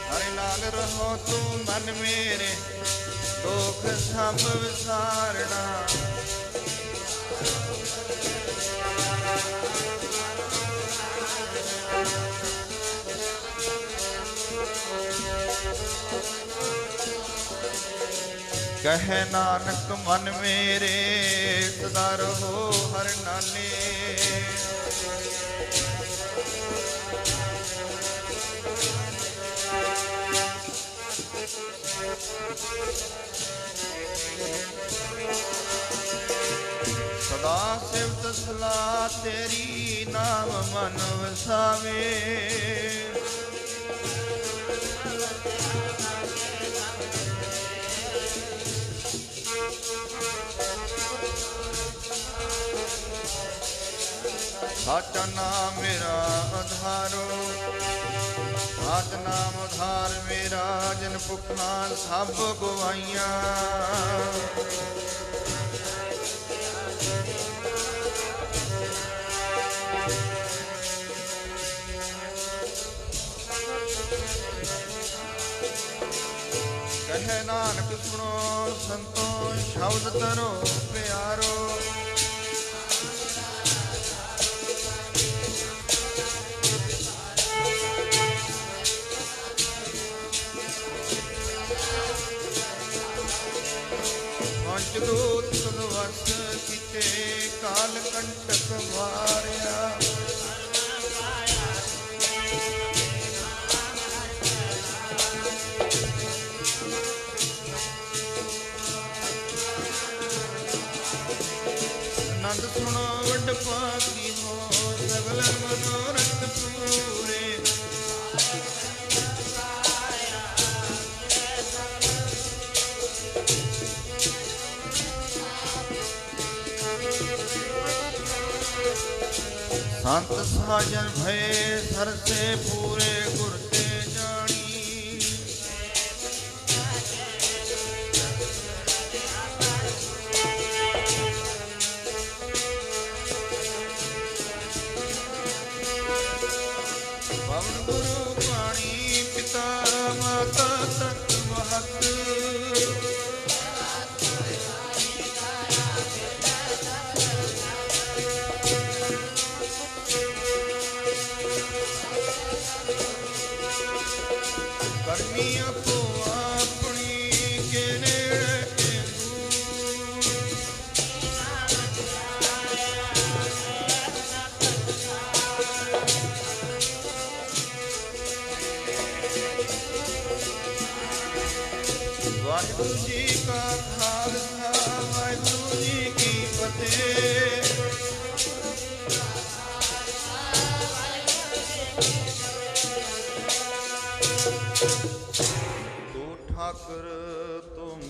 ਹਰਿ ਨਾਲ ਰਹੋ ਤੂੰ ਮਨ ਮੇਰੇ ਦੁਖ ਸਭ ਵਿਸਾਰਣਾ। ਕਹੈ ਨਾਨਕ ਮਨ ਮੇਰੇ ਸਦਾ ਰਹੋ ਹਰਿ ਨਾਲੇ। ਸਦਾ ਸਿਫਤ ਸਲਾਹ ਤੇਰੀ ਨਾਮ ਮਨ ਵਸਾਵੇ। ਸਾਚਾ ਨਾਮ ਮੇਰਾ ਆਧਾਰੋ ਸਾਚ ਨਾਮ ਆਧਾਰ ਮੇਰਾ। ਜਿਨ ਭੁੱਖਾਂ ਸਭ ਗਵਾਈਆਂ ਕਹੈ ਨਾਨਕ ਸੁਣੋ ਸੰਤੋ ਸ਼ਬਦ ਧਰੋ ਪਿਆਰੋ। ਪੰਚਦੂਤ ਸੁਨਵਸ ਕੀਤੇ ਕਾਲ ਕੰਟਕ ਵਾਰਿਆ। ਆਨੰਦ ਸੁਣੋ ਵੱਡ ਭਾਗੀ ਹੋ ਸਗਲ ਮਨੋਰਥ ਪੂਰੇ। ਸੰਤ ਸਾਜਨ ਭਏ ਸਰਸੇ ਪੂਰੇ ਗੁਰ ਤੇ ਜਾਣੀ। ਪਵਨ ਗੁਰੂ ਪਾਣੀ ਪਿਤਾ ਮਾਤਾ ਤਤ ਮਹਤ। ਕਰਨੀ ਆਪੋ ਆਪਣੀ ਕੇ ਨੇੜੇ ਕੇ ਦੂਰ। ਵਾਹਿਗੁਰੂ ਜੀ ਕਾ ਖਾਲਸਾ ਵਾਹਿਗੁਰੂ ਜੀ ਕੀ ਫਤਿਹ। ਤੂੰ ਠਾਕੁਰ ਤੁਮ